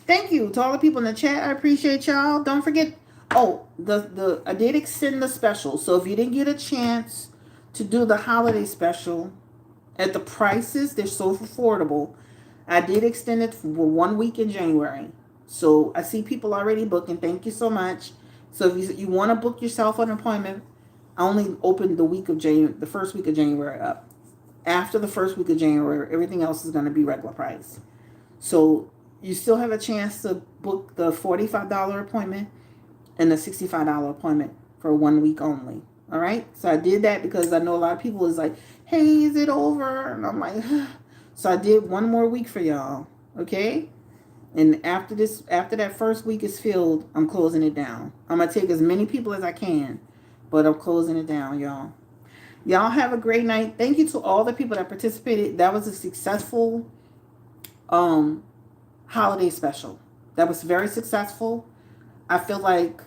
A: Thank you to all the people in the chat. I appreciate y'all. Don't forget, I did extend the special. So if you didn't get a chance to do the holiday special at the prices, they're so affordable, I did extend it for 1 week in January. So I see people already booking. Thank you so much. So if you want to book yourself an appointment, I only opened the first week of January up. After the first week of January, everything else is going to be regular price. So you still have a chance to book the $45 appointment and the $65 appointment for 1 week only. All right? So I did that because I know a lot of people is like, hey, is it over? And I'm like, so I did 1 more week for y'all. Okay? And after that first week is filled, I'm closing it down. I'm going to take as many people as I can, but I'm closing it down, y'all. Y'all have a great night. Thank you to all the people that participated. That was a successful holiday special. That was very successful. I feel like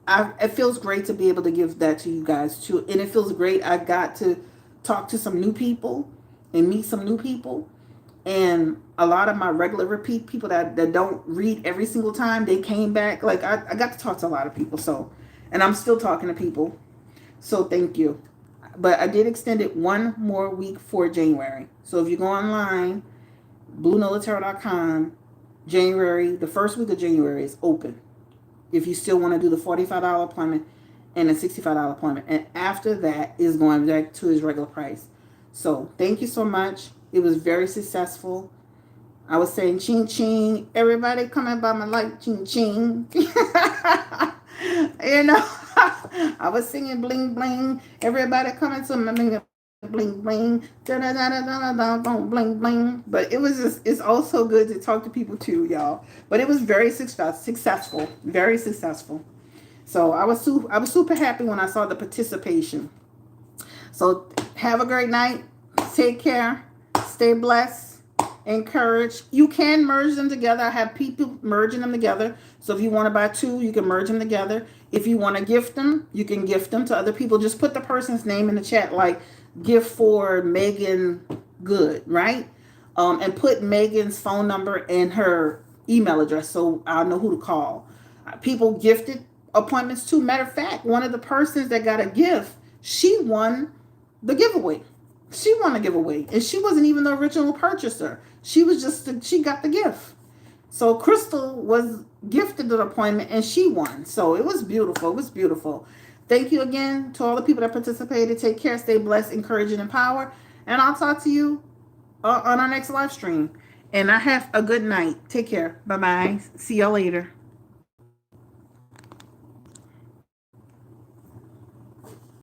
A: it feels great to be able to give that to you guys too. And it feels great. I got to talk to some new people and meet some new people. And a lot of my regular repeat people that don't read every single time, they came back. Like I got to talk to a lot of people. So, and I'm still talking to people. So thank you. But I did extend it one more week for January. So if you go online, BlueNolaTarot.com, January, the first week of January is open. If you still want to do the $45 appointment and a $65 appointment. And after that is going back to his regular price. So thank you so much. It was very successful. I was saying ching ching. Everybody coming by my light ching ching. You know, I was singing bling bling. Everybody coming to my bling bling. Da da da da da da bling bling. But it was just, it's also good to talk to people too, y'all. But it was very successful. Very successful. So I was super happy when I saw the participation. So have a great night. Take care. Stay blessed. Encourage. You can merge them together. I have people merging them together. So if you want to buy two, you can merge them together. If you want to gift them, you can gift them to other people. Just put the person's name in the chat, like gift for Megan Good, right? And put Megan's phone number and her email address so I'll know who to call. People gifted appointments too. Matter of fact, one of the persons that got a gift, she won the giveaway. She won the giveaway. And she wasn't even the original purchaser. She was just, she got the gift. So Crystal was gifted an appointment and she won. So it was beautiful. It was beautiful. Thank you again to all the people that participated. Take care. Stay blessed, encourage, and empower. And I'll talk to you on our next live stream. And I have a good night. Take care. Bye-bye. See y'all later.